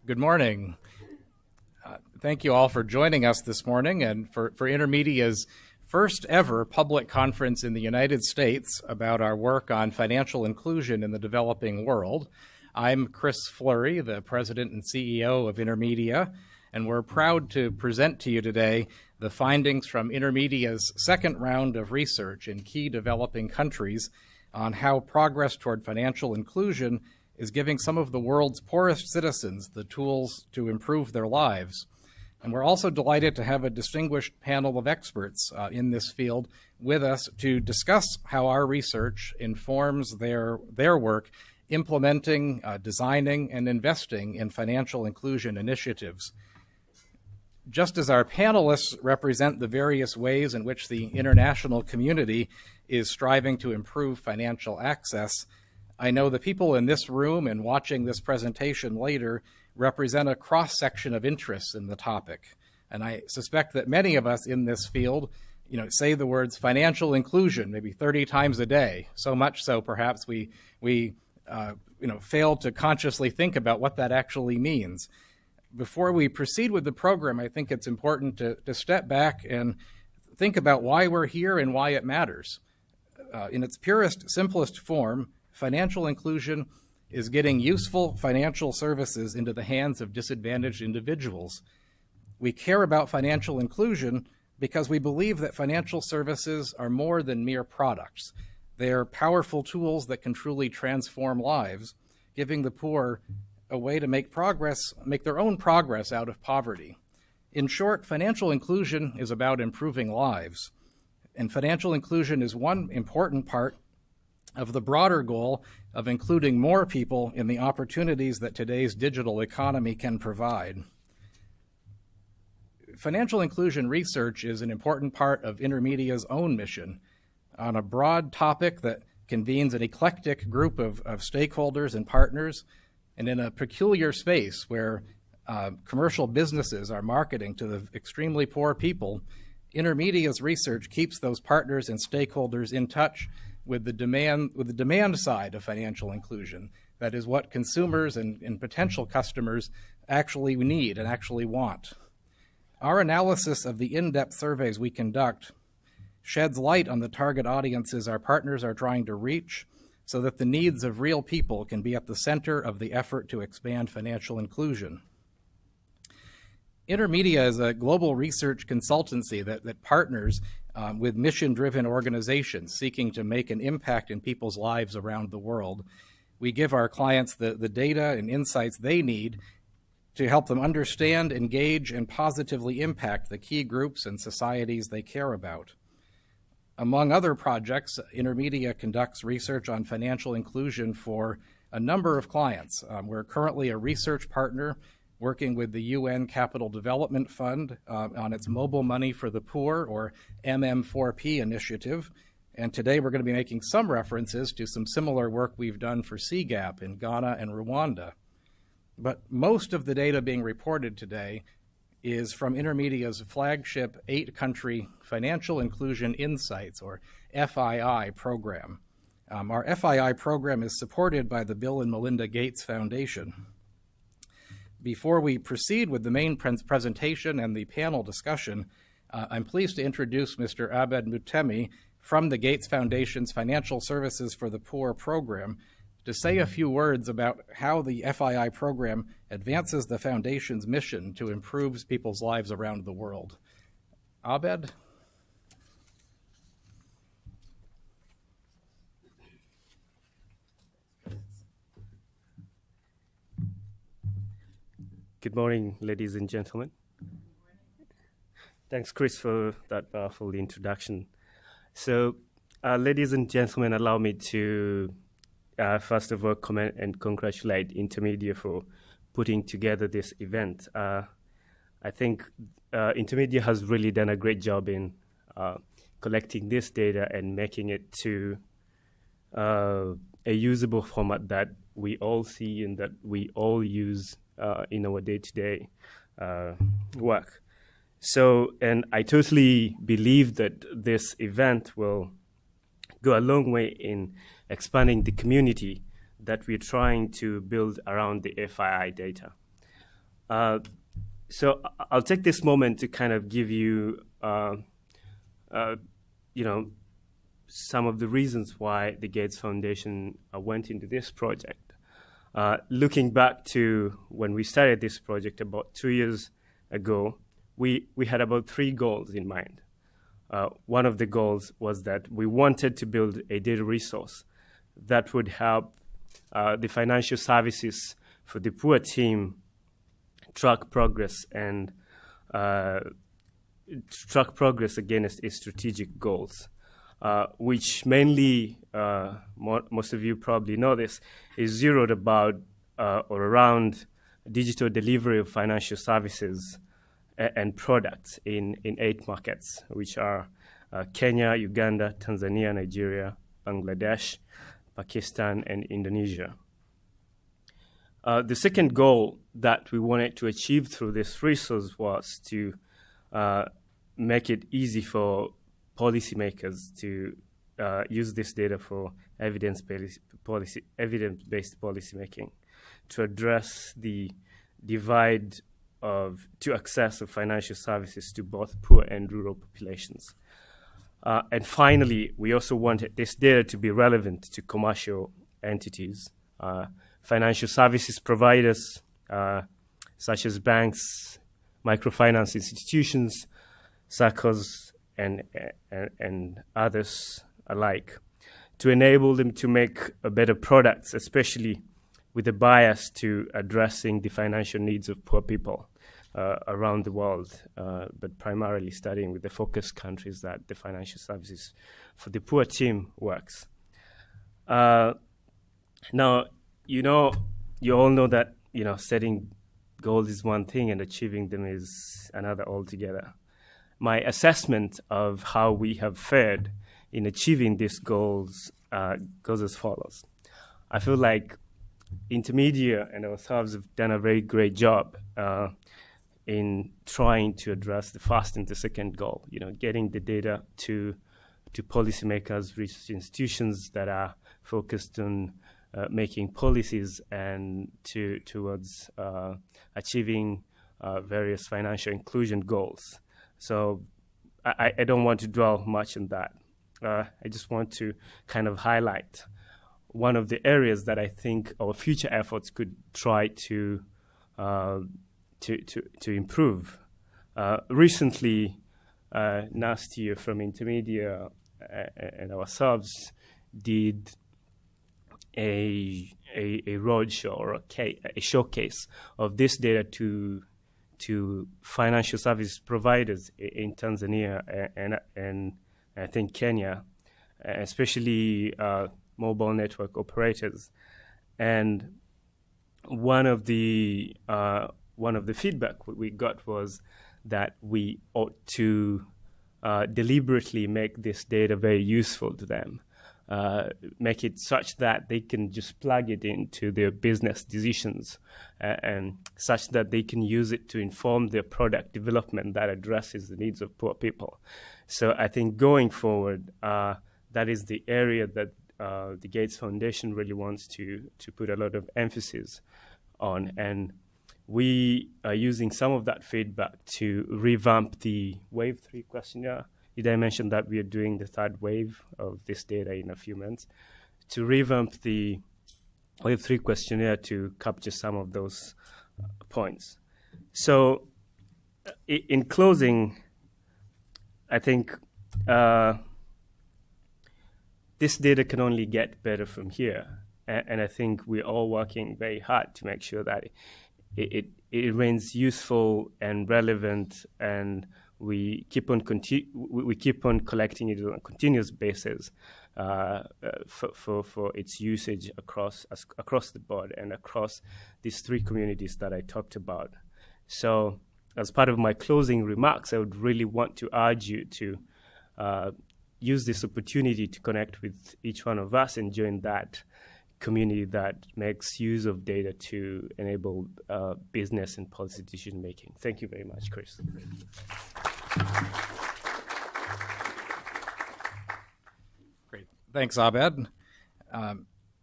Good morning. Thank you all for joining us this morning and for InterMedia's first ever public conference in the United States about our work on financial inclusion in the developing world. I'm Chris Fleury, the President and CEO of InterMedia, and we're proud to present to you today the findings from InterMedia's second round of research in key developing countries on how progress toward financial inclusion is giving some of the world's poorest citizens the tools to improve their lives. And we're also delighted to have a distinguished panel of experts in this field with us to discuss how our research informs their work implementing, designing, and investing in financial inclusion initiatives. Just as our panelists represent the various ways in which the international community is striving to improve financial access, I know the people in this room and watching this presentation later represent a cross-section of interests in the topic. And I suspect that many of us in this field, say the words financial inclusion maybe 30 times a day, so much so perhaps we fail to consciously think about what that actually means. Before we proceed with the program, I think it's important to step back and think about why we're here and why it matters. In its purest, simplest form, financial inclusion is getting useful financial services into the hands of disadvantaged individuals. We care about financial inclusion because we believe that financial services are more than mere products. They are powerful tools that can truly transform lives, giving the poor a way to make their own progress out of poverty. In short, financial inclusion is about improving lives. And financial inclusion is one important part of the broader goal of including more people in the opportunities that today's digital economy can provide. Financial inclusion research is an important part of InterMedia's own mission on a broad topic that convenes an eclectic group of stakeholders and partners, and in a peculiar space where commercial businesses are marketing to the extremely poor people. InterMedia's research keeps those partners and stakeholders in touch with the demand side of financial inclusion. That is what consumers and potential customers actually need and actually want. Our analysis of the in-depth surveys we conduct sheds light on the target audiences our partners are trying to reach so that the needs of real people can be at the center of the effort to expand financial inclusion. InterMedia is a global research consultancy that partners with mission-driven organizations seeking to make an impact in people's lives around the world. We give our clients the data and insights they need to help them understand, engage, and positively impact the key groups and societies they care about. Among other projects, InterMedia conducts research on financial inclusion for a number of clients. We're currently a research partner working with the UN Capital Development Fund on its Mobile Money for the Poor, or MM4P initiative. And today we're going to be making some references to some similar work we've done for CGAP in Ghana and Rwanda. But most of the data being reported today is from InterMedia's flagship 8-country Financial Inclusion Insights, or FII program. Our FII program is supported by the Bill and Melinda Gates Foundation. Before we proceed with the main presentation and the panel discussion, I'm pleased to introduce Mr. Abed Mutemi from the Gates Foundation's Financial Services for the Poor program to say a few words about how the FII program advances the Foundation's mission to improve people's lives around the world. Abed? Good morning, ladies and gentlemen. Thanks, Chris, for that powerful introduction. So, ladies and gentlemen, allow me to first of all comment and congratulate InterMedia for putting together this event. I think InterMedia has really done a great job in collecting this data and making it to a usable format that we all see and that we all use in our day-to-day work. So, and I totally believe that this event will go a long way in expanding the community that we're trying to build around the FII data. So I'll take this moment to kind of give you, some of the reasons why the Gates Foundation went into this project. Looking back to when we started this project about 2 years ago, we had about 3 goals in mind. One of the goals was that we wanted to build a data resource that would help the financial services for the poor team track progress and track progress against its strategic goals, which mainly, most of you probably know this, is zeroed about or around digital delivery of financial services and products in 8 markets, which are Kenya, Uganda, Tanzania, Nigeria, Bangladesh, Pakistan, and Indonesia. The second goal that we wanted to achieve through this resource was to make it easy for policymakers to use this data for evidence-based policymaking to address the divide to access of financial services to both poor and rural populations. And finally, we also wanted this data to be relevant to commercial entities, financial services providers, such as banks, microfinance institutions, SACCOs, and others alike, to enable them to make better products, especially with a bias to addressing the financial needs of poor people around the world, but primarily starting with the focus countries that the financial services for the poor team works. Now, you all know that, setting goals is one thing and achieving them is another altogether. My assessment of how we have fared in achieving these goals goes as follows. I feel like InterMedia and ourselves have done a very great job in trying to address the first and the second goal, getting the data to policymakers, research institutions that are focused on making policies and towards achieving various financial inclusion goals. So I don't want to dwell much on that. I just want to kind of highlight one of the areas that I think our future efforts could try to improve. Recently, Nastia from InterMedia and ourselves did a roadshow or a showcase of this data to financial service providers in Tanzania and I think Kenya, especially mobile network operators. And one of the feedback we got was that we ought to deliberately make this data very useful to them, make it such that they can just plug it into their business decisions and such that they can use it to inform their product development that addresses the needs of poor people. So I think going forward, that is the area that the Gates Foundation really wants to put a lot of emphasis on. And we are using some of that feedback to revamp the Wave 3 questionnaire. Did I mention that we are doing the 3rd wave of this data in a few months? To revamp the Wave 3 questionnaire to capture some of those points. So in closing, I think this data can only get better from here. And I think we're all working very hard to make sure that it remains useful and relevant, and we keep on collecting it on a continuous basis for its usage across the board and across these 3 communities that I talked about. So, as part of my closing remarks, I would really want to urge you to use this opportunity to connect with each one of us and join that community that makes use of data to enable business and policy decision making. Thank you very much, Chris. Great. Thanks, Abed.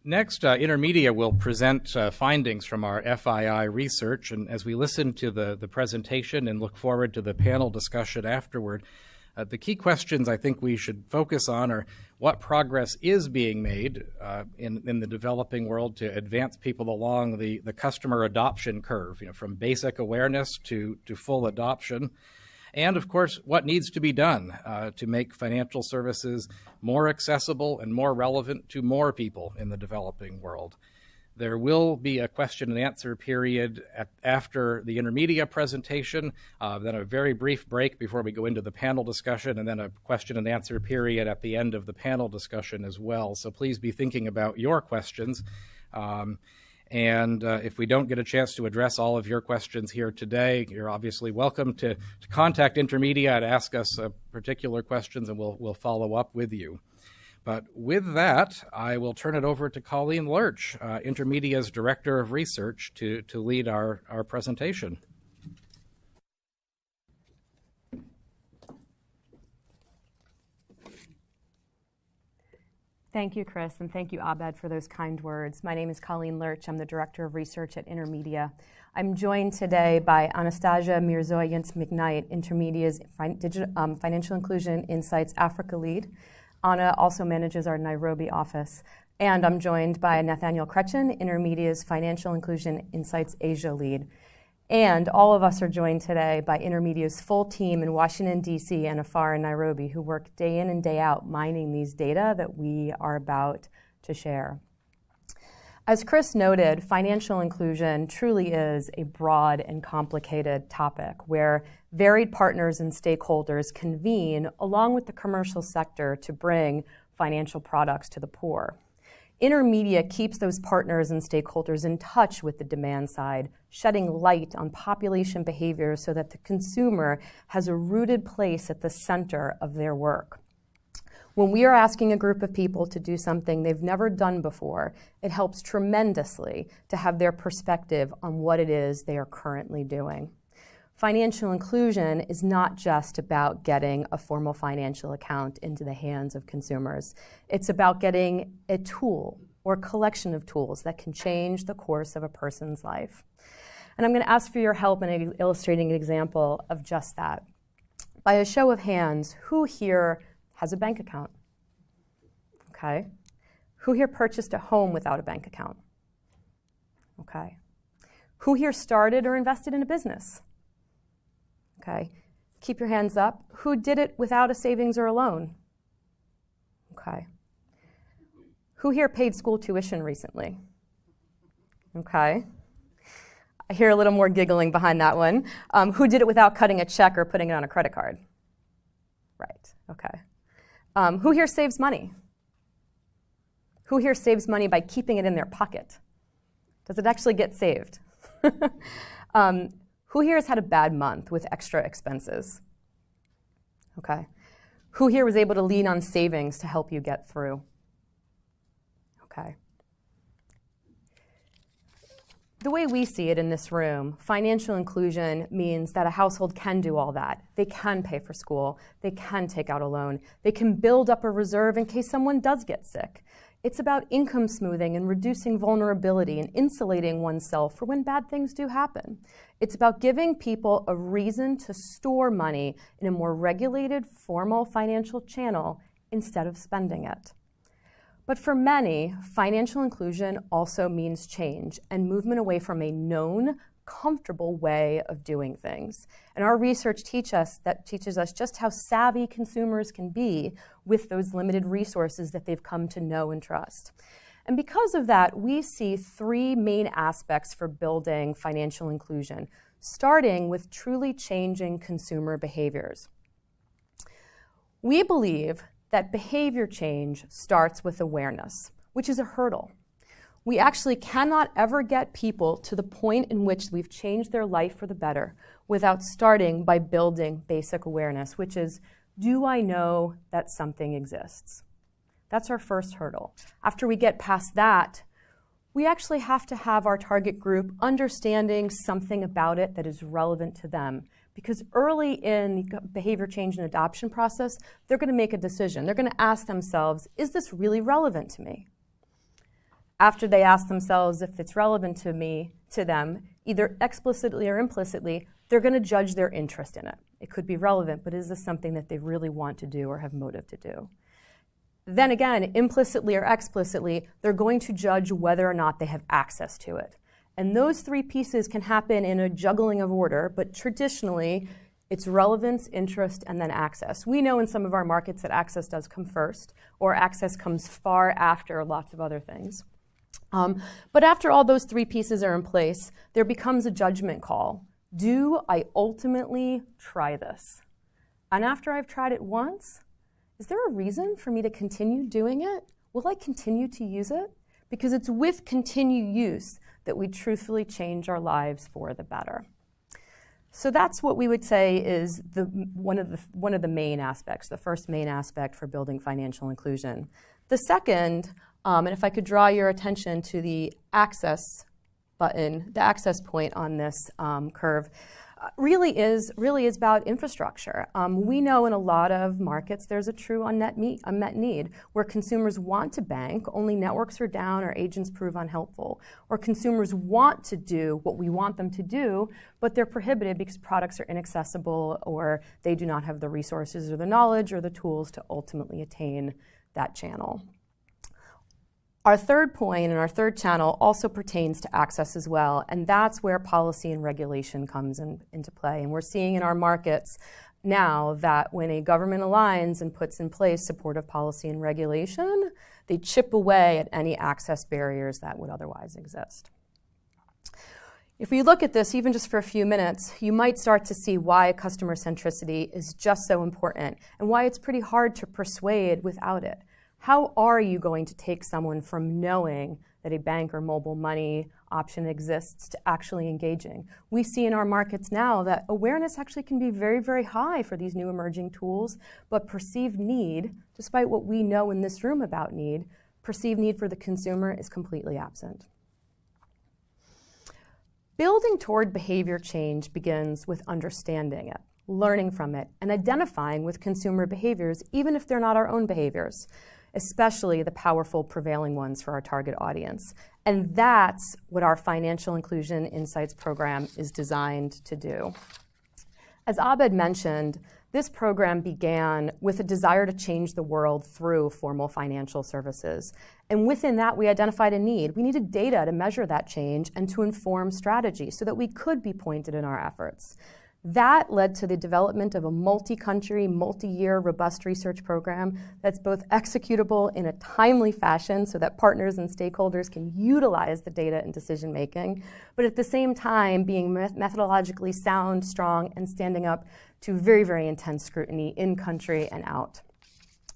Next, InterMedia will present findings from our FII research, and as we listen to the presentation and look forward to the panel discussion afterward, the key questions I think we should focus on are what progress is being made in the developing world to advance people along the customer adoption curve, from basic awareness to full adoption. And of course, what needs to be done to make financial services more accessible and more relevant to more people in the developing world. There will be a question and answer period after the InterMedia presentation, then a very brief break before we go into the panel discussion, and then a question and answer period at the end of the panel discussion as well. So please be thinking about your questions. And if we don't get a chance to address all of your questions here today, you're obviously welcome to contact InterMedia and ask us particular questions, and we'll follow up with you. But with that, I will turn it over to Colleen Lurch, InterMedia's Director of Research, to lead our presentation. Thank you, Chris, and thank you, Abed, for those kind words. My name is Colleen Lurch. I'm the Director of Research at InterMedia. I'm joined today by Anastasia Mirzoyants-McKnight, InterMedia's Financial Inclusion Insights Africa Lead. Anna also manages our Nairobi office. And I'm joined by Nathaniel Kretchen, InterMedia's Financial Inclusion Insights Asia Lead. And all of us are joined today by InterMedia's full team in Washington, D.C. and afar in Nairobi, who work day in and day out mining these data that we are about to share. As Chris noted, financial inclusion truly is a broad and complicated topic where varied partners and stakeholders convene along with the commercial sector to bring financial products to the poor. InterMedia keeps those partners and stakeholders in touch with the demand side, shedding light on population behavior so that the consumer has a rooted place at the center of their work. When we are asking a group of people to do something they've never done before, it helps tremendously to have their perspective on what it is they are currently doing. Financial inclusion is not just about getting a formal financial account into the hands of consumers. It's about getting a tool or collection of tools that can change the course of a person's life. And I'm going to ask for your help in illustrating an example of just that. By a show of hands, who here has a bank account? Okay. Who here purchased a home without a bank account? Okay. Who here started or invested in a business? Okay. Keep your hands up. Who did it without a savings or a loan? Okay. Who here paid school tuition recently? Okay. I hear a little more giggling behind that one. Who did it without cutting a check or putting it on a credit card? Right. Okay. Who here saves money? Who here saves money by keeping it in their pocket? Does it actually get saved? Who here has had a bad month with extra expenses? Okay. Who here was able to lean on savings to help you get through? Okay. The way we see it in this room, financial inclusion means that a household can do all that. They can pay for school. They can take out a loan. They can build up a reserve in case someone does get sick. It's about income smoothing and reducing vulnerability and insulating oneself for when bad things do happen. It's about giving people a reason to store money in a more regulated, formal financial channel instead of spending it. But for many, financial inclusion also means change and movement away from a known, comfortable way of doing things. And our research teaches us just how savvy consumers can be with those limited resources that they've come to know and trust. And because of that, we see three main aspects for building financial inclusion, starting with truly changing consumer behaviors. We believe that behavior change starts with awareness, which is a hurdle. We actually cannot ever get people to the point in which we've changed their life for the better without starting by building basic awareness, which is, do I know that something exists? That's our first hurdle. After we get past that, we actually have to have our target group understanding something about it that is relevant to them. Because early in the behavior change and adoption process, they're going to make a decision. They're going to ask themselves, is this really relevant to me? After they ask themselves if it's relevant to them, either explicitly or implicitly, they're going to judge their interest in it. It could be relevant, but is this something that they really want to do or have motive to do? Then again, implicitly or explicitly, they're going to judge whether or not they have access to it. And those three pieces can happen in a juggling of order, but traditionally, it's relevance, interest, and then access. We know in some of our markets that access does come first, or access comes far after lots of other things. But after all those three pieces are in place, there becomes a judgment call. Do I ultimately try this? And after I've tried it once, is there a reason for me to continue doing it? Will I continue to use it? Because it's with continued use that we truthfully change our lives for the better. So that's what we would say is one of the main aspects, the first main aspect for building financial inclusion. The second, and if I could draw your attention to the access button, the access point on this curve, really is about infrastructure. We know in a lot of markets there's a true unmet need where consumers want to bank, only networks are down or agents prove unhelpful. Or consumers want to do what we want them to do, but they're prohibited because products are inaccessible or they do not have the resources or the knowledge or the tools to ultimately attain that channel. Our third point and our third channel also pertains to access as well, and that's where policy and regulation comes into play. And we're seeing in our markets now that when a government aligns and puts in place supportive policy and regulation, they chip away at any access barriers that would otherwise exist. If we look at this, even just for a few minutes, you might start to see why customer centricity is just so important and why it's pretty hard to persuade without it. How are you going to take someone from knowing that a bank or mobile money option exists to actually engaging? We see in our markets now that awareness actually can be very, very high for these new emerging tools, but perceived need, despite what we know in this room about need, perceived need for the consumer is completely absent. Building toward behavior change begins with understanding it, learning from it, and identifying with consumer behaviors, even if they're not our own behaviors, especially the powerful prevailing ones for our target audience. And that's what our Financial Inclusion Insights program is designed to do. As Abed mentioned, this program began with a desire to change the world through formal financial services. And within that, we identified a need. We needed data to measure that change and to inform strategy so that we could be pointed in our efforts. That led to the development of a multi-country, multi-year, robust research program that's both executable in a timely fashion so that partners and stakeholders can utilize the data in decision-making, but at the same time being methodologically sound, strong, and standing up to very, very intense scrutiny in-country and out.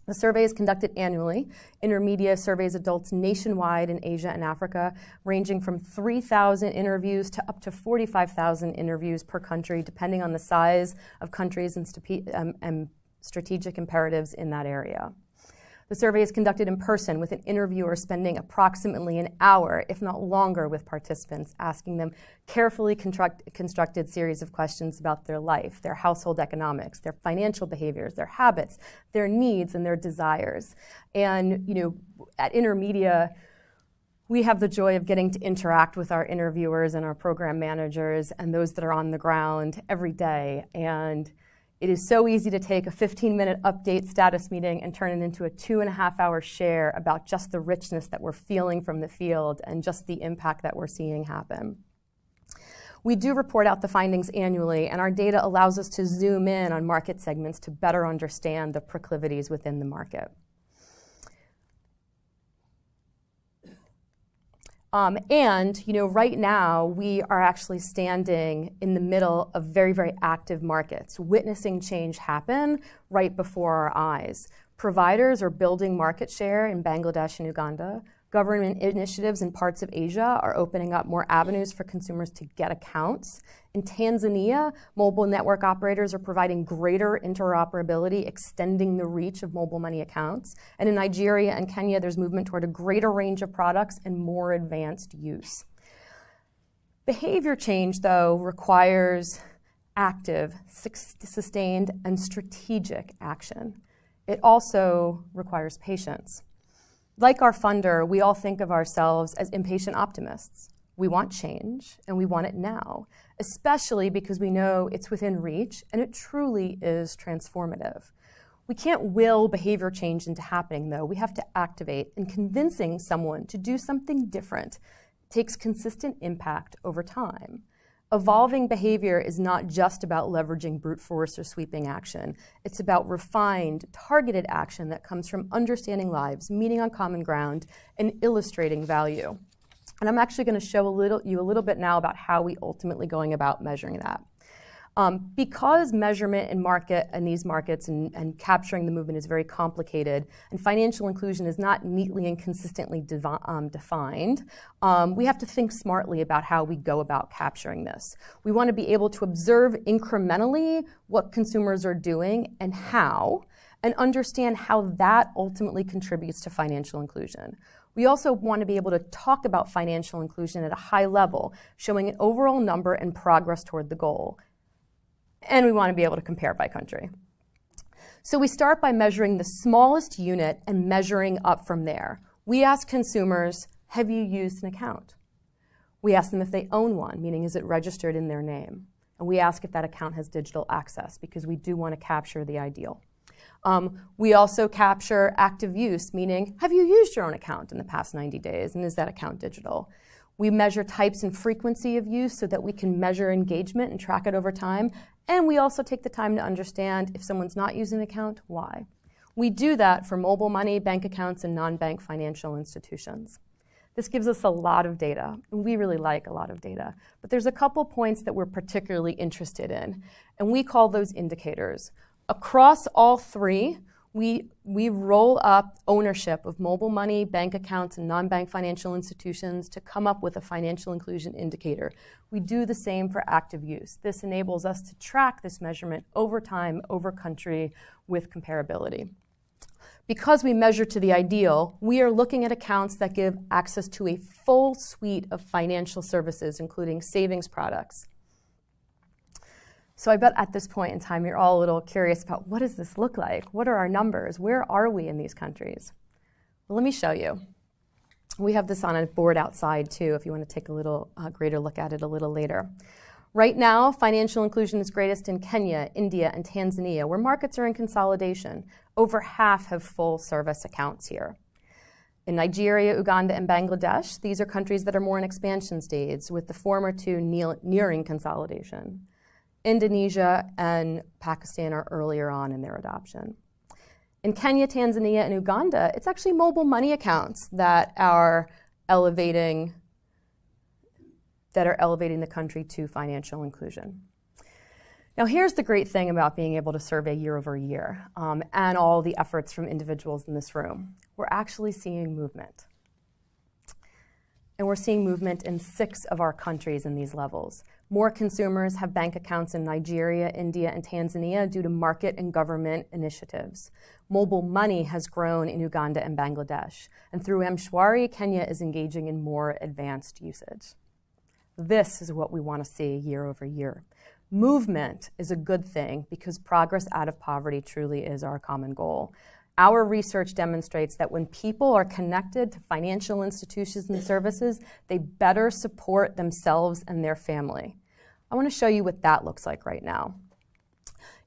The survey is conducted annually. InterMedia surveys adults nationwide in Asia and Africa, ranging from 3,000 interviews to up to 45,000 interviews per country, depending on the size of countries and strategic imperatives in that area. The survey is conducted in person with an interviewer spending approximately an hour, if not longer, with participants, asking them carefully constructed series of questions about their life, their household economics, their financial behaviors, their habits, their needs, and their desires. And at InterMedia, we have the joy of getting to interact with our interviewers and our program managers and those that are on the ground every day. And it is so easy to take a 15-minute update status meeting and turn it into a 2.5-hour share about just the richness that we're feeling from the field and just the impact that we're seeing happen. We do report out the findings annually, and our data allows us to zoom in on market segments to better understand the proclivities within the market. Right now, we are actually standing in the middle of very, very active markets, witnessing change happen right before our eyes. Providers are building market share in Bangladesh and Uganda. Government initiatives in parts of Asia are opening up more avenues for consumers to get accounts. In Tanzania, mobile network operators are providing greater interoperability, extending the reach of mobile money accounts. And in Nigeria and Kenya, there's movement toward a greater range of products and more advanced use. Behavior change, though, requires active, sustained, and strategic action. It also requires patience. Like our funder, we all think of ourselves as impatient optimists. We want change, and we want it now, especially because we know it's within reach, and it truly is transformative. We can't will behavior change into happening, though. We have to activate, and convincing someone to do something different takes consistent impact over time. Evolving behavior is not just about leveraging brute force or sweeping action. It's about refined, targeted action that comes from understanding lives, meeting on common ground, and illustrating value. And I'm actually going to show you a little bit now about how we ultimately going about measuring that. Because measurement in these markets and capturing the movement is very complicated, and financial inclusion is not neatly and consistently defined, we have to think smartly about how we go about capturing this. We want to be able to observe incrementally what consumers are doing and how, and understand how that ultimately contributes to financial inclusion. We also want to be able to talk about financial inclusion at a high level, showing an overall number and progress toward the goal. And we want to be able to compare by country. So we start by measuring the smallest unit and measuring up from there. We ask consumers, have you used an account? We ask them if they own one, meaning is it registered in their name? And we ask if that account has digital access, because we do want to capture the ideal. We also capture active use, meaning have you used your own account in the past 90 days, and is that account digital? We measure types and frequency of use so that we can measure engagement and track it over time. And we also take the time to understand if someone's not using an account, why. We do that for mobile money, bank accounts, and non-bank financial institutions. This gives us a lot of data, and we really like a lot of data. But there's a couple points that we're particularly interested in, and we call those indicators. Across all three, we roll up ownership of mobile money, bank accounts, and non-bank financial institutions to come up with a financial inclusion indicator. We do the same for active use. This enables us to track this measurement over time, over country, with comparability. Because we measure to the ideal, we are looking at accounts that give access to a full suite of financial services, including savings products. So I bet at this point in time, you're all a little curious about what does this look like? What are our numbers? Where are we in these countries? Well, let me show you. We have this on a board outside too, if you want to take a little greater look at it a little later. Right now, financial inclusion is greatest in Kenya, India, and Tanzania, where markets are in consolidation. Over half have full service accounts here. In Nigeria, Uganda, and Bangladesh, these are countries that are more in expansion stage, with the former two nearing consolidation. Indonesia and Pakistan are earlier on in their adoption. In Kenya, Tanzania, and Uganda, it's actually mobile money accounts that are elevating the country to financial inclusion. Now, here's the great thing about being able to survey year over year and all the efforts from individuals in this room. We're actually seeing movement. And we're seeing movement in 6 of our countries in these levels. More consumers have bank accounts in Nigeria, India, and Tanzania due to market and government initiatives. Mobile money has grown in Uganda and Bangladesh. And through M-Shwari, Kenya is engaging in more advanced usage. This is what we want to see year over year. Movement is a good thing because progress out of poverty truly is our common goal. Our research demonstrates that when people are connected to financial institutions and services, they better support themselves and their family. I want to show you what that looks like right now.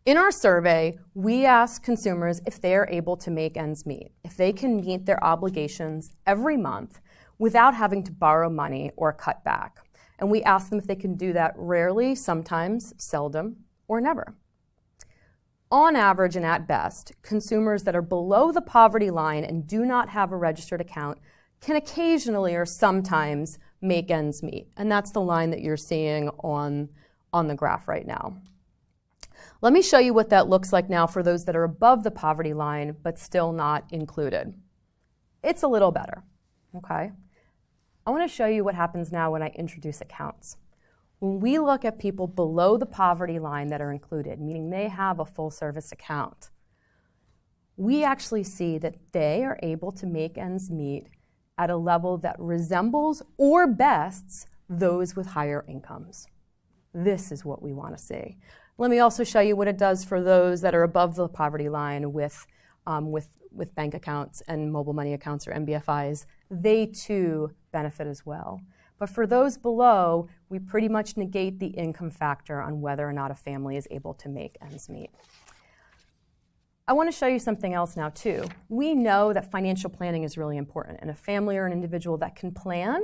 In our survey, we ask consumers if they are able to make ends meet, if they can meet their obligations every month without having to borrow money or cut back. And we ask them if they can do that rarely, sometimes, seldom, or never. On average and at best, consumers that are below the poverty line and do not have a registered account can occasionally or sometimes make ends meet. And that's the line that you're seeing on the graph right now. Let me show you what that looks like now for those that are above the poverty line but still not included. It's a little better, okay? I want to show you what happens now when I introduce accounts. When we look at people below the poverty line that are included, meaning they have a full service account, we actually see that they are able to make ends meet at a level that resembles or bests those with higher incomes. This is what we want to see. Let me also show you what it does for those that are above the poverty line with with bank accounts and mobile money accounts or MBFIs, they too benefit as well. But for those below, we pretty much negate the income factor on whether or not a family is able to make ends meet. I want to show you something else now too. We know that financial planning is really important, and a family or an individual that can plan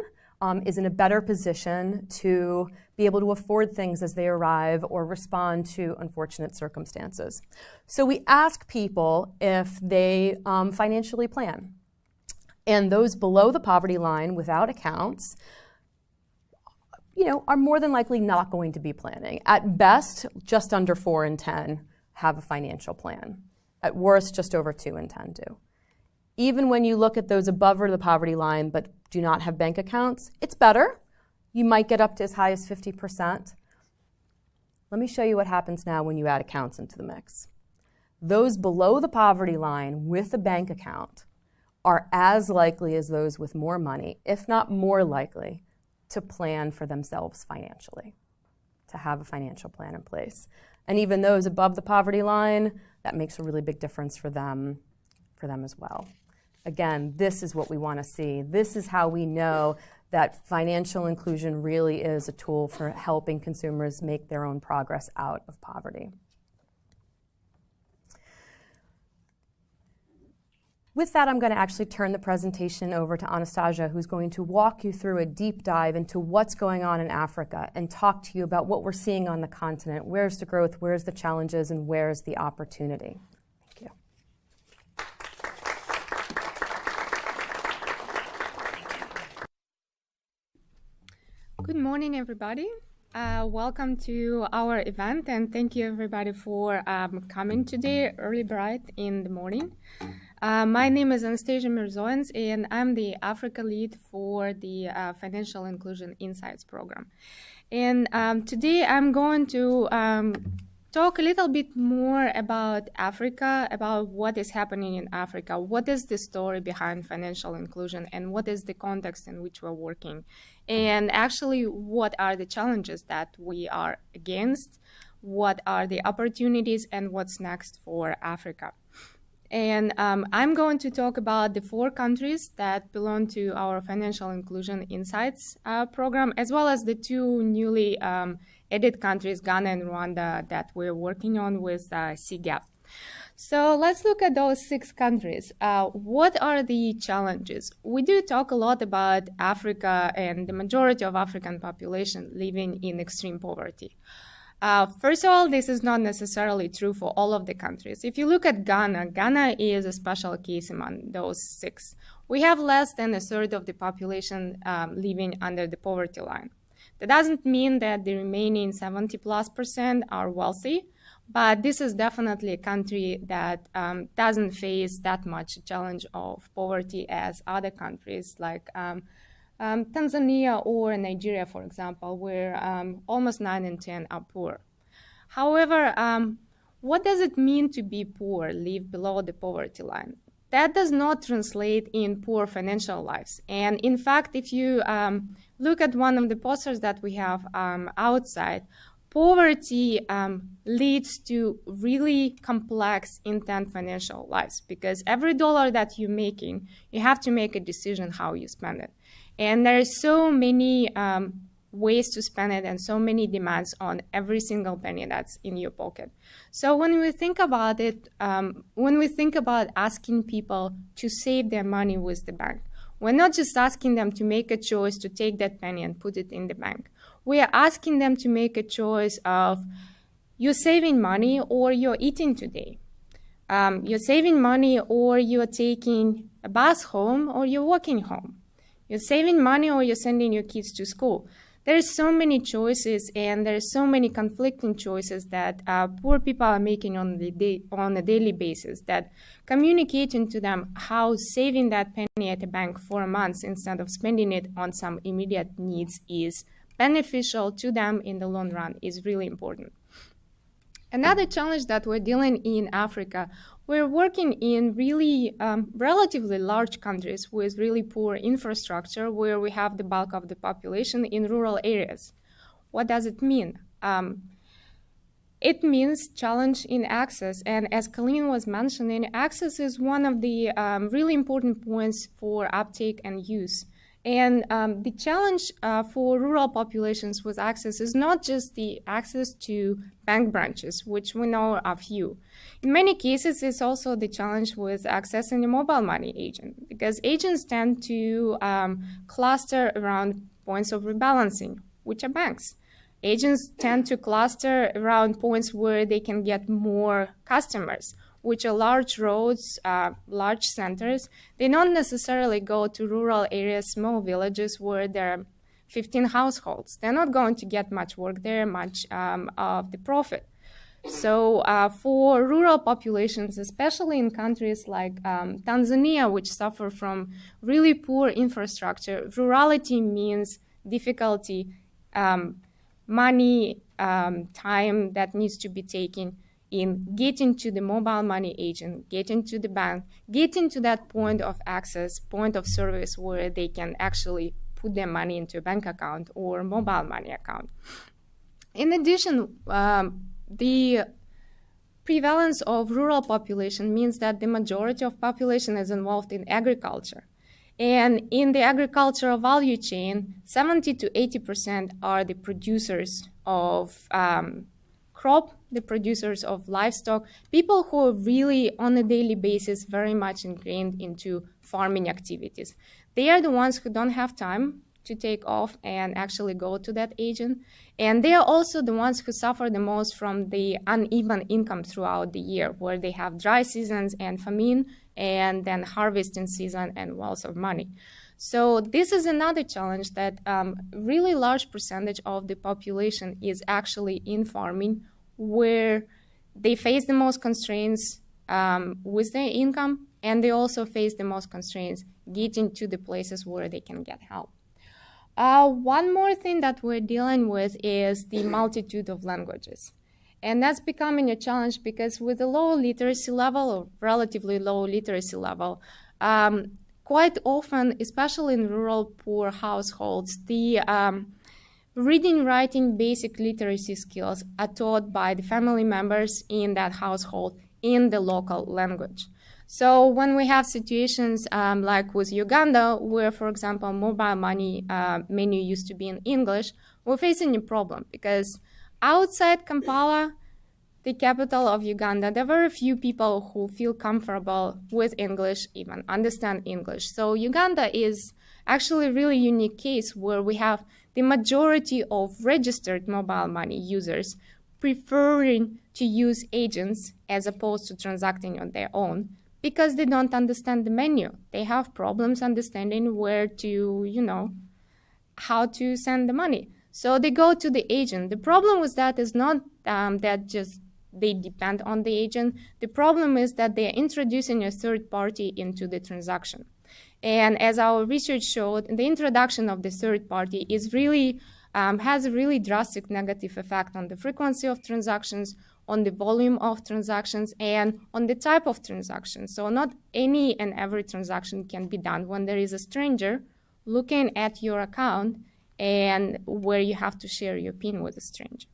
is in a better position to be able to afford things as they arrive or respond to unfortunate circumstances. So we ask people if they financially plan. And those below the poverty line without accounts, are more than likely not going to be planning. At best, just under 4 in 10 have a financial plan. At worst, just over 2 in 10 do. Even when you look at those above the poverty line but do not have bank accounts, it's better. You might get up to as high as 50%. Let me show you what happens now when you add accounts into the mix. Those below the poverty line with a bank account are as likely as those with more money, if not more likely, to plan for themselves financially, to have a financial plan in place. And even those above the poverty line, that makes a really big difference for them as well. Again, this is what we want to see. This is how we know that financial inclusion really is a tool for helping consumers make their own progress out of poverty. With that, I'm going to actually turn the presentation over to Anastasia, who's going to walk you through a deep dive into what's going on in Africa and talk to you about what we're seeing on the continent. Where's the growth, where's the challenges, and where's the opportunity? Thank you. Good morning, everybody. Welcome to our event, and thank you, everybody, for coming today early bright in the morning. My name is Anastasia Mirzoyans, and I'm the Africa lead for the Financial Inclusion Insights program. And today I'm going to talk a little bit more about Africa, about what is happening in Africa, what is the story behind financial inclusion, and what is the context in which we're working, and actually what are the challenges that we are against, what are the opportunities, and what's next for Africa. And I'm going to talk about the 4 countries that belong to our Financial Inclusion Insights program, as well as the 2 newly added countries, Ghana and Rwanda, that we're working on with CGAP. So let's look at those 6 countries. What are the challenges? We do talk a lot about Africa and the majority of African population living in extreme poverty. First of all, this is not necessarily true for all of the countries. If you look at Ghana, Ghana is a special case among those 6. We have less than a third of the population living under the poverty line. That doesn't mean that the remaining 70+% are wealthy, but this is definitely a country that doesn't face that much challenge of poverty as other countries like Tanzania or Nigeria, for example, where almost 9 in 10 are poor. However, what does it mean to be poor, live below the poverty line? That does not translate in poor financial lives. And in fact, if you look at one of the posters that we have outside, poverty leads to really complex, intense financial lives, because every dollar that you're making, you have to make a decision how you spend it. And there are so many ways to spend it and so many demands on every single penny that's in your pocket. So when we think about it, when we think about asking people to save their money with the bank, we're not just asking them to make a choice to take that penny and put it in the bank. We are asking them to make a choice of you're saving money or you're eating today. You're saving money or you're taking a bus home or you're walking home. You're saving money or you're sending your kids to school. There's so many choices, and there's so many conflicting choices that poor people are making on a daily basis, that communicating to them how saving that penny at a bank for a month instead of spending it on some immediate needs is beneficial to them in the long run is really important. Another challenge that we're dealing in Africa, we're working in really relatively large countries with really poor infrastructure, where we have the bulk of the population in rural areas. What does it mean? it means challenge in access. And as Colleen was mentioning, access is one of the really important points for uptake and use. And the challenge for rural populations with access is not just the access to bank branches, which we know are few. In many cases, it's also the challenge with accessing a mobile money agent, because agents tend to cluster around points of rebalancing, which are banks. Agents tend to cluster around points where they can get more customers, which are large roads, large centers. They don't necessarily go to rural areas, small villages where there are 15 households. They're not going to get much work there, much of the profit. So for rural populations, especially in countries like Tanzania, which suffer from really poor infrastructure, rurality means difficulty, money, time that needs to be taken in getting to the mobile money agent, getting to the bank, getting to that point of access, point of service where they can actually put their money into a bank account or mobile money account. In addition, the prevalence of rural population means that the majority of population is involved in agriculture. And in the agricultural value chain, 70 to 80% are the producers of crop, the producers of livestock, people who are really on a daily basis very much ingrained into farming activities. They are the ones who don't have time to take off and actually go to that agent. And they are also the ones who suffer the most from the uneven income throughout the year, where they have dry seasons and famine, and then harvesting season and loss of money. So this is another challenge that really large percentage of the population is actually in farming, where they face the most constraints with their income, and they also face the most constraints getting to the places where they can get help. One more thing that we're dealing with is the multitude of languages. And that's becoming a challenge because with a low literacy level, or relatively low literacy level, quite often, especially in rural poor households, the reading, writing, basic literacy skills are taught by the family members in that household in the local language. So when we have situations like with Uganda, where, for example, mobile money menu used to be in English, we're facing a problem because outside Kampala, the capital of Uganda, there are very few people who feel comfortable with English, even understand English. So Uganda is actually a really unique case where we have the majority of registered mobile money users preferring to use agents as opposed to transacting on their own because they don't understand the menu. They have problems understanding where to, how to send the money. So they go to the agent. The problem with that is not that just they depend on the agent. The problem is that they're introducing a third party into the transaction. And as our research showed, the introduction of the third party is really has a really drastic negative effect on the frequency of transactions, on the volume of transactions, and on the type of transactions. So not any and every transaction can be done when there is a stranger looking at your account and where you have to share your PIN with a stranger.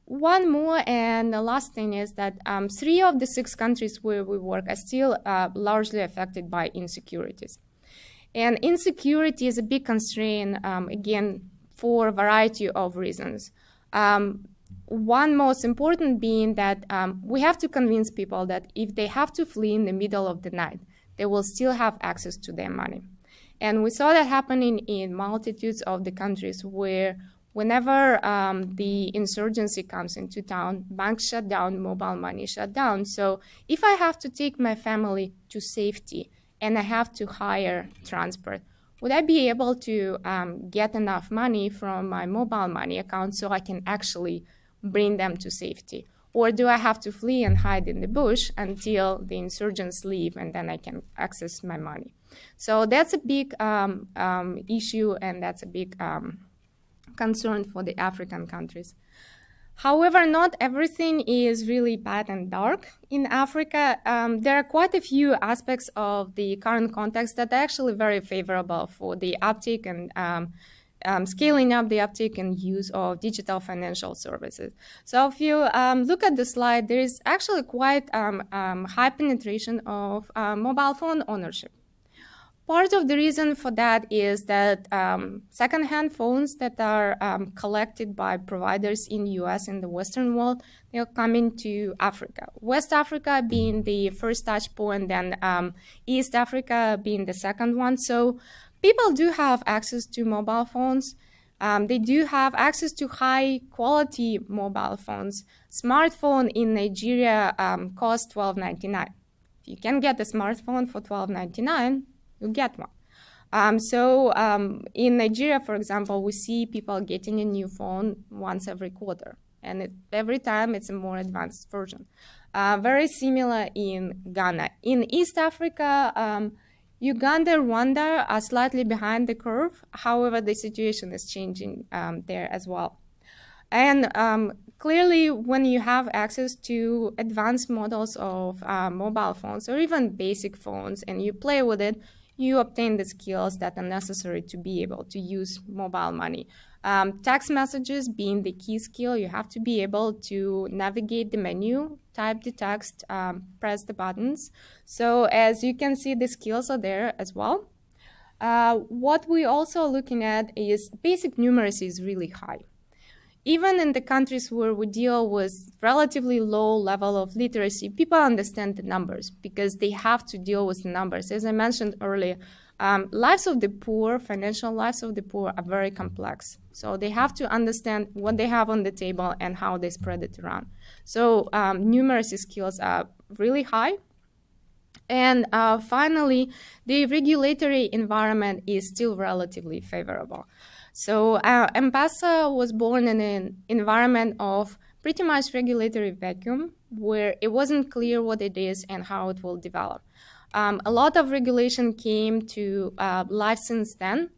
One more and the last thing is that 3 of the 6 countries where we work are still largely affected by insecurities. And insecurity is a big constraint, again, for a variety of reasons. One most important being that we have to convince people that if they have to flee in the middle of the night, they will still have access to their money. And we saw that happening in multitudes of the countries where whenever the insurgency comes into town, banks shut down, mobile money shut down. So if I have to take my family to safety and I have to hire transport, would I be able to get enough money from my mobile money account so I can actually bring them to safety? Or do I have to flee and hide in the bush until the insurgents leave and then I can access my money? So that's a big issue, and that's a big concern for the African countries. However, not everything is really bad and dark in Africa. There are quite a few aspects of the current context that are actually very favorable for the uptake and scaling up the uptake and use of digital financial services. So if you look at the slide, there is actually quite high penetration of mobile phone ownership. Part of the reason for that is that second-hand phones that are collected by providers in the US and the Western world, they're coming to Africa. West Africa being the first touch point, then East Africa being the second one. So people do have access to mobile phones. They do have access to high-quality mobile phones. Smartphone in Nigeria costs $12.99. If you can get a smartphone for $12.99, you get one. So in Nigeria, for example, we see people getting a new phone once every quarter. And every time it's a more advanced version. Very similar in Ghana. In East Africa, Uganda, Rwanda are slightly behind the curve. However, the situation is changing there as well. And clearly, when you have access to advanced models of mobile phones or even basic phones and you play with it, you obtain the skills that are necessary to be able to use mobile money. Text messages being the key skill, you have to be able to navigate the menu, type the text, press the buttons. So as you can see, the skills are there as well. What we also are looking at is basic numeracy is really high. Even in the countries where we deal with relatively low level of literacy, people understand the numbers because they have to deal with the numbers. As I mentioned earlier, lives of the poor, financial lives of the poor are very complex. So they have to understand what they have on the table and how they spread it around. So numeracy skills are really high. And finally, the regulatory environment is still relatively favorable. So M-Pesa was born in an environment of pretty much regulatory vacuum where it wasn't clear what it is and how it will develop. A lot of regulation came to life since then.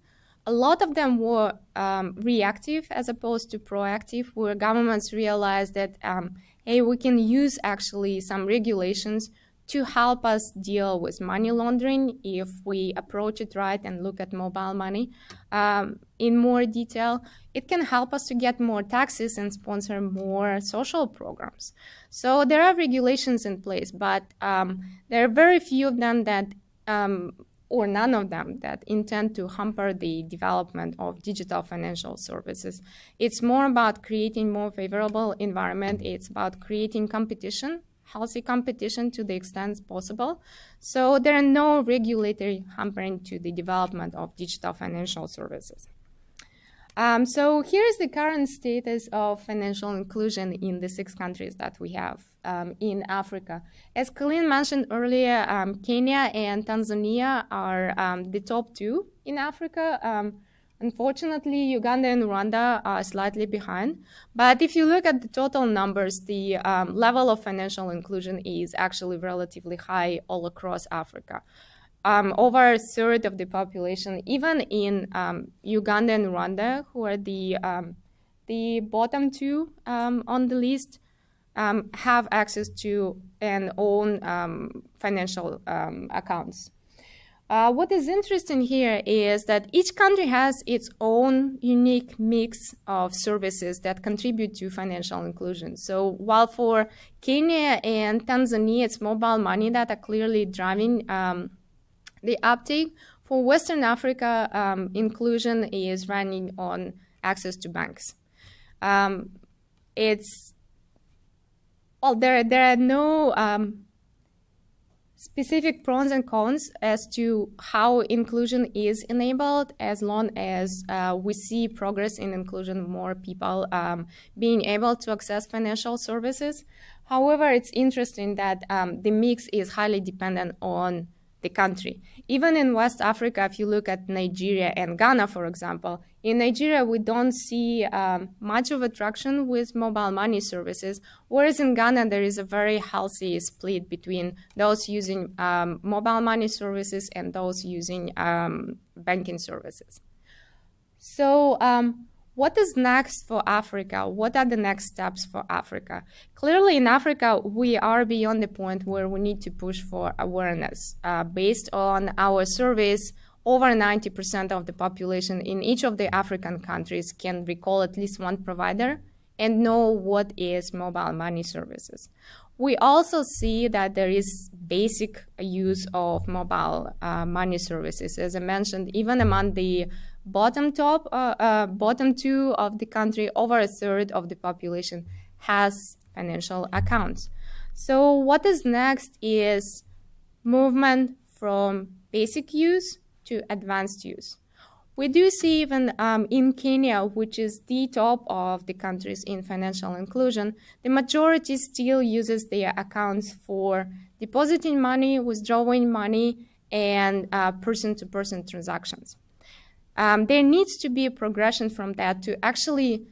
A lot of them were reactive as opposed to proactive, where governments realized that, hey, we can use actually some regulations to help us deal with money laundering if we approach it right and look at mobile money in more detail. It can help us to get more taxes and sponsor more social programs. So there are regulations in place, but there are very few of them that, or none of them, that intend to hamper the development of digital financial services. It's more about creating more favorable environment. It's about creating competition, healthy competition to the extent possible. So there are no regulatory hampering to the development of digital financial services. So here's the current status of financial inclusion in the 6 countries that we have in Africa. As Colleen mentioned earlier, Kenya and Tanzania are the top 2 in Africa. Unfortunately, Uganda and Rwanda are slightly behind. But if you look at the total numbers, the level of financial inclusion is actually relatively high all across Africa. Over a third of the population, even in Uganda and Rwanda, who are the bottom 2 on the list, have access to and own financial accounts. What is interesting here is that each country has its own unique mix of services that contribute to financial inclusion. So while for Kenya and Tanzania, it's mobile money that are clearly driving the uptake, for Western Africa, inclusion is running on access to banks. There are no specific pros and cons as to how inclusion is enabled, as long as we see progress in inclusion, more people being able to access financial services. However, it's interesting that the mix is highly dependent on the country. Even in West Africa, if you look at Nigeria and Ghana, for example, in Nigeria, we don't see much of attraction with mobile money services, whereas in Ghana, there is a very healthy split between those using mobile money services and those using banking services. So what is next for Africa? What are the next steps for Africa? Clearly, in Africa, we are beyond the point where we need to push for awareness. Based on our surveys, over 90% of the population in each of the African countries can recall at least one provider and know what is mobile money services. We also see that there is basic use of mobile money services. As I mentioned, even among the bottom two of the country, over a third of the population has financial accounts. So what is next is movement from basic use to advanced use. We do see even in Kenya, which is the top of the countries in financial inclusion, the majority still uses their accounts for depositing money, withdrawing money, and person-to-person transactions. There needs to be a progression from that to actually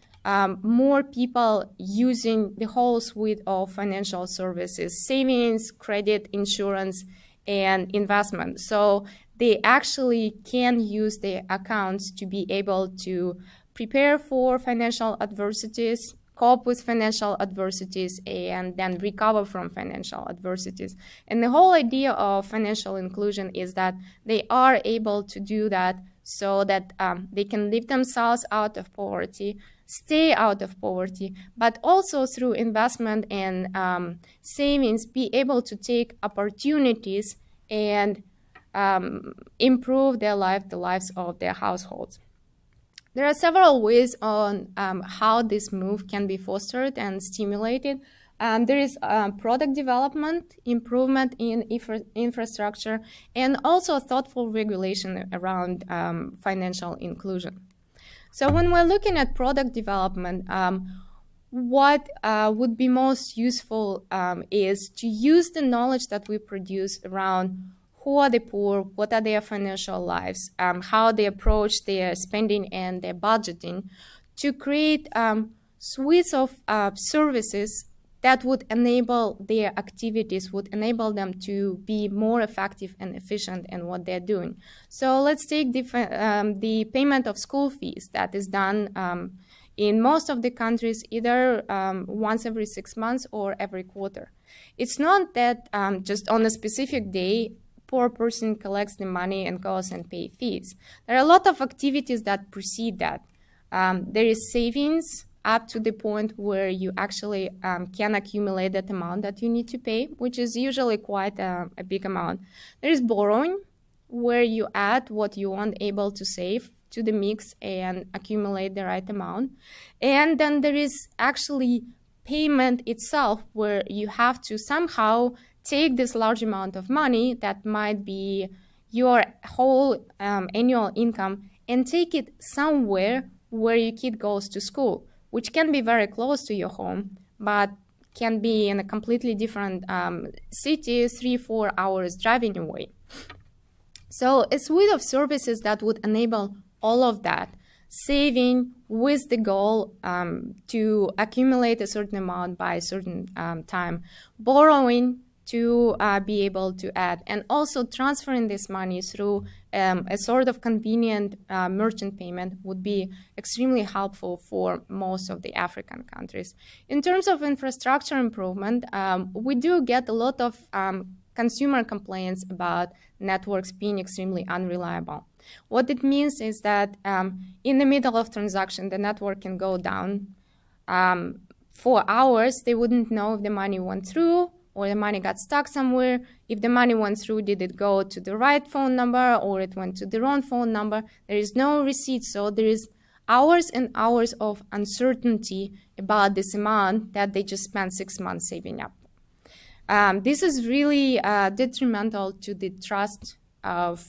more people using the whole suite of financial services, savings, credit, insurance, and investment. So they actually can use their accounts to be able to prepare for financial adversities, cope with financial adversities, and then recover from financial adversities. And the whole idea of financial inclusion is that they are able to do that so that they can lift themselves out of poverty, stay out of poverty, but also through investment and savings, be able to take opportunities and improve their life, the lives of their households. There are several ways on how this move can be fostered and stimulated. There is product development, improvement in infrastructure, and also thoughtful regulation around financial inclusion. So when we're looking at product development, what would be most useful is to use the knowledge that we produce around who are the poor, what are their financial lives, how they approach their spending and their budgeting, to create suites of services that would enable their activities, would enable them to be more effective and efficient in what they're doing. So let's take the payment of school fees that is done in most of the countries either once every 6 months or every quarter. It's not that just on a specific day, poor person collects the money and goes and pay fees. There are a lot of activities that precede that. There is savings up to the point where you actually can accumulate that amount that you need to pay, which is usually quite a big amount. There is borrowing, where you add what you aren't able to save to the mix and accumulate the right amount. And then there is actually payment itself, where you have to somehow take this large amount of money that might be your whole annual income and take it somewhere where your kid goes to school, which can be very close to your home, but can be in a completely different city, 3-4 hours driving away. So a suite of services that would enable all of that, saving with the goal to accumulate a certain amount by a certain time, borrowing to be able to add, and also transferring this money through a sort of convenient merchant payment would be extremely helpful for most of the African countries. In terms of infrastructure improvement, we do get a lot of consumer complaints about networks being extremely unreliable. What it means is that in the middle of transaction, the network can go down. For hours, they wouldn't know if the money went through or the money got stuck somewhere. If the money went through, did it go to the right phone number or it went to the wrong phone number? There is no receipt, so there is hours and hours of uncertainty about this amount that they just spent 6 months saving up. This is really detrimental to the trust of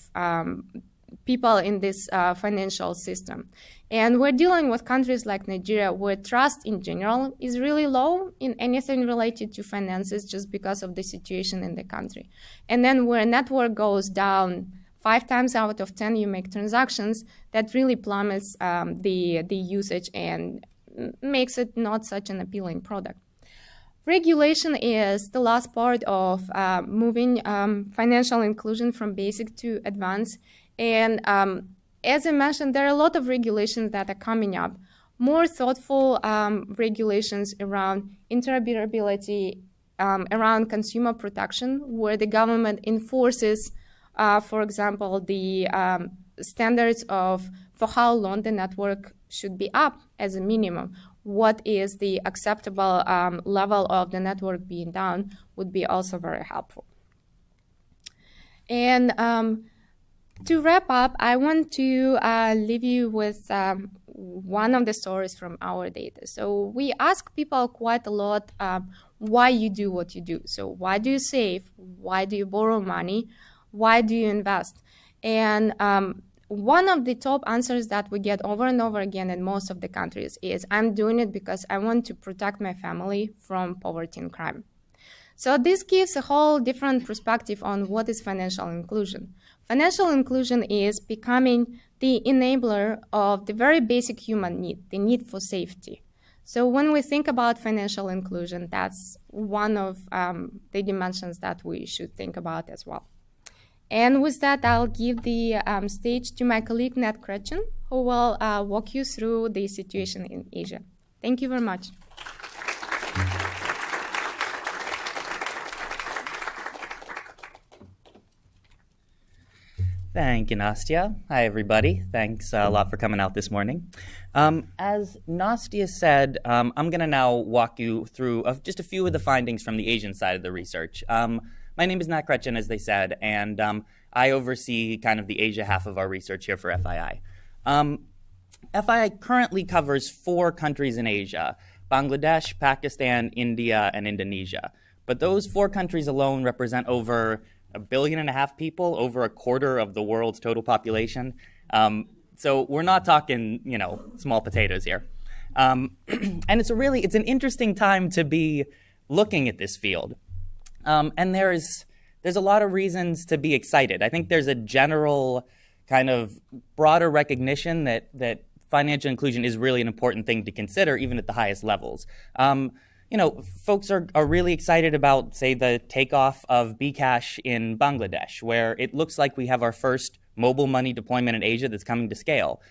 people in this financial system. And we're dealing with countries like Nigeria, where trust in general is really low in anything related to finances just because of the situation in the country. And then where a network goes down 5 times out of 10, you make transactions, that really plummets the usage and makes it not such an appealing product. Regulation is the last part of moving financial inclusion from basic to advanced. And as I mentioned, there are a lot of regulations that are coming up. More thoughtful regulations around interoperability, around consumer protection, where the government enforces for example, the standards for how long the network should be up as a minimum. What is the acceptable level of the network being down would be also very helpful. And to wrap up, I want to leave you with one of the stories from our data. So we ask people quite a lot why you do what you do. So why do you save? Why do you borrow money? Why do you invest? And one of the top answers that we get over and over again in most of the countries is, I'm doing it because I want to protect my family from poverty and crime. So this gives a whole different perspective on what is financial inclusion. Financial inclusion is becoming the enabler of the very basic human need, the need for safety. So when we think about financial inclusion, that's one of the dimensions that we should think about as well. And with that, I'll give the stage to my colleague, Nat Kretchen, who will walk you through the situation in Asia. Thank you very much. Thank you, Nastya. Hi, everybody. Thanks a lot for coming out this morning. As Nastya said, I'm going to now walk you through just a few of the findings from the Asian side of the research. My name is Nat Kretchen, as they said, and I oversee kind of the Asia half of our research here for FII. FII currently covers 4 countries in Asia: Bangladesh, Pakistan, India, and Indonesia. But those 4 countries alone represent over 1.5 billion people, over a quarter of the world's total population. So we're not talking, small potatoes here. And it's an interesting time to be looking at this field. And there's a lot of reasons to be excited. I think there's a general kind of broader recognition that financial inclusion is really an important thing to consider, even at the highest levels. Folks are really excited about, say, the takeoff of Bcash in Bangladesh, where it looks like we have our first mobile money deployment in Asia that's coming to scale.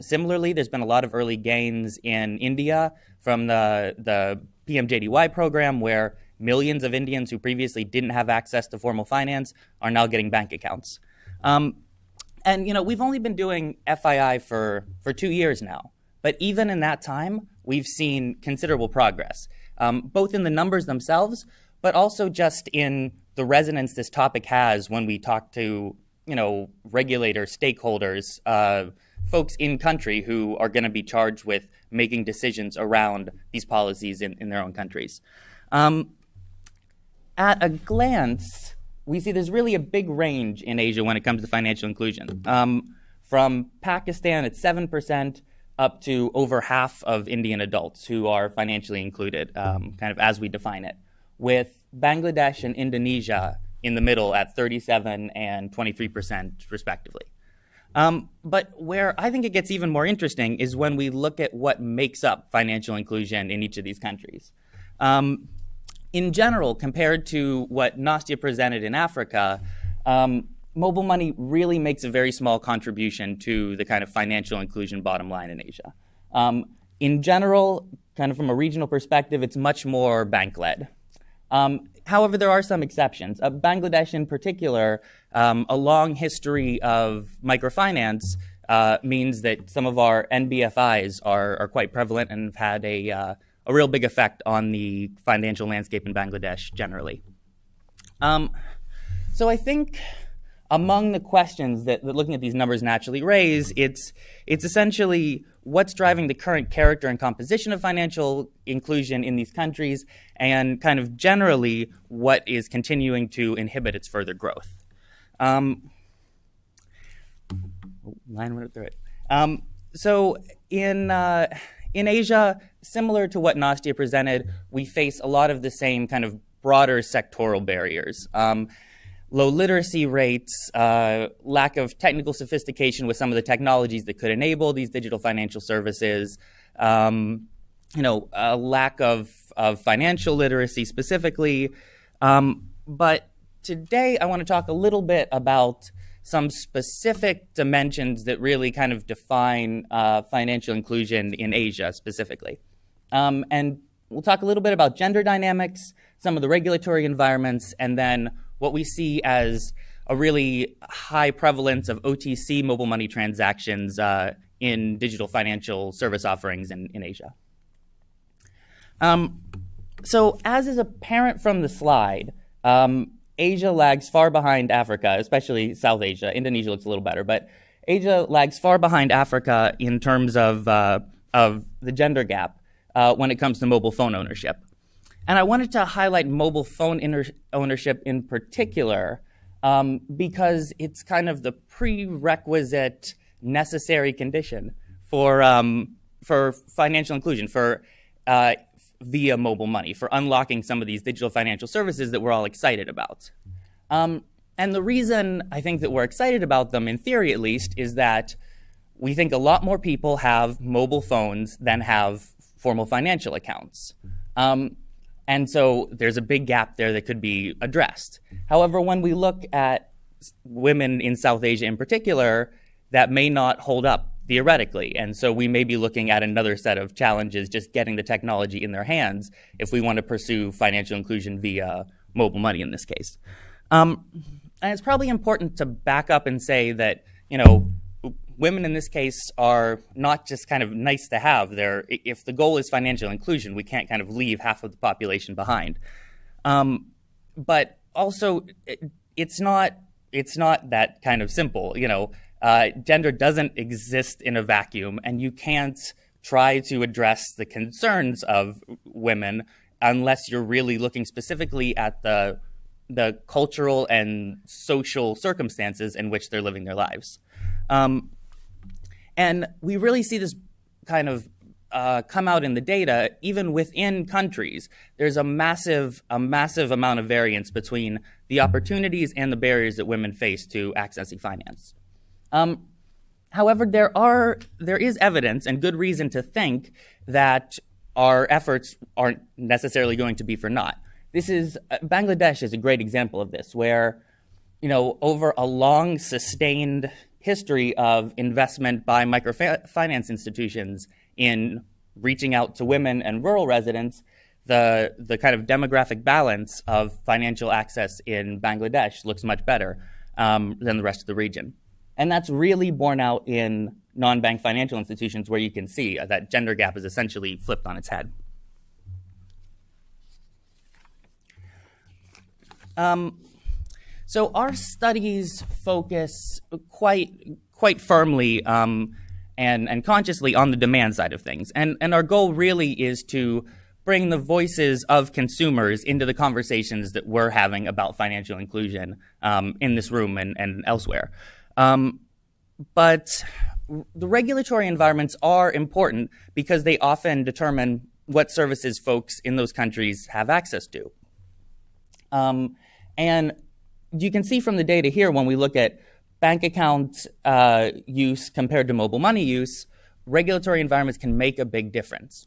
Similarly, there's been a lot of early gains in India from the PMJDY program, where millions of Indians who previously didn't have access to formal finance are now getting bank accounts. We've only been doing FII for 2 years now, but even in that time, we've seen considerable progress, both in the numbers themselves, but also just in the resonance this topic has when we talk to, regulators, stakeholders, folks in country who are going to be charged with making decisions around these policies in their own countries. At a glance, we see there's really a big range in Asia when it comes to financial inclusion. From Pakistan at 7% up to over half of Indian adults who are financially included, kind of as we define it, with Bangladesh and Indonesia in the middle at 37 and 23% respectively. But where I think it gets even more interesting is when we look at what makes up financial inclusion in each of these countries. In general, compared to what Nastya presented in Africa, mobile money really makes a very small contribution to the kind of financial inclusion bottom line in Asia. In general, kind of from a regional perspective, it's much more bank-led. However, there are some exceptions. Bangladesh in particular, a long history of microfinance means that some of our NBFIs are quite prevalent and have had a real big effect on the financial landscape in Bangladesh generally. So I think among the questions that looking at these numbers naturally raise, it's essentially what's driving the current character and composition of financial inclusion in these countries, and kind of generally what is continuing to inhibit its further growth. So in Asia, similar to what Nastya presented, we face a lot of the same kind of broader sectoral barriers. Low literacy rates, lack of technical sophistication with some of the technologies that could enable these digital financial services, a lack of financial literacy specifically. But today I want to talk a little bit about some specific dimensions that really kind of define financial inclusion in Asia specifically. And we'll talk a little bit about gender dynamics, some of the regulatory environments, and then what we see as a really high prevalence of OTC mobile money transactions in digital financial service offerings in Asia. So as is apparent from the slide, Asia lags far behind Africa, especially South Asia. Indonesia looks a little better, but Asia lags far behind Africa in terms of the gender gap when it comes to mobile phone ownership. And I wanted to highlight mobile phone ownership in particular because it's kind of the prerequisite necessary condition for financial inclusion, for via mobile money, for unlocking some of these digital financial services that we're all excited about. And the reason I think that we're excited about them, in theory at least, is that we think a lot more people have mobile phones than have formal financial accounts. And so there's a big gap there that could be addressed. However, when we look at women in South Asia in particular, that may not hold up theoretically. And so we may be looking at another set of challenges just getting the technology in their hands if we want to pursue financial inclusion via mobile money in this case. And it's probably important to back up and say that, women in this case are not just kind of nice to have. If the goal is financial inclusion, we can't kind of leave half of the population behind. But also, it's not that kind of simple. Gender doesn't exist in a vacuum, and you can't try to address the concerns of women unless you're really looking specifically at the cultural and social circumstances in which they're living their lives. And we really see this kind of come out in the data, even within countries. There's a massive amount of variance between the opportunities and the barriers that women face to accessing finance. However, there is evidence and good reason to think that our efforts aren't necessarily going to be for naught. Bangladesh is a great example of this, where, over a long, sustained history of investment by microfinance institutions in reaching out to women and rural residents, the kind of demographic balance of financial access in Bangladesh looks much better than the rest of the region. And that's really borne out in non-bank financial institutions, where you can see that gender gap is essentially flipped on its head. So our studies focus quite firmly and consciously on the demand side of things. And our goal really is to bring the voices of consumers into the conversations that we're having about financial inclusion in this room and elsewhere. But the regulatory environments are important because they often determine what services folks in those countries have access to. And you can see from the data here, when we look at bank account use compared to mobile money use, regulatory environments can make a big difference.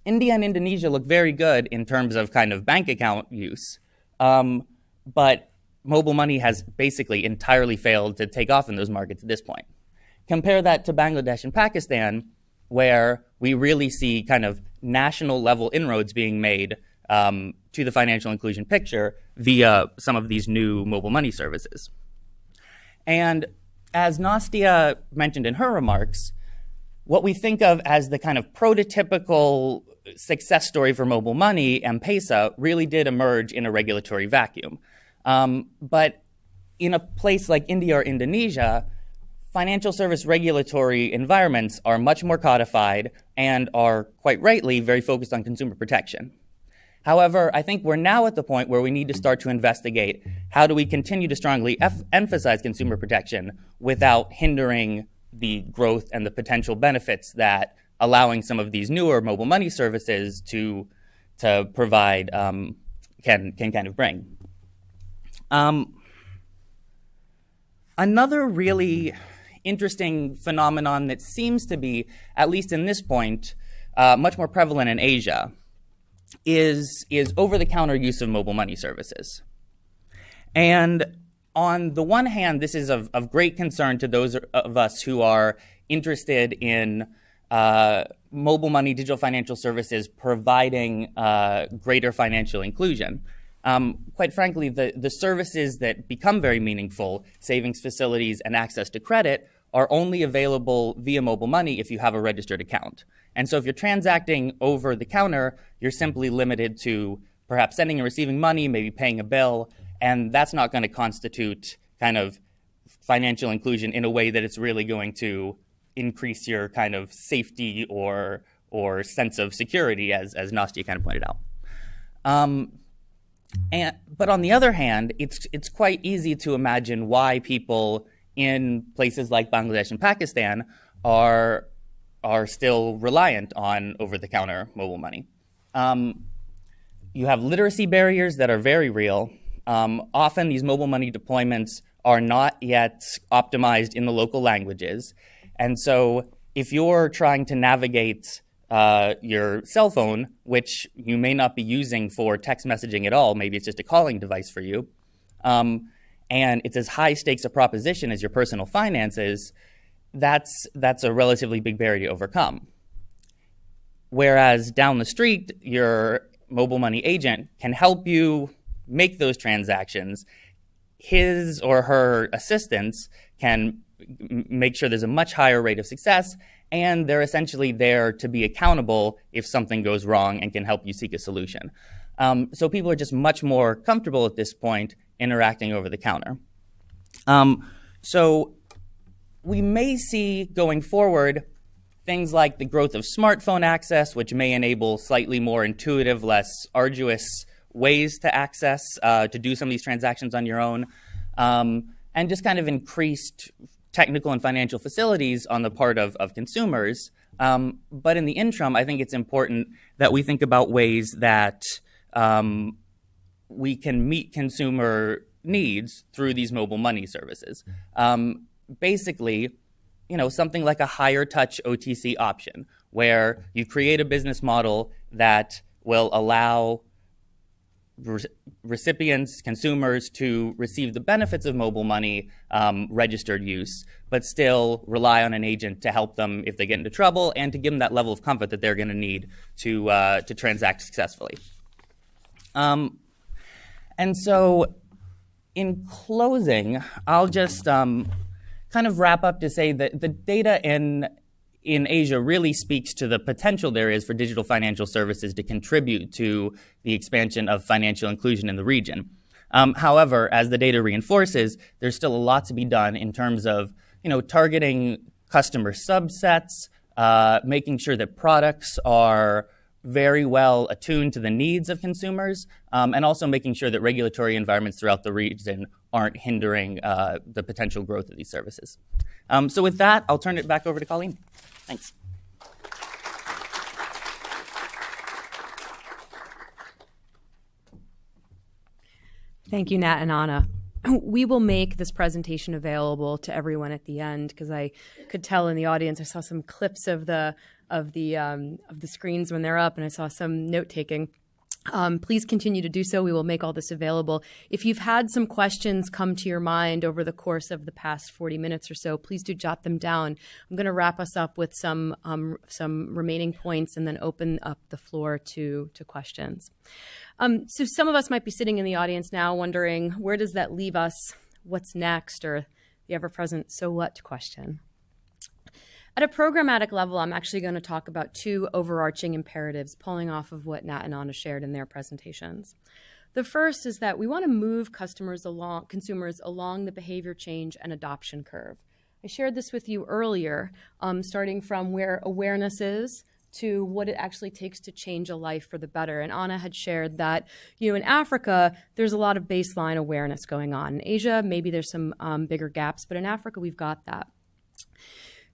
India and Indonesia look very good in terms of kind of bank account use, but mobile money has basically entirely failed to take off in those markets at this point. Compare that to Bangladesh and Pakistan, where we really see kind of national level inroads being made to the financial inclusion picture via some of these new mobile money services. And as Nastia mentioned in her remarks, what we think of as the kind of prototypical success story for mobile money, M-Pesa, really did emerge in a regulatory vacuum. But in a place like India or Indonesia, financial service regulatory environments are much more codified and are, quite rightly, very focused on consumer protection. However, I think we're now at the point where we need to start to investigate how do we continue to strongly emphasize consumer protection without hindering the growth and the potential benefits that allowing some of these newer mobile money services to provide can kind of bring. Another really interesting phenomenon that seems to be, at least in this point, much more prevalent in Asia is over-the-counter use of mobile money services. And on the one hand, this is of great concern to those of us who are interested in mobile money digital financial services providing greater financial inclusion. quite frankly, the services that become very meaningful, savings facilities and access to credit, are only available via mobile money if you have a registered account. And so if you're transacting over the counter, you're simply limited to perhaps sending and receiving money, maybe paying a bill, and that's not going to constitute kind of financial inclusion in a way that it's really going to increase your kind of safety or sense of security, as Nastia kind of pointed out. But on the other hand, it's quite easy to imagine why people in places like Bangladesh and Pakistan are still reliant on over-the-counter mobile money. You have literacy barriers that are very real. Often these mobile money deployments are not yet optimized in the local languages. And so if you're trying to navigate your cell phone, which you may not be using for text messaging at all, maybe it's just a calling device for you, and it's as high stakes a proposition as your personal finances, that's a relatively big barrier to overcome. Whereas down the street, your mobile money agent can help you make those transactions. His or her assistants can make sure there's a much higher rate of success, and they're essentially there to be accountable if something goes wrong and can help you seek a solution. So people are just much more comfortable at this point interacting over the counter. So we may see going forward things like the growth of smartphone access, which may enable slightly more intuitive, less arduous ways to access, to do some of these transactions on your own, and just kind of increased technical and financial facilities on the part of consumers. But in the interim, I think it's important that we think about ways that we can meet consumer needs through these mobile money services. Basically, something like a higher touch OTC option, where you create a business model that will allow recipients, consumers, to receive the benefits of mobile money registered use, but still rely on an agent to help them if they get into trouble and to give them that level of comfort that they're going to need to transact successfully. And so in closing, I'll just kind of wrap up to say that the data in Asia really speaks to the potential there is for digital financial services to contribute to the expansion of financial inclusion in the region. However, as the data reinforces, there's still a lot to be done in terms of, targeting customer subsets, making sure that products are very well attuned to the needs of consumers, and also making sure that regulatory environments throughout the region aren't hindering the potential growth of these services. So with that, I'll turn it back over to Colleen. Thanks. Thank you, Nat and Anna. We will make this presentation available to everyone at the end, because I could tell in the audience, I saw some clips of the screens when they're up, and I saw some note taking. Please continue to do so. We will make all this available. If you've had some questions come to your mind over the course of the past 40 minutes or so, please do jot them down. I'm going to wrap us up with some remaining points and then open up the floor to questions. So some of us might be sitting in the audience now wondering, where does that leave us? What's next? Or the ever-present "so what" question. At a programmatic level, I'm actually going to talk about two overarching imperatives pulling off of what Nat and Anna shared in their presentations. The first is that we want to move consumers along the behavior change and adoption curve. I shared this with you earlier, starting from where awareness is to what it actually takes to change a life for the better. And Anna had shared that, in Africa, there's a lot of baseline awareness going on. In Asia, maybe there's some bigger gaps, but in Africa, we've got that.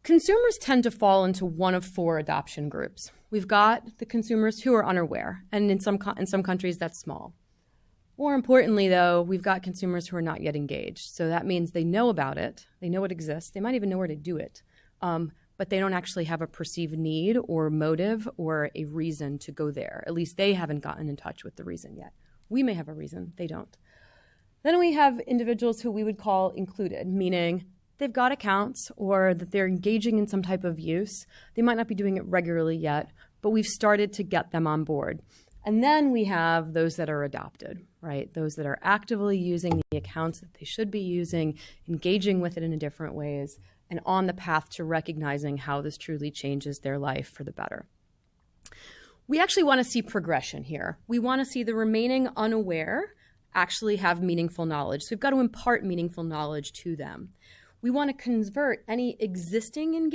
Consumers tend to fall into one of four adoption groups. We've got the consumers who are unaware, and in some countries that's small. More importantly, though, we've got consumers who are not yet engaged. So that means they know about it, they know it exists, they might even know where to do it, but they don't actually have a perceived need or motive or a reason to go there. At least they haven't gotten in touch with the reason yet. We may have a reason, they don't. Then we have individuals who we would call included, meaning they've got accounts or that they're engaging in some type of use. They might not be doing it regularly yet, but we've started to get them on board. And then we have those that are adopted, right? Those that are actively using the accounts that they should be using, engaging with it in different ways, and on the path to recognizing how this truly changes their life for the better. We actually want to see progression here. We want to see the remaining unaware actually have meaningful knowledge. So we've got to impart meaningful knowledge to them. We want to convert any existing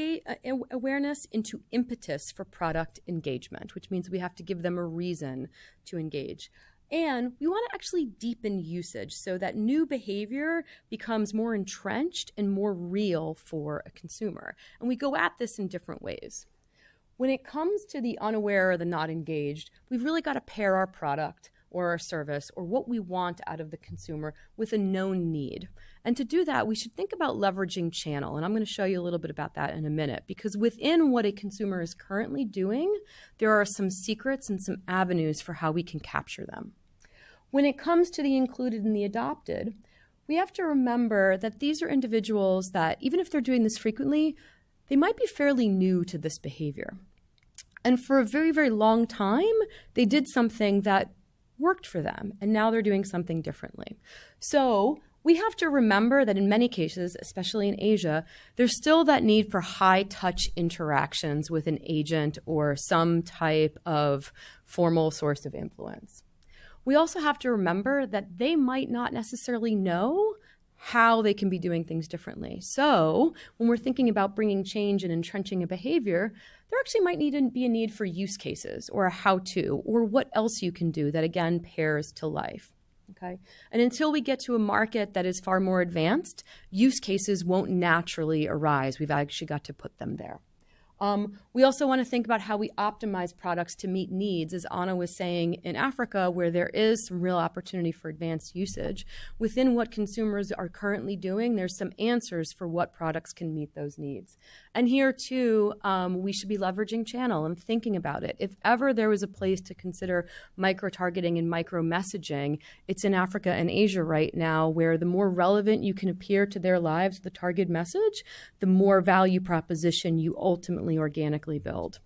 awareness into impetus for product engagement, which means we have to give them a reason to engage. And we want to actually deepen usage so that new behavior becomes more entrenched and more real for a consumer. And we go at this in different ways. When it comes to the unaware or the not engaged, we've really got to pair our product or our service or what we want out of the consumer with a known need. And to do that, we should think about leveraging channel. And I'm going to show you a little bit about that in a minute, because within what a consumer is currently doing, there are some secrets and some avenues for how we can capture them. When it comes to the included and the adopted, we have to remember that these are individuals that, even if they're doing this frequently, they might be fairly new to this behavior. And for a very, very long time, they did something that worked for them, and now they're doing something differently. So we have to remember that in many cases, especially in Asia, there's still that need for high-touch interactions with an agent or some type of formal source of influence. We also have to remember that they might not necessarily know how they can be doing things differently. So when we're thinking about bringing change and entrenching a behavior, there actually might need to be a need for use cases or a how-to or what else you can do that, again, pairs to life. Okay? And until we get to a market that is far more advanced, use cases won't naturally arise. We've actually got to put them there. We also want to think about how we optimize products to meet needs, as Anna was saying, in Africa, where there is some real opportunity for advanced usage. Within what consumers are currently doing, there's some answers for what products can meet those needs. And here, too, we should be leveraging channel and thinking about it. If ever there was a place to consider micro-targeting and micro-messaging, it's in Africa and Asia right now, where the more relevant you can appear to their lives with the target message, the more value proposition you ultimately organically build.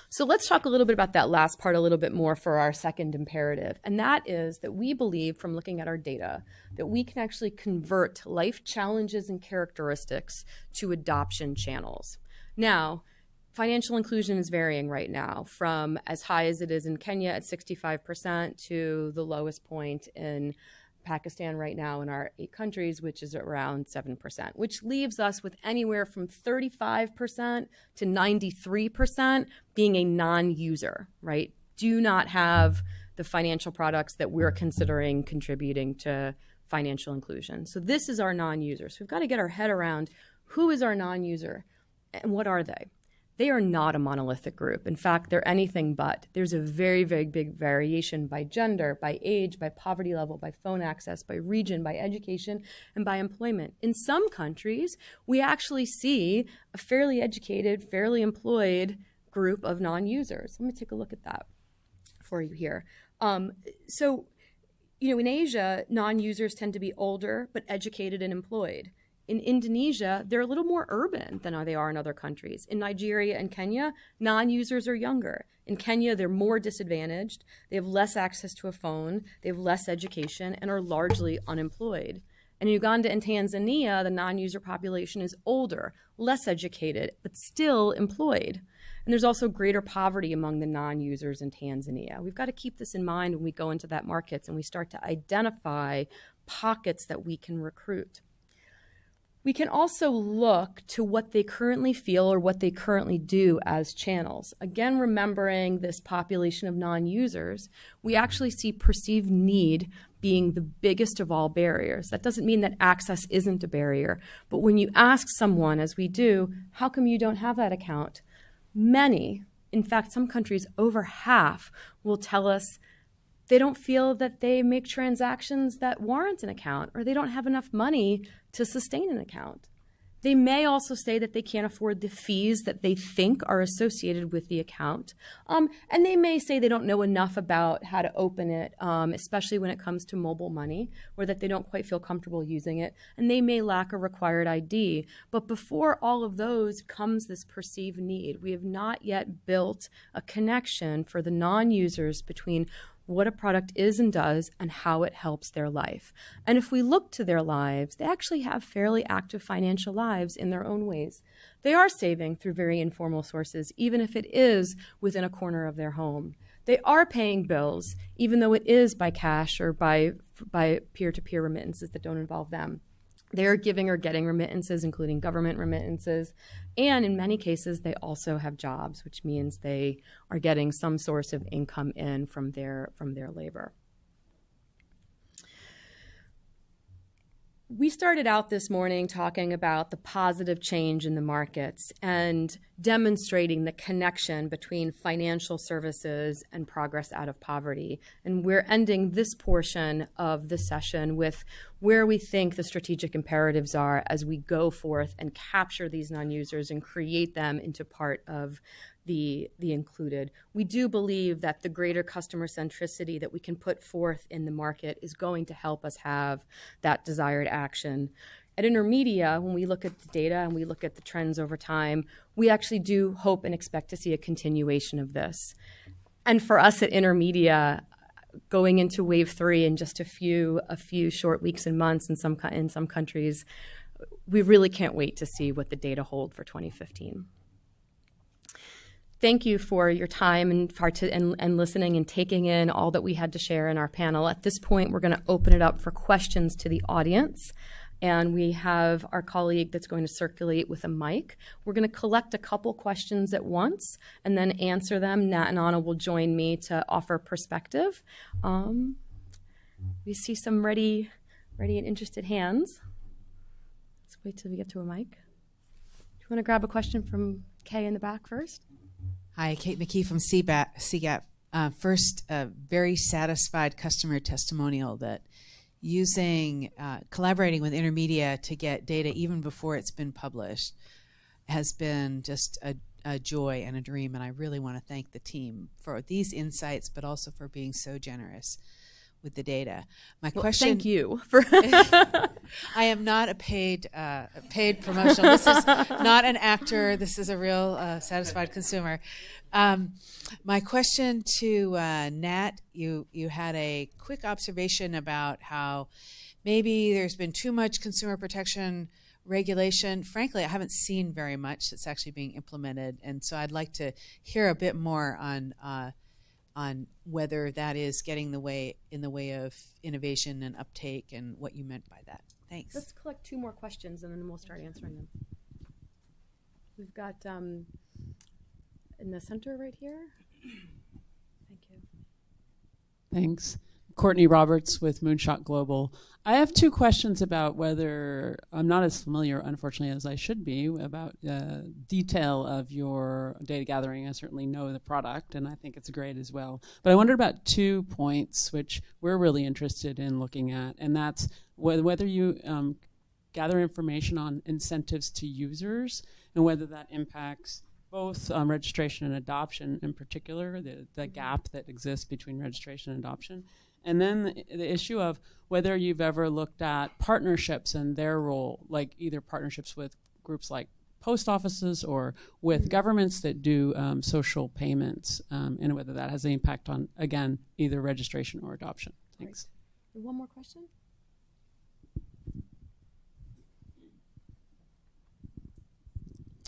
So let's talk a little bit about that last part a little bit more for our second imperative. And that is that we believe, from looking at our data, that we can actually convert life challenges and characteristics to adoption channels. Now, financial inclusion is varying right now, from as high as it is in Kenya at 65% to the lowest point in Pakistan right now in our 8 countries, which is around 7%, which leaves us with anywhere from 35% to 93% being a non-user, right? Do not have the financial products that we're considering contributing to financial inclusion. So this is our non-user. So we've got to get our head around who is our non-user and what are they? They are not a monolithic group. In fact, they're anything but. There's a very, very big variation by gender, by age, by poverty level, by phone access, by region, by education, and by employment. In some countries, we actually see a fairly educated, fairly employed group of non-users. Let me take a look at that for you here. In Asia, non-users tend to be older, but educated and employed. In Indonesia, they're a little more urban than they are in other countries. In Nigeria and Kenya, non-users are younger. In Kenya, they're more disadvantaged. They have less access to a phone. They have less education and are largely unemployed. And in Uganda and Tanzania, the non-user population is older, less educated, but still employed. And there's also greater poverty among the non-users in Tanzania. We've got to keep this in mind when we go into that markets and we start to identify pockets that we can recruit. We can also look to what they currently feel or what they currently do as channels. Again, remembering this population of non-users, we actually see perceived need being the biggest of all barriers. That doesn't mean that access isn't a barrier, but when you ask someone, as we do, how come you don't have that account? Many, in fact, some countries, over half, will tell us they don't feel that they make transactions that warrant an account, or they don't have enough money to sustain an account. They may also say that they can't afford the fees that they think are associated with the account. And they may say they don't know enough about how to open it, especially when it comes to mobile money, or that they don't quite feel comfortable using it. And they may lack a required ID. But before all of those comes this perceived need. We have not yet built a connection for the non-users between what a product is and does and how it helps their life. And if we look to their lives, they actually have fairly active financial lives in their own ways. They are saving through very informal sources, even if it is within a corner of their home. They are paying bills, even though it is by cash or by peer-to-peer remittances that don't involve them. They are giving or getting remittances, including government remittances. And in many cases, they also have jobs, which means they are getting some source of income in from their labor. We started out this morning talking about the positive change in the markets and demonstrating the connection between financial services and progress out of poverty. And we're ending this portion of the session with where we think the strategic imperatives are as we go forth and capture these non-users and create them into part of the included. We do believe that the greater customer centricity that we can put forth in the market is going to help us have that desired action. At InterMedia, when we look at the data and we look at the trends over time, we actually do hope and expect to see a continuation of this. And for us at InterMedia, going into wave 3 in just a few short weeks and months in some countries, we really can't wait to see what the data hold for 2015. Thank you for your time and listening and taking in all that we had to share in our panel. At this point, we're going to open it up for questions to the audience. And we have our colleague that's going to circulate with a mic. We're going to collect a couple questions at once and then answer them. Nat and Anna will join me to offer perspective. We see some ready and interested hands. Let's wait till we get to a mic. Do you want to grab a question from Kay in the back first? Hi, Kate McKee from CGAP. First, a very satisfied customer testimonial that collaborating with InterMedia to get data even before it's been published has been just a joy and a dream, and I really want to thank the team for these insights, but also for being so generous with the data. Thank you for. I am not a paid promotional. This is not an actor. This is a real satisfied consumer. My question to Nat, you had a quick observation about how maybe there's been too much consumer protection regulation. Frankly, I haven't seen very much that's actually being implemented, and so I'd like to hear a bit more on whether that is getting in the way of innovation and uptake and what you meant by that. Thanks. Let's collect 2 more questions and then we'll start answering them. We've got in the center right here. Thank you. Thanks. Courtney Roberts with Moonshot Global. I have 2 questions about whether I'm not as familiar, unfortunately, as I should be about detail of your data gathering. I certainly know the product, and I think it's great as well. But I wondered about 2 points which we're really interested in looking at, and that's whether you gather information on incentives to users and whether that impacts both registration and adoption, in particular, the gap that exists between registration and adoption. And then the issue of whether you've ever looked at partnerships and their role, like either partnerships with groups like post offices or with governments that do social payments, and whether that has an impact on, again, either registration or adoption. Thanks. Right. One more question?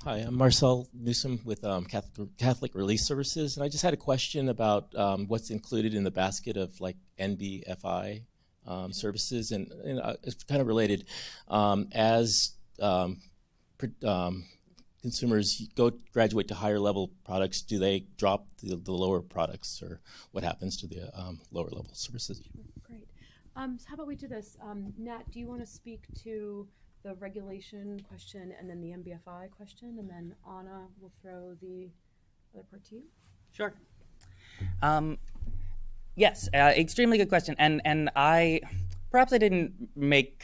Hi, I'm Marcel Newsom with Catholic Relief Services, and I just had a question about what's included in the basket of like NBFI services, and it's kind of related. As consumers graduate to higher level products, do they drop the lower products, or what happens to the lower level services? Great. So how about we do this? Nat, do you want to speak to the regulation question and then the MBFI question, and then Anna will throw the other part to you? Sure. Yes, extremely good question. And I perhaps I didn't make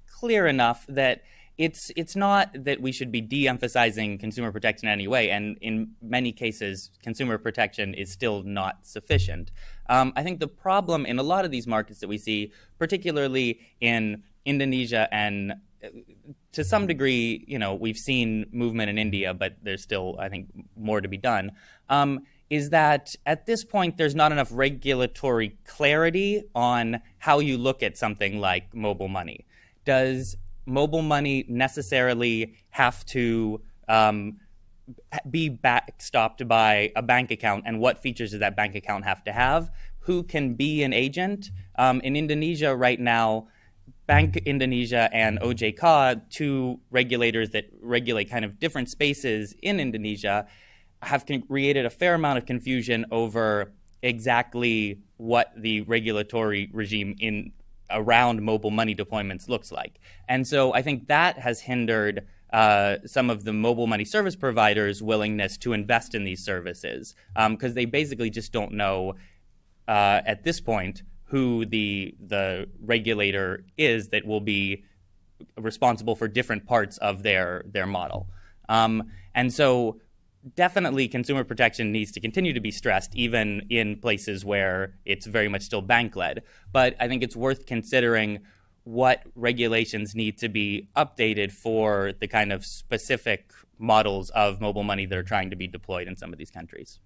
clear enough that it's not that we should be de-emphasizing consumer protection in any way, and in many cases, consumer protection is still not sufficient. I think the problem in a lot of these markets that we see, particularly in Indonesia and to some degree, we've seen movement in India, but there's still, I think, more to be done, is that at this point, there's not enough regulatory clarity on how you look at something like mobile money. Does mobile money necessarily have to be backstopped by a bank account, and what features does that bank account have to have? Who can be an agent? In Indonesia right now, Bank Indonesia and OJK, two regulators that regulate kind of different spaces in Indonesia, have created a fair amount of confusion over exactly what the regulatory regime around mobile money deployments looks like. And so I think that has hindered some of the mobile money service providers' willingness to invest in these services, because they basically just don't know at this point who the regulator is that will be responsible for different parts of their model. And so definitely consumer protection needs to continue to be stressed, even in places where it's very much still bank-led. But I think it's worth considering what regulations need to be updated for the kind of specific models of mobile money that are trying to be deployed in some of these countries.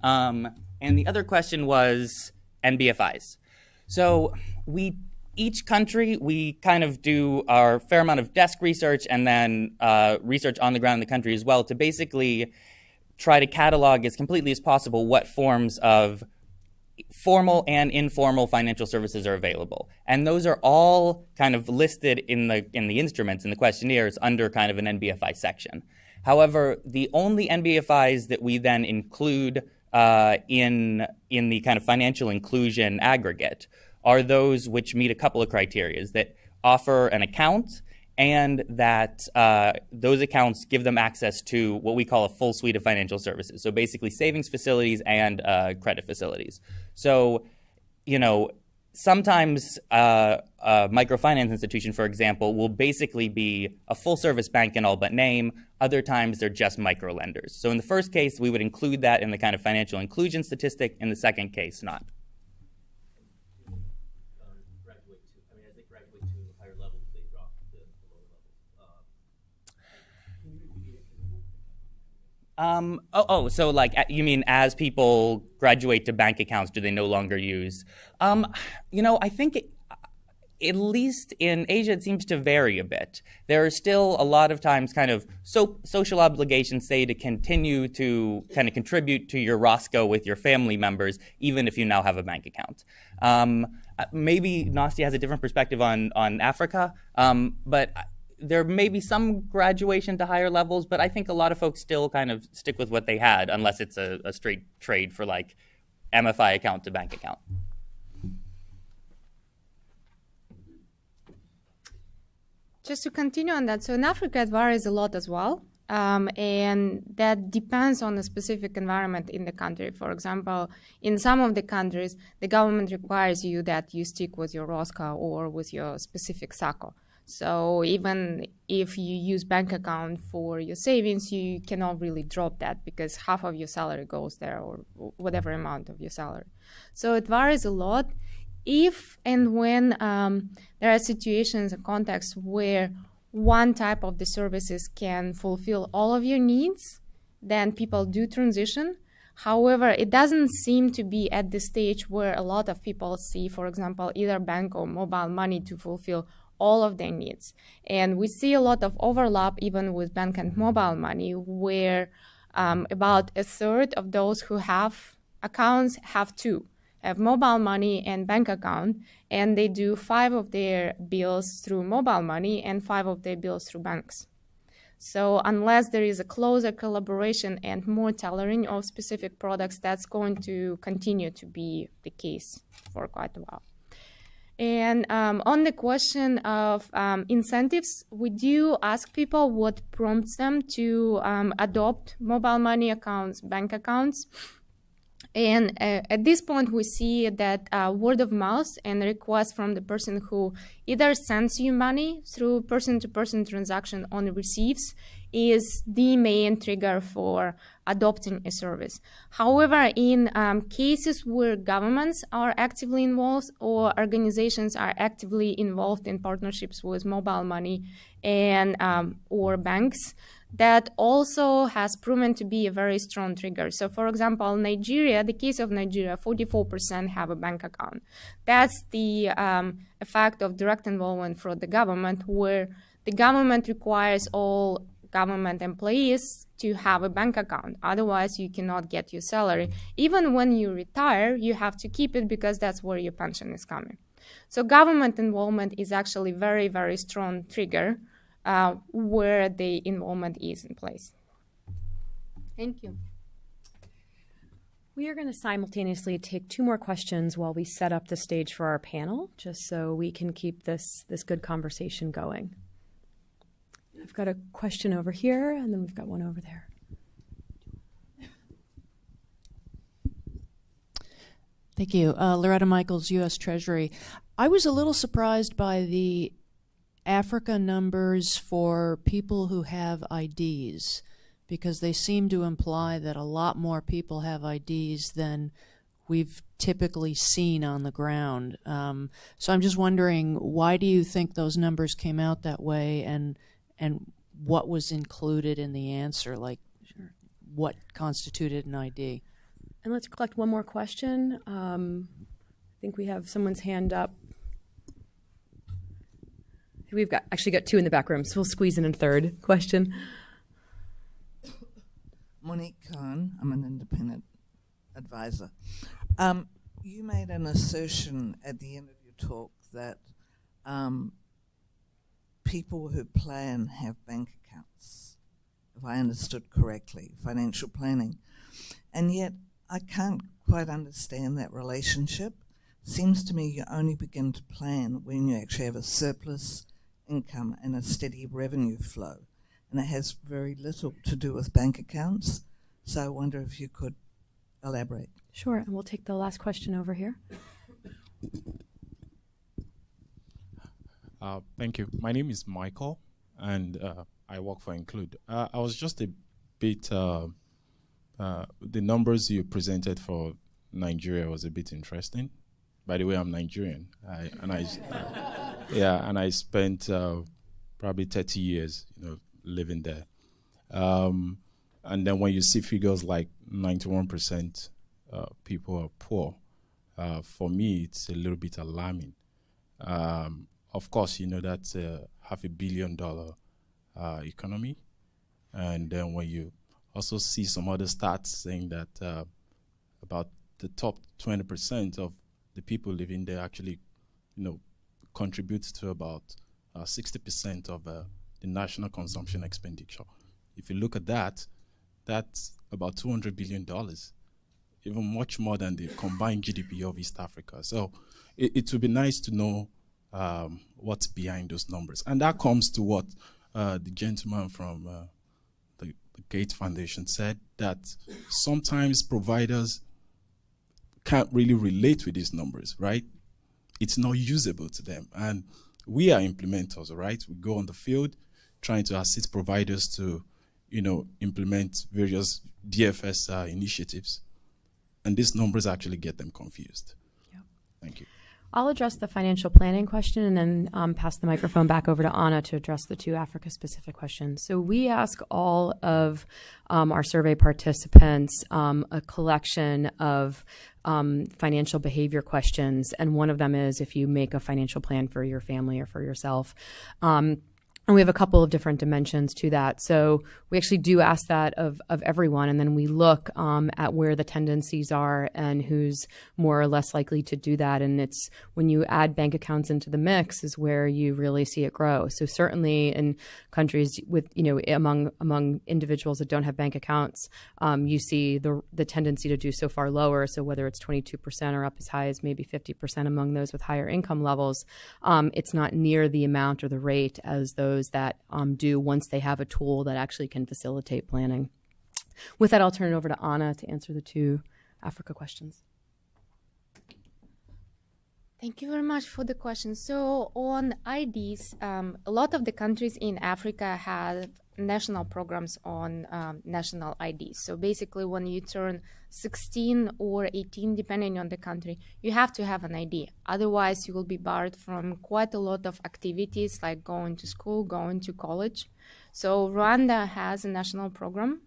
And the other question was NBFIs. So each country, we kind of do our fair amount of desk research and then research on the ground in the country as well to basically try to catalog as completely as possible what forms of formal and informal financial services are available. And those are all kind of listed in the instruments, in the questionnaires, under kind of an NBFI section. However, the only NBFIs that we then include in the kind of financial inclusion aggregate are those which meet a couple of criteria, that offer an account and that those accounts give them access to what we call a full suite of financial services. So basically savings facilities and credit facilities. So, sometimes a microfinance institution, for example, will basically be a full-service bank in all but name. Other times, they're just micro-lenders. So in the first case, we would include that in the kind of financial inclusion statistic. In the second case, not. As they graduate to higher levels, they drop to the lower levels. So like, you mean as people graduate to bank accounts, do they no longer use? I think at least in Asia, it seems to vary a bit. There are still a lot of times kind of social obligations, say, to continue to kind of contribute to your Roscoe with your family members, even if you now have a bank account. Maybe Nastia has a different perspective on Africa, but there may be some graduation to higher levels, but I think a lot of folks still kind of stick with what they had, unless it's a straight trade for like MFI account to bank account. Just to continue on that, so in Africa it varies a lot as well, and that depends on the specific environment in the country. For example, in some of the countries, the government requires you that you stick with your ROSCA or with your specific SACO. So even if you use bank account for your savings, you cannot really drop that because half of your salary goes there, or whatever amount of your salary. So it varies a lot. If and when there are situations and contexts where one type of the services can fulfill all of your needs, then people do transition. However, it doesn't seem to be at the stage where a lot of people see, for example, either bank or mobile money to fulfill all of their needs. And we see a lot of overlap even with bank and mobile money, where about a third of those who have accounts have two. Have mobile money and bank account, and they do 5 of their bills through mobile money and 5 of their bills through banks. So unless there is a closer collaboration and more tailoring of specific products, that's going to continue to be the case for quite a while. And on the question of incentives, we do ask people what prompts them to adopt mobile money accounts, bank accounts. And at this point, we see that word of mouth and request from the person who either sends you money through person-to-person transaction or receives is the main trigger for adopting a service. However, in cases where governments are actively involved or organizations are actively involved in partnerships with mobile money and or banks, that also has proven to be a very strong trigger. So, for example, Nigeria, the case of Nigeria, 44% have a bank account. That's the effect of direct involvement from the government, where the government requires all government employees to have a bank account. Otherwise, you cannot get your salary. Even when you retire, you have to keep it because that's where your pension is coming. So government involvement is actually very, very strong trigger where the involvement is in place. Thank you. We are going to simultaneously take 2 more questions while we set up the stage for our panel, just so we can keep this good conversation going. I've got a question over here, and then we've got one over there. Thank you. Loretta Michaels, U.S. Treasury. I was a little surprised by the Africa numbers for people who have IDs, because they seem to imply that a lot more people have IDs than we've typically seen on the ground. So I'm just wondering, why do you think those numbers came out that way, and what was included in the answer, like what constituted an ID? And let's collect one more question. I think we have someone's hand up. We've actually got 2 in the back room, so we'll squeeze in a third question. Monique Cohen, I'm an independent advisor. You made an assertion at the end of your talk that people who plan have bank accounts, if I understood correctly, financial planning. And yet I can't quite understand that relationship. Seems to me you only begin to plan when you actually have a surplus income and a steady revenue flow. And it has very little to do with bank accounts. So I wonder if you could elaborate. Sure, and we'll take the last question over here. Thank you. My name is Michael, and I work for Include. I was just a bit, the numbers you presented for Nigeria was a bit interesting. By the way, I'm Nigerian, and I spent probably 30 years, living there. And then when you see figures like 91% people are poor, for me, it's a little bit alarming. Of course, that's a $500 million economy. And then when you also see some other stats saying that about the top 20% of the people living there actually, contribute to about 60% of the national consumption expenditure. If you look at that, that's about $200 billion, even much more than the combined GDP of East Africa. So it would be nice to know what's behind those numbers. And that comes to what the gentleman from the Gates Foundation said, that sometimes providers can't really relate with these numbers, right? It's not usable to them. And we are implementers, right? We go on the field trying to assist providers to, implement various DFS initiatives. And these numbers actually get them confused. Yep. Thank you. I'll address the financial planning question and then pass the microphone back over to Anna to address the 2 Africa-specific questions. So we ask all of our survey participants a collection of financial behavior questions, and one of them is if you make a financial plan for your family or for yourself. And we have a couple of different dimensions to that. So we actually do ask that of everyone, and then we look at where the tendencies are and who's more or less likely to do that. And it's when you add bank accounts into the mix is where you really see it grow. So certainly in countries with, among individuals that don't have bank accounts, you see the tendency to do so far lower. So whether it's 22% or up as high as maybe 50% among those with higher income levels, it's not near the amount or the rate as those that do once they have a tool that actually can facilitate planning. With that, I'll turn it over to Anna to answer the 2 Africa questions. Thank you very much for the question. So on IDs, a lot of the countries in Africa have national programs on national IDs. So basically when you turn 16 or 18, depending on the country, you have to have an ID. Otherwise, you will be barred from quite a lot of activities like going to school, going to college. So Rwanda has a national program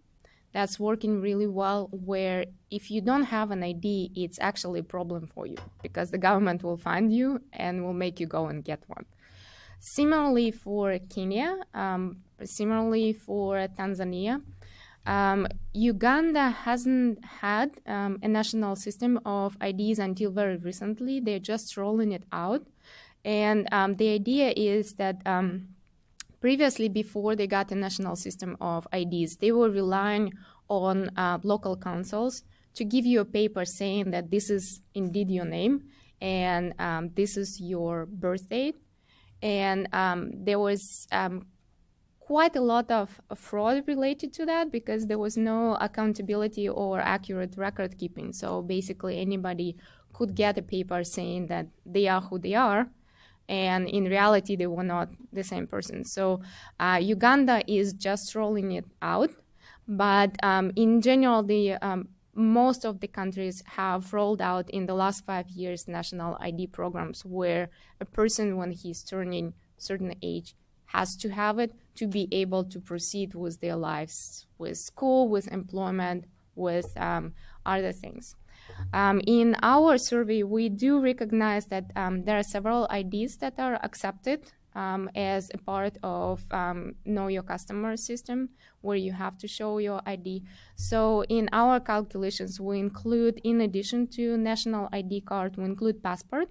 that's working really well, where if you don't have an ID, it's actually a problem for you because the government will find you and will make you go and get one. Similarly for Kenya, similarly for Tanzania, Uganda hasn't had a national system of IDs until very recently. They're just rolling it out. And the idea is that previously, before they got a national system of IDs, they were relying on local councils to give you a paper saying that this is indeed your name and this is your birth date. And there was quite a lot of fraud related to that because there was no accountability or accurate record keeping. So basically, anybody could get a paper saying that they are who they are, and in reality, they were not the same person. So Uganda is just rolling it out. But in general, most of the countries have rolled out in the last 5 years national ID programs where a person, when he's turning certain age, has to have it to be able to proceed with their lives, with school, with employment, with other things. In our survey, we do recognize that there are several IDs that are accepted as a part of Know Your Customer system, where you have to show your ID. So in our calculations, we include, in addition to national ID card, we include passport.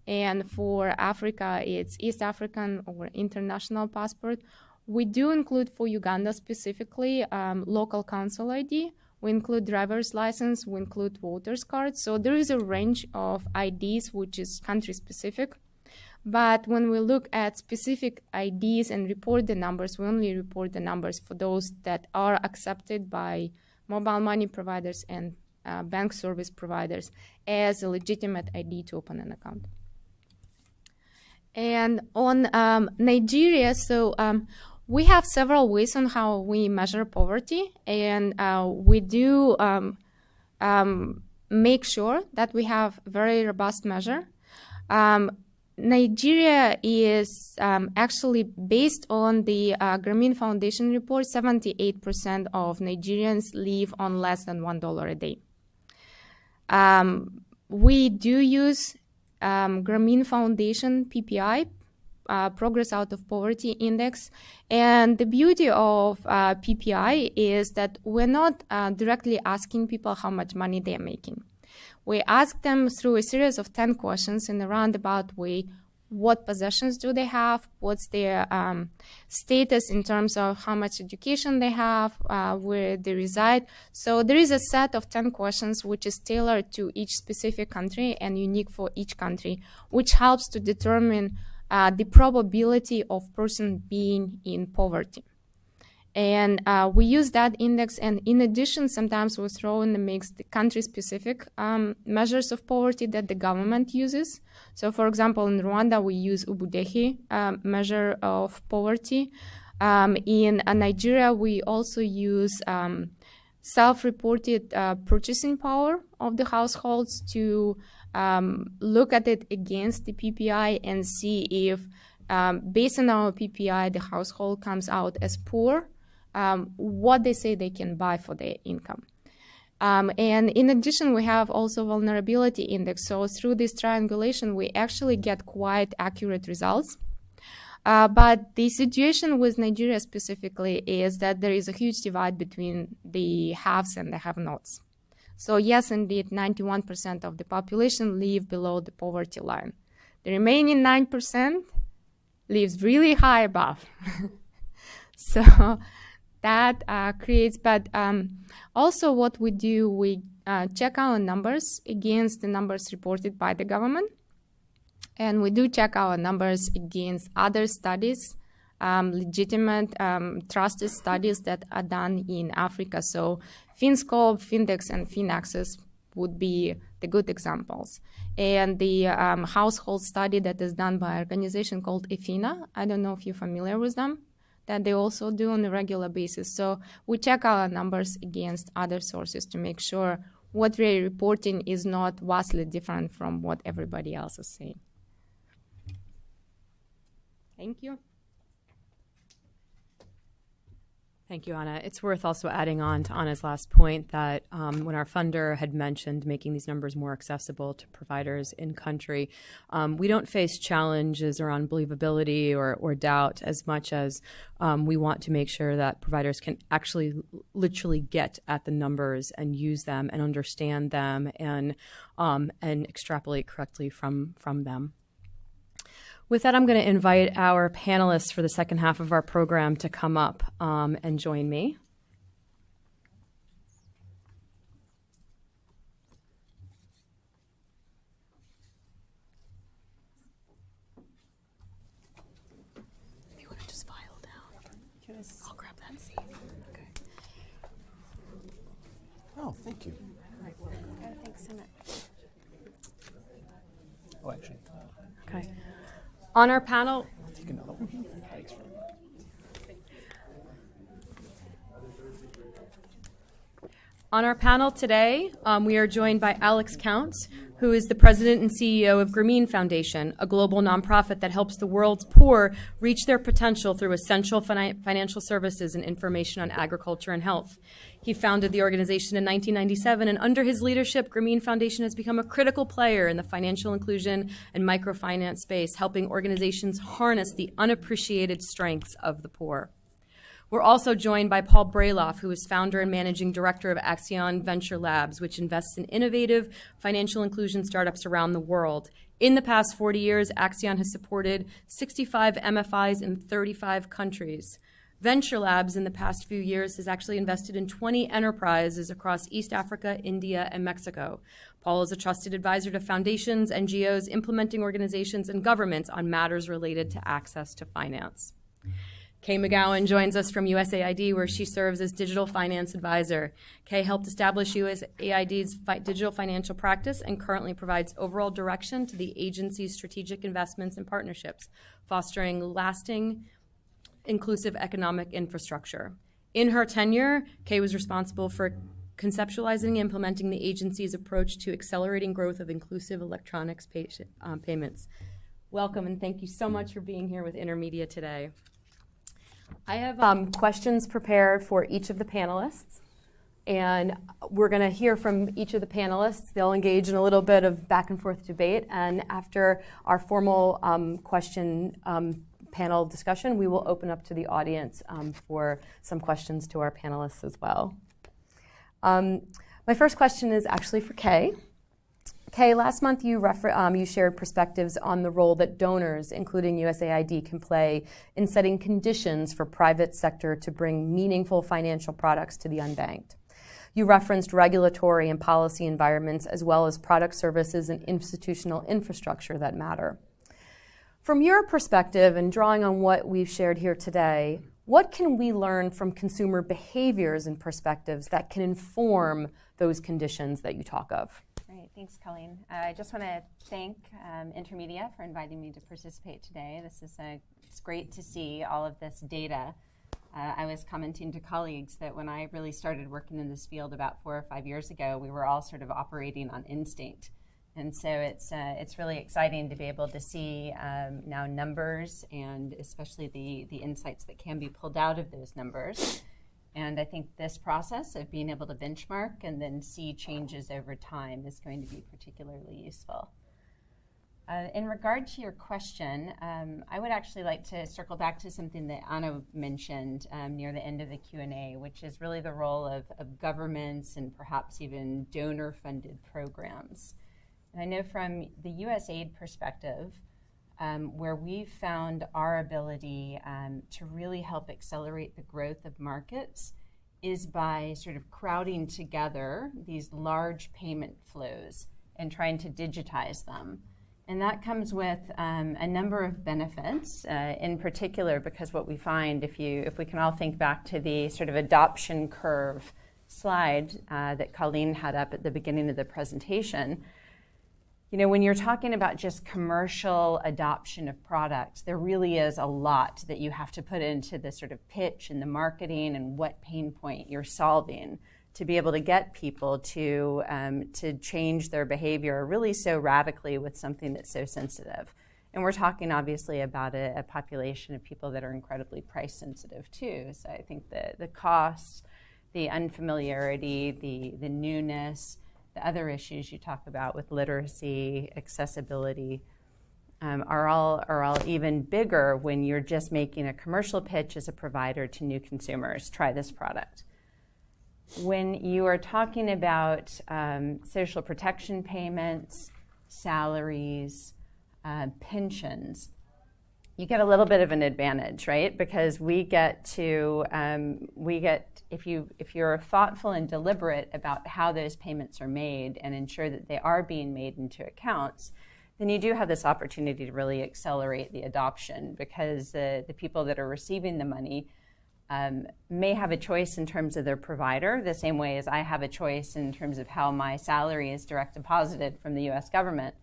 And for Africa, it's East African or international passport. We do include for Uganda specifically local council ID. We include driver's license, we include voter's card. So there is a range of IDs which is country specific. But when we look at specific IDs and report the numbers, we only report the numbers for those that are accepted by mobile money providers and bank service providers as a legitimate ID to open an account. And on Nigeria, so we have several ways on how we measure poverty, and we do make sure that we have very robust measure. Nigeria is actually, based on the Grameen Foundation report, 78% of Nigerians live on less than $1 a day. We do use Grameen Foundation PPI, Progress Out of Poverty Index. And the beauty of PPI is that we're not directly asking people how much money they're making. We ask them through a series of 10 questions in a roundabout way. What possessions do they have? What's their status in terms of how much education they have, where they reside? So there is a set of 10 questions which is tailored to each specific country and unique for each country, which helps to determine the probability of person being in poverty. And we use that index, and in addition, sometimes we throw in the mix the country-specific measures of poverty that the government uses. So, for example, in Rwanda, we use Ubudehe measure of poverty. In Nigeria, we also use self-reported purchasing power of the households to look at it against the PPI and see if, based on our PPI, the household comes out as poor, what they say they can buy for their income. And in addition, we have also vulnerability index. So through this triangulation, we actually get quite accurate results. But the situation with Nigeria specifically is that there is a huge divide between the haves and the have-nots. So yes, indeed, 91% of the population live below the poverty line. The remaining 9% lives really high above. So that creates, but also what we do, we check our numbers against the numbers reported by the government. And we do check our numbers against other studies, legitimate, trusted studies that are done in Africa. So FinScope, Findex, and FinAccess would be the good examples. And the household study that is done by an organization called EFINA, I don't know if you're familiar with them, that they also do on a regular basis. So we check our numbers against other sources to make sure what we're reporting is not vastly different from what everybody else is saying. Thank you. Thank you, Anna. It's worth also adding on to Anna's last point that when our funder had mentioned making these numbers more accessible to providers in country, we don't face challenges around believability or doubt as much as we want to make sure that providers can actually literally get at the numbers and use them and understand them and extrapolate correctly from them. With that, I'm going to invite our panelists for the second half of our program to come up and join me. If you want to just file down, I'll grab that seat. Okay. Oh, thank you. Thanks so much. Oh, actually. Okay. On our panel, Take another one. Thanks. On our panel today, we are joined by Alex Counts, who is the president and CEO of Grameen Foundation, a global nonprofit that helps the world's poor reach their potential through essential financial services and information on agriculture and health. He founded the organization in 1997, and under his leadership, Grameen Foundation has become a critical player in the financial inclusion and microfinance space, helping organizations harness the unappreciated strengths of the poor. We're also joined by Paul Brailoff, who is founder and managing director of Axion Venture Labs, which invests in innovative financial inclusion startups around the world. In the past 40 years, Axion has supported 65 MFIs in 35 countries. Venture Labs in the past few years has actually invested in 20 enterprises across East Africa, India, and Mexico. Paul is a trusted advisor to foundations, NGOs, implementing organizations, and governments on matters related to access to finance. Kay McGowan joins us from USAID, where she serves as digital finance advisor. Kay helped establish USAID's digital financial practice and currently provides overall direction to the agency's strategic investments and partnerships, fostering lasting inclusive economic infrastructure. In her tenure, Kay was responsible for conceptualizing and implementing the agency's approach to accelerating growth of inclusive electronics payments. Welcome, and thank you so much for being here with InterMedia today. I have questions prepared for each of the panelists, and we're going to hear from each of the panelists. They'll engage in a little bit of back and forth debate, and after our formal question panel discussion, we will open up to the audience for some questions to our panelists as well. My first question is actually for Kay. Kay, last month you shared perspectives on the role that donors, including USAID, can play in setting conditions for private sector to bring meaningful financial products to the unbanked. You referenced regulatory and policy environments as well as product services and institutional infrastructure that matter. From your perspective and drawing on what we've shared here today, what can we learn from consumer behaviors and perspectives that can inform those conditions that you talk of? Great, thanks, Colleen. I just want to thank InterMedia for inviting me to participate today. It's great to see all of this data. I was commenting to colleagues that when I really started working in this field about 4 or 5 years ago, we were all sort of operating on instinct. And so it's really exciting to be able to see now numbers and especially the insights that can be pulled out of those numbers. And I think this process of being able to benchmark and then see changes over time is going to be particularly useful. In regard to your question, I would actually like to circle back to something that Anna mentioned near the end of the Q&A, which is really the role of governments and perhaps even donor-funded programs. And I know from the USAID perspective, where we've found our ability to really help accelerate the growth of markets is by sort of crowding together these large payment flows and trying to digitize them. And that comes with a number of benefits, in particular because what we find, if we can all think back to the sort of adoption curve slide that Colleen had up at the beginning of the presentation, you know, when you're talking about just commercial adoption of products, there really is a lot that you have to put into the sort of pitch and the marketing and what pain point you're solving to be able to get people to change their behavior really so radically with something that's so sensitive. And we're talking obviously about a population of people that are incredibly price sensitive too. So I think the costs, the unfamiliarity, the newness, the other issues you talk about with literacy, accessibility, are all even bigger when you're just making a commercial pitch as a provider to new consumers. Try this product. When you are talking about social protection payments, salaries, pensions, you get a little bit of an advantage, right? Because if you're thoughtful and deliberate about how those payments are made and ensure that they are being made into accounts, then you do have this opportunity to really accelerate the adoption, because the people that are receiving the money may have a choice in terms of their provider, the same way as I have a choice in terms of how my salary is direct deposited from the US government,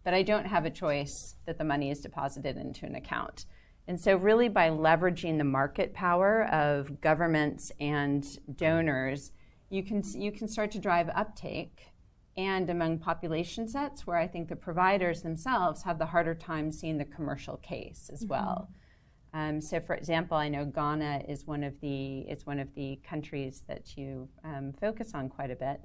but I don't have a choice that the money is deposited into an account. And so really by leveraging the market power of governments and donors, you can start to drive uptake, and among population sets where I think the providers themselves have the harder time seeing the commercial case as well. So for example, I know Ghana is one of the countries that you focus on quite a bit.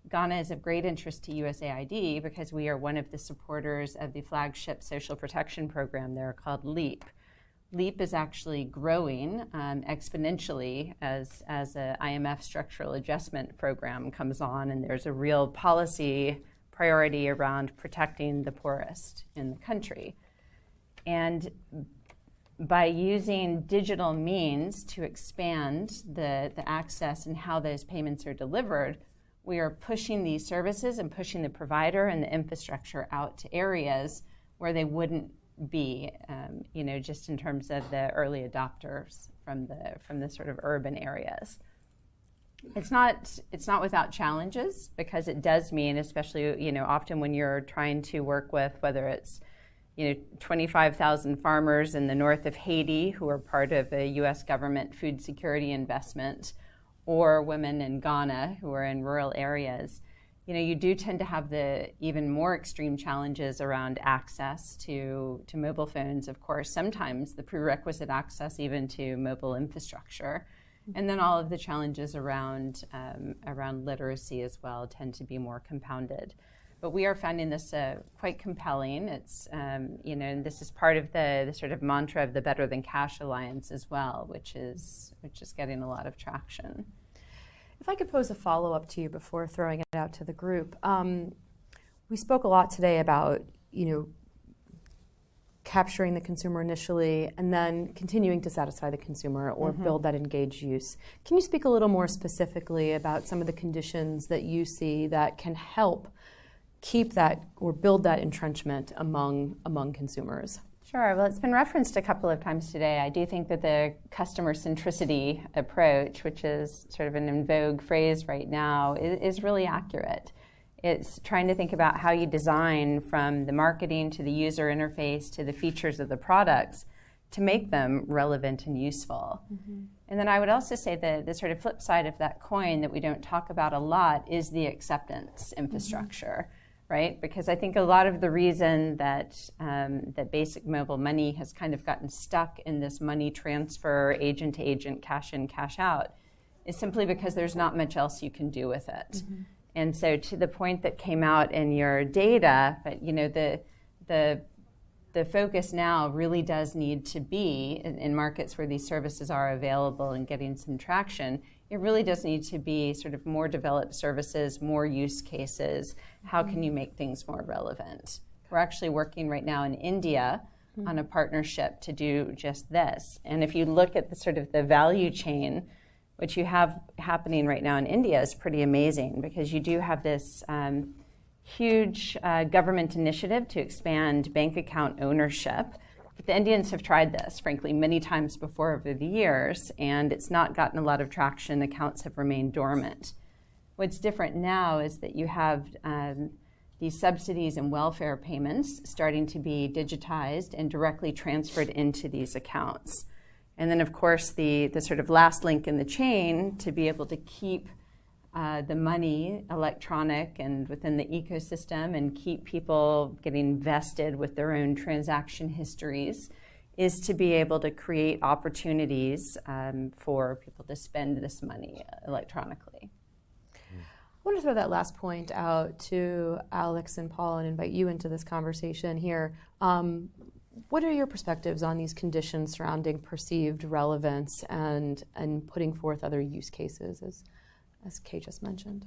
Ghana is of great interest to USAID because we are one of the supporters of the flagship social protection program there called LEAP. LEAP is actually growing exponentially as a IMF structural adjustment program comes on, and there's a real policy priority around protecting the poorest in the country. And by using digital means to expand the access and how those payments are delivered, we are pushing these services and pushing the provider and the infrastructure out to areas where they wouldn't be, just in terms of the early adopters from the sort of urban areas. It's not without challenges, because it does mean, especially, often when you're trying to work with, whether it's 25,000 farmers in the north of Haiti who are part of a U.S. government food security investment, or women in Ghana who are in rural areas, you do tend to have the even more extreme challenges around access to mobile phones, of course, sometimes the prerequisite access even to mobile infrastructure. And then all of the challenges around literacy as well tend to be more compounded. But we are finding this quite compelling. It's, and this is part of the sort of mantra of the Better Than Cash Alliance as well, which is getting a lot of traction. If I could pose a follow-up to you before throwing it out to the group. We spoke a lot today about, capturing the consumer initially and then continuing to satisfy the consumer or build that engaged use. Can you speak a little more specifically about some of the conditions that you see that can help keep that or build that entrenchment among consumers? Sure. Well, it's been referenced a couple of times today. I do think that the customer centricity approach, which is sort of an in vogue phrase right now, is really accurate. It's trying to think about how you design from the marketing to the user interface to the features of the products to make them relevant and useful. And then I would also say that the sort of flip side of that coin that we don't talk about a lot is the acceptance infrastructure. Right? Because I think a lot of the reason that that basic mobile money has kind of gotten stuck in this money transfer, agent to agent, cash in, cash out, is simply because there's not much else you can do with it. And so, to the point that came out in your data, but the focus now really does need to be in markets where these services are available and getting some traction. It really does need to be sort of more developed services, more use cases. How can you make things more relevant? We're actually working right now in India on a partnership to do just this. And if you look at the sort of the value chain, which you have happening right now in India, is pretty amazing, because you do have this huge government initiative to expand bank account ownership But the Indians have tried this, frankly, many times before over the years, and it's not gotten a lot of traction. Accounts have remained dormant. What's different now is that you have these subsidies and welfare payments starting to be digitized and directly transferred into these accounts. And then, of course, the sort of last link in the chain to be able to keep the money electronic and within the ecosystem and keep people getting vested with their own transaction histories is to be able to create opportunities for people to spend this money electronically. I want to throw that last point out to Alex and Paul and invite you into this conversation here. What are your perspectives on these conditions surrounding perceived relevance and putting forth other use cases, as Kay just mentioned?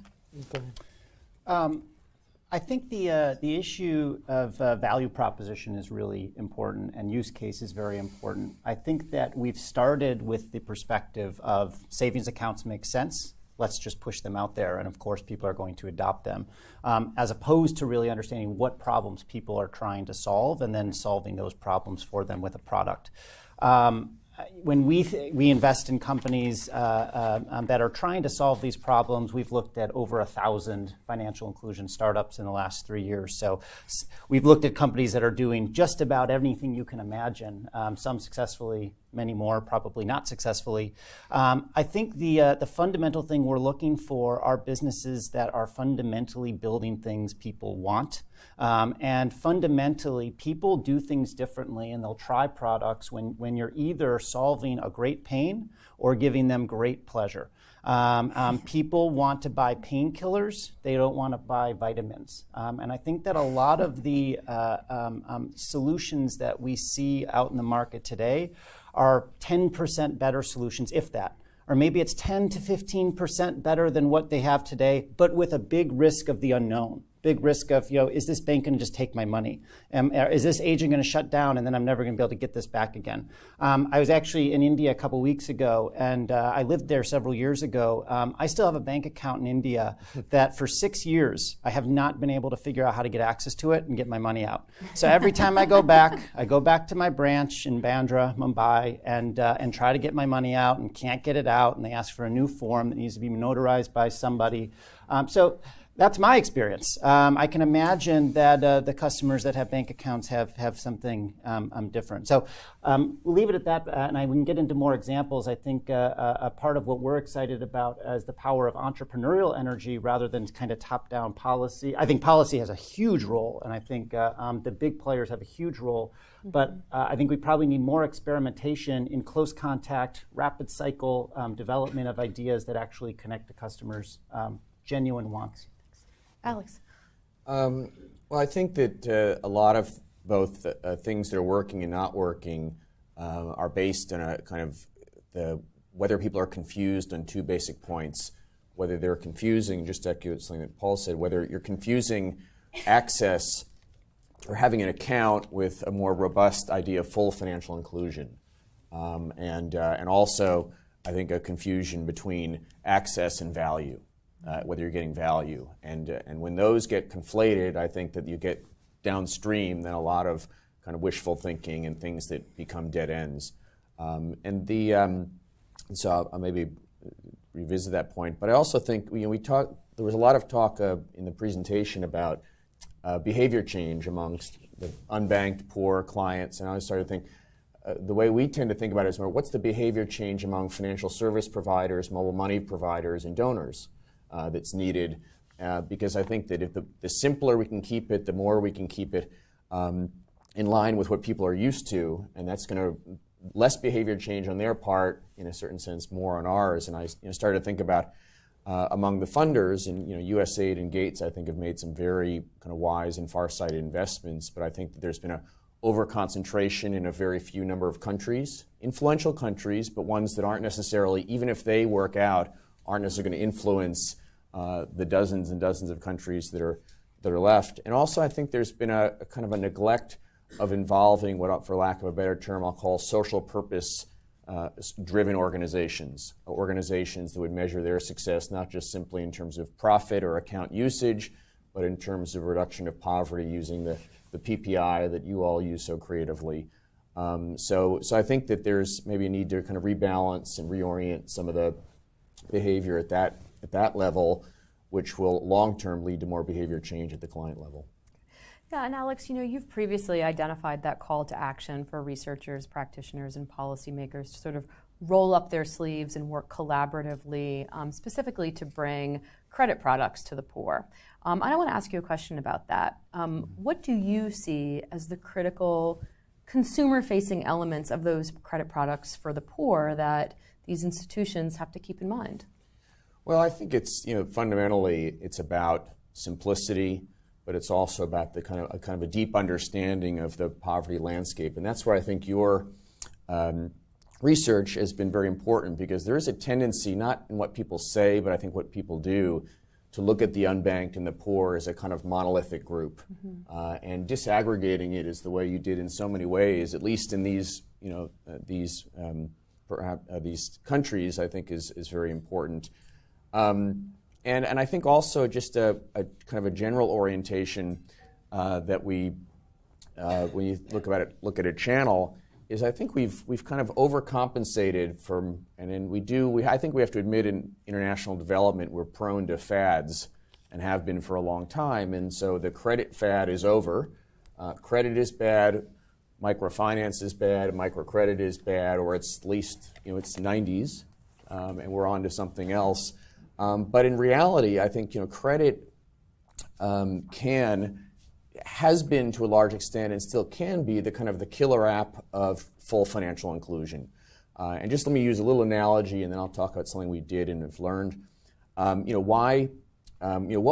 I think the issue of value proposition is really important, and use case is very important. I think that we've started with the perspective of savings accounts make sense. Let's just push them out there, and of course people are going to adopt them, as opposed to really understanding what problems people are trying to solve and then solving those problems for them with a product. When we invest in companies that are trying to solve these problems, we've looked at over 1,000 financial inclusion startups in the last 3 years. So we've looked at companies that are doing just about everything you can imagine, some successfully, many more probably not successfully. I think the fundamental thing we're looking for are businesses that are fundamentally building things people want. And fundamentally, people do things differently, and they'll try products when you're either solving a great pain or giving them great pleasure. People want to buy painkillers. They don't want to buy vitamins. And I think that a lot of the solutions that we see out in the market today are 10% better solutions, if that. Or maybe it's 10 to 15% better than what they have today, but with a big risk of the unknown. Big risk of, is this bank going to just take my money? Is this agent going to shut down and then I'm never going to be able to get this back again? I was actually in India a couple weeks ago, and I lived there several years ago. I still have a bank account in India that for 6 years I have not been able to figure out how to get access to it and get my money out. So every time I go back to my branch in Bandra, Mumbai, and try to get my money out and can't get it out, and they ask for a new form that needs to be notarized by somebody. So that's my experience. I can imagine that the customers that have bank accounts have something different. So we'll leave it at that, and we can get into more examples. I think a part of what we're excited about is the power of entrepreneurial energy rather than kind of top-down policy. I think policy has a huge role, and I think the big players have a huge role. But I think we probably need more experimentation in close contact, rapid cycle development of ideas that actually connect to customers' genuine wants. Alex. Well, I think that a lot of both things that are working and not working are based on a kind of whether people are confused on two basic points. Whether they're confusing, just to echo something that Paul said, whether you're confusing access or having an account with a more robust idea of full financial inclusion. And also, I think, a confusion between access and value. Whether you're getting value. And when those get conflated, I think that you get downstream then a lot of kind of wishful thinking and things that become dead ends. So I'll maybe revisit that point. But I also think there was a lot of talk in the presentation about behavior change amongst the unbanked poor clients. And I started to think, the way we tend to think about it is more, what's the behavior change among financial service providers, mobile money providers, and donors? That's needed, because I think that if the simpler we can keep it, the more we can keep it in line with what people are used to, and that's going to less behavior change on their part, in a certain sense, more on ours. And I started to think about among the funders, and USAID and Gates, I think, have made some very kind of wise and far-sighted investments, but I think that there's been a over-concentration in a very few number of countries, influential countries, but ones that aren't necessarily, even if they work out, aren't necessarily going to influence the dozens and dozens of countries that are left. And also, I think there's been a kind of a neglect of involving what, for lack of a better term, I'll call social purpose driven organizations that would measure their success not just simply in terms of profit or account usage, but in terms of reduction of poverty using the PPI that you all use so creatively. So I think that there's maybe a need to kind of rebalance and reorient some of the behavior at that level, which will long-term lead to more behavior change at the client level. Yeah, and Alex, you've previously identified that call to action for researchers, practitioners, and policymakers to sort of roll up their sleeves and work collaboratively, specifically to bring credit products to the poor. And I want to ask you a question about that. What do you see as the critical consumer-facing elements of those credit products for the poor that these institutions have to keep in mind? Well, I think it's, fundamentally it's about simplicity, but it's also about the kind of a deep understanding of the poverty landscape. And that's where I think your research has been very important, because there is a tendency, not in what people say, but I think what people do, to look at the unbanked and the poor as a kind of monolithic group. And disaggregating it is the way you did in so many ways, at least in these, these countries, I think is very important. And I think also just a kind of a general orientation that we, when you look at a channel, is I think we've kind of overcompensated from, and then I think we have to admit in international development we're prone to fads and have been for a long time, and so the credit fad is over. Credit is bad, microfinance is bad, microcredit is bad, or it's at least, it's 90s, and we're on to something else. But in reality, I think, credit has been to a large extent and still can be the kind of the killer app of full financial inclusion. And just let me use a little analogy, and then I'll talk about something we did and have learned. What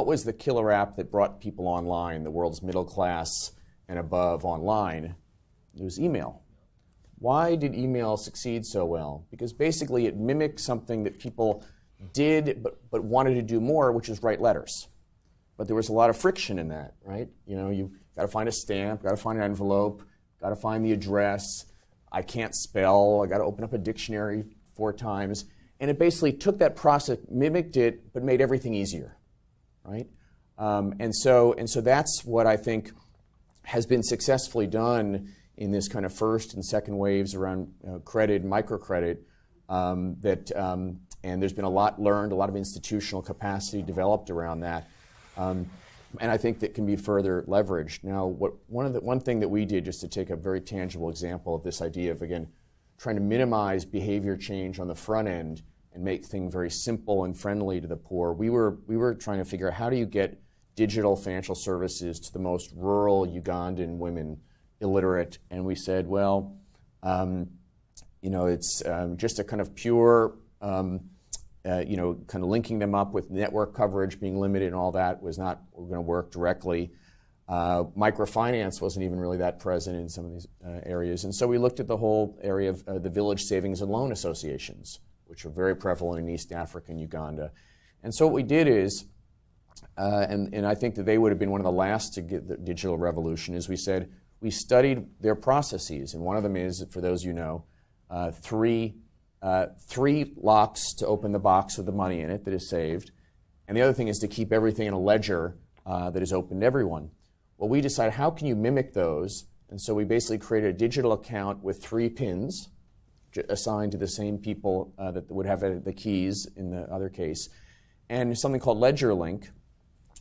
was the killer app that brought people online, the world's middle class and above online? It was email. Why did email succeed so well? Because basically it mimicked something that people did but wanted to do more, which is write letters. But there was a lot of friction in that, right? You got to find a stamp, got to find an envelope, got to find the address. I can't spell. I got to open up a dictionary 4 times. And it basically took that process, mimicked it, but made everything easier, right? And so that's what I think has been successfully done in this kind of first and second waves around credit and microcredit. And there's been a lot learned, a lot of institutional capacity developed around that. And I think that can be further leveraged. Now, one thing that we did, just to take a very tangible example of this idea of, again, trying to minimize behavior change on the front end and make things very simple and friendly to the poor, we were trying to figure out how do you get digital financial services to the most rural Ugandan women, illiterate, and we said, well, it's just a kind of pure kind of linking them up with network coverage being limited and all that was not going to work directly. Microfinance wasn't even really that present in some of these areas. And so we looked at the whole area of the village savings and loan associations, which are very prevalent in East Africa and Uganda. And so what we did is, and I think that they would have been one of the last to get the digital revolution, is we said we studied their processes. And one of them is, for those you know, 3 locks to open the box with the money in it that is saved. And the other thing is to keep everything in a ledger that is open to everyone. Well, we decided, how can you mimic those? And so we basically created a digital account with 3 pins assigned to the same people that would have the keys in the other case. And something called Ledger Link,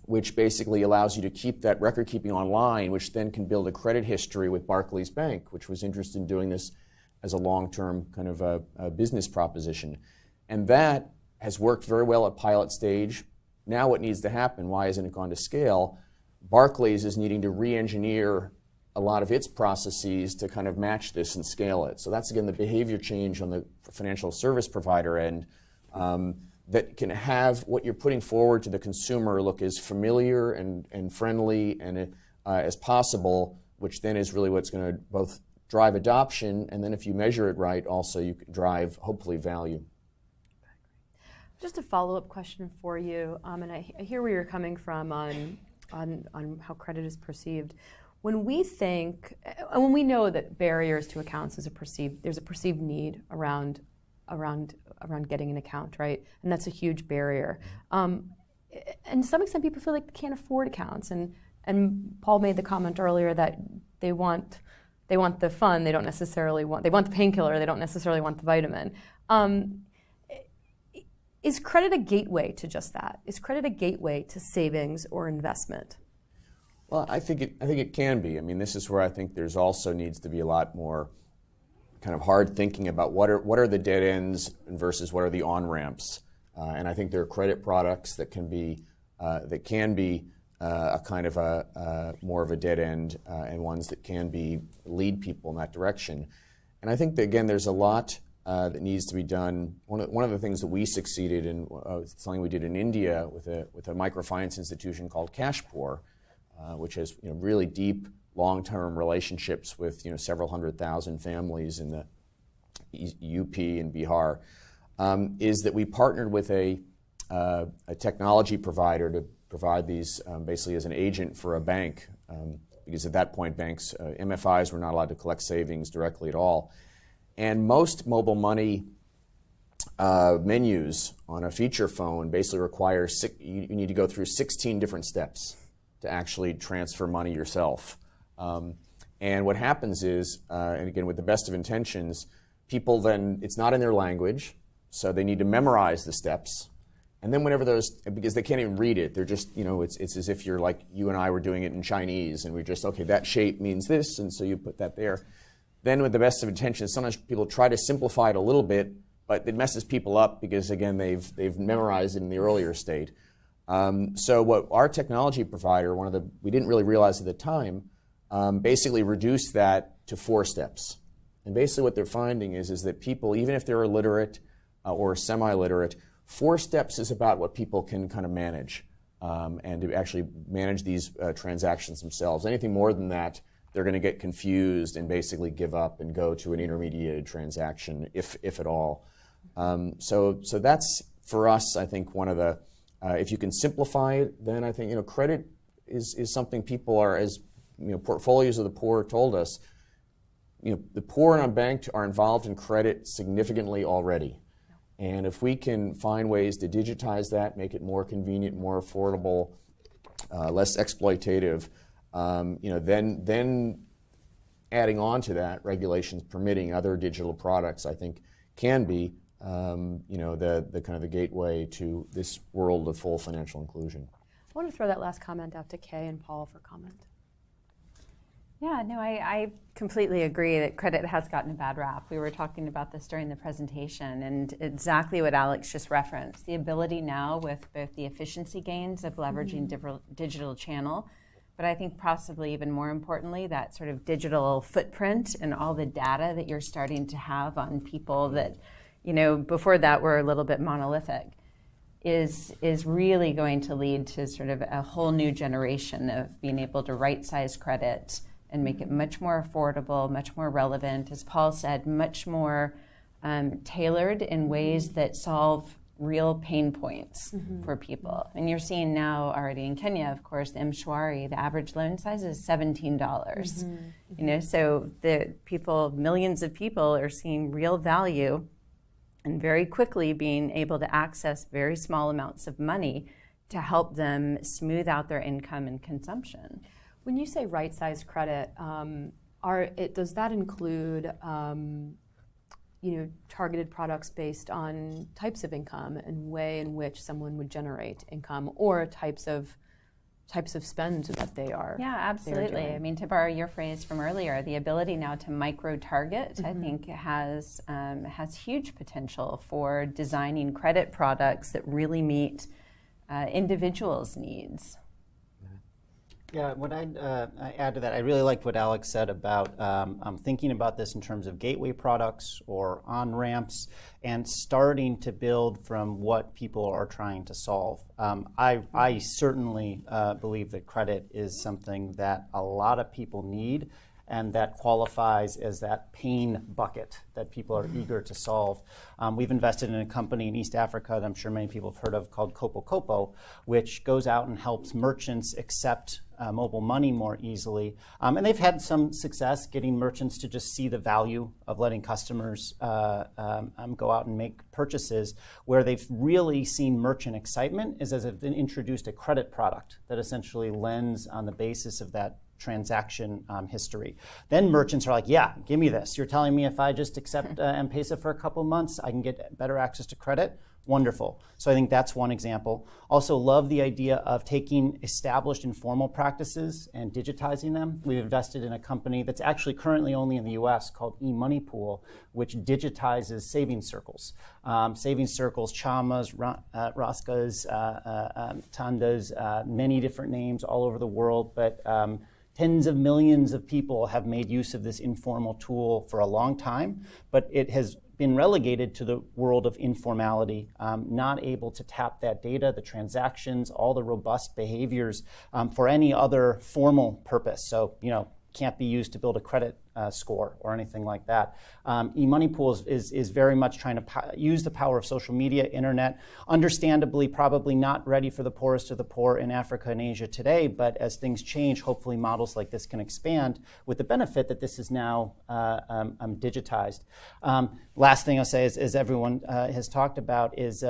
which basically allows you to keep that record keeping online, which then can build a credit history with Barclays Bank, which was interested in doing this as a long-term kind of a business proposition. And that has worked very well at pilot stage. Now what needs to happen, why hasn't it gone to scale? Barclays is needing to re-engineer a lot of its processes to kind of match this and scale it. So that's, again, the behavior change on the financial service provider end that can have what you're putting forward to the consumer look as familiar and friendly and as possible, which then is really what's going to both drive adoption, and then if you measure it right, also you can drive, hopefully, value. Just a follow-up question for you, and I hear where you're coming from on how credit is perceived. When we think, and when we know that barriers to accounts there's a perceived need around getting an account, right? And that's a huge barrier. And to some extent, people feel like they can't afford accounts. And Paul made the comment earlier that they want they want the fun, they want the painkiller, they don't necessarily want the vitamin. Is credit a gateway to just that? Is credit a gateway to savings or investment? Well, I think it can be. I mean, this is where I think there's also needs to be a lot more kind of hard thinking about what are the dead ends versus what are the on-ramps. And I think there are credit products that can be a kind of a more of a dead end, and ones that can lead people in that direction. And I think that, again, there's a lot that needs to be done. One of the things that we succeeded in, something we did in India with a microfinance institution called Cashpoor, which has really deep, long-term relationships with several 100,000 families in the UP and Bihar, is that we partnered with a technology provider to provide these basically as an agent for a bank, because at that point banks, MFIs were not allowed to collect savings directly at all. And most mobile money menus on a feature phone basically require you need to go through 16 different steps to actually transfer money yourself. And what happens is, and again with the best of intentions, people then, it's not in their language, so they need to memorize the steps. And then whenever because they can't even read it, they're just, it's as if you're like, you and I were doing it in Chinese, and we're just, okay, that shape means this, and so you put that there. Then with the best of intentions, sometimes people try to simplify it a little bit, but it messes people up because, again, they've memorized it in the earlier state. So what our technology provider, we didn't really realize at the time, basically reduced that to 4 steps. And basically what they're finding is that people, even if they're illiterate or semi-literate, 4 steps is about what people can kind of manage, and to actually manage these transactions themselves. Anything more than that, they're going to get confused and basically give up and go to an intermediated transaction, if at all. So that's, for us, I think one of the, if you can simplify it, then I think credit is something people are, as portfolios of the poor told us, the poor and unbanked are involved in credit significantly already. And if we can find ways to digitize that, make it more convenient, more affordable, less exploitative, then adding on to that, regulations permitting other digital products, I think, can be the kind of the gateway to this world of full financial inclusion. I want to throw that last comment out to Kay and Paul for comment. Yeah, no, I completely agree that credit has gotten a bad rap. We were talking about this during the presentation, and exactly what Alex just referenced, the ability now with both the efficiency gains of leveraging digital channel, but I think possibly even more importantly, that sort of digital footprint and all the data that you're starting to have on people that, before that were a little bit monolithic, is really going to lead to sort of a whole new generation of being able to right-size credit and make it much more affordable, much more relevant, as Paul said, much more tailored in ways that solve real pain points for people. And you're seeing now already in Kenya, of course, the M-Shwari, the average loan size is $17. So the people, millions of people are seeing real value and very quickly being able to access very small amounts of money to help them smooth out their income and consumption. When you say right-sized credit, does that include targeted products based on types of income and way in which someone would generate income, or types of spend that they are? Yeah, absolutely. I mean, to borrow your phrase from earlier, the ability now to micro-target, I think, has huge potential for designing credit products that really meet individuals' needs. Yeah, what I'd add to that, I really liked what Alex said about thinking about this in terms of gateway products or on-ramps and starting to build from what people are trying to solve. I certainly believe that credit is something that a lot of people need and that qualifies as that pain bucket that people are eager to solve. We've invested in a company in East Africa that I'm sure many people have heard of called Kopo Kopo, which goes out and helps merchants accept mobile money more easily. And they've had some success getting merchants to just see the value of letting customers go out and make purchases. Where they've really seen merchant excitement is as if they've introduced a credit product that essentially lends on the basis of that transaction history. Then merchants are like, yeah, give me this. You're telling me if I just accept M-Pesa for a couple months, I can get better access to credit? Wonderful. So I think that's one example. Also love the idea of taking established informal practices and digitizing them. We've invested in a company that's actually currently only in the US called eMoney Pool, which digitizes savings circles. Savings circles, chamas, raskas, tandas, many different names all over the world, but tens of millions of people have made use of this informal tool for a long time, but it has been relegated to the world of informality, not able to tap that data, the transactions, all the robust behaviors for any other formal purpose. So, can't be used to build a credit score or anything like that. eMoney Pool is very much trying to use the power of social media, internet, understandably probably not ready for the poorest of the poor in Africa and Asia today, but as things change, hopefully models like this can expand with the benefit that this is now digitized. Last thing I'll say is, as everyone has talked about, is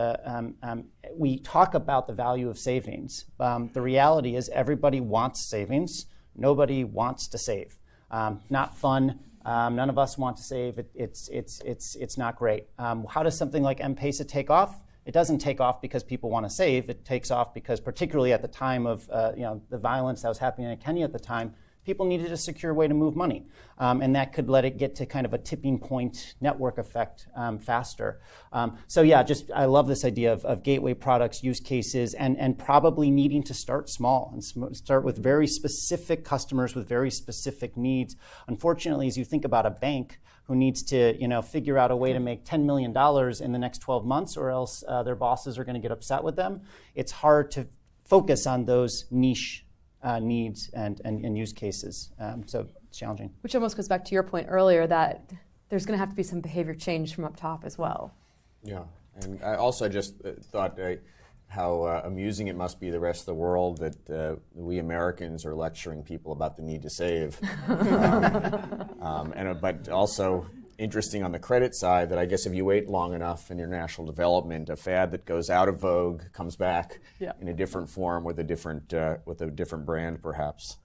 we talk about the value of savings. The reality is everybody wants savings. Nobody wants to save. Not fun. None of us want to save. It's not great. How does something like M-Pesa take off? It doesn't take off because people want to save. It takes off because, particularly at the time of the violence that was happening in Kenya at the time, people needed a secure way to move money. And that could let it get to kind of a tipping point network effect faster. So yeah, I love this idea of gateway products, use cases, and probably needing to start small and start with very specific customers with very specific needs. Unfortunately, as you think about a bank who needs to figure out a way to make $10 million in the next 12 months or else their bosses are going to get upset with them, it's hard to focus on those niche needs and use cases. So it's challenging. Which almost goes back to your point earlier that there's going to have to be some behavior change from up top as well. Yeah, and I also just thought how amusing it must be the rest of the world that we Americans are lecturing people about the need to save. But also interesting on the credit side that I guess if you wait long enough in international development, a fad that goes out of vogue comes back in a different form with a different brand, perhaps.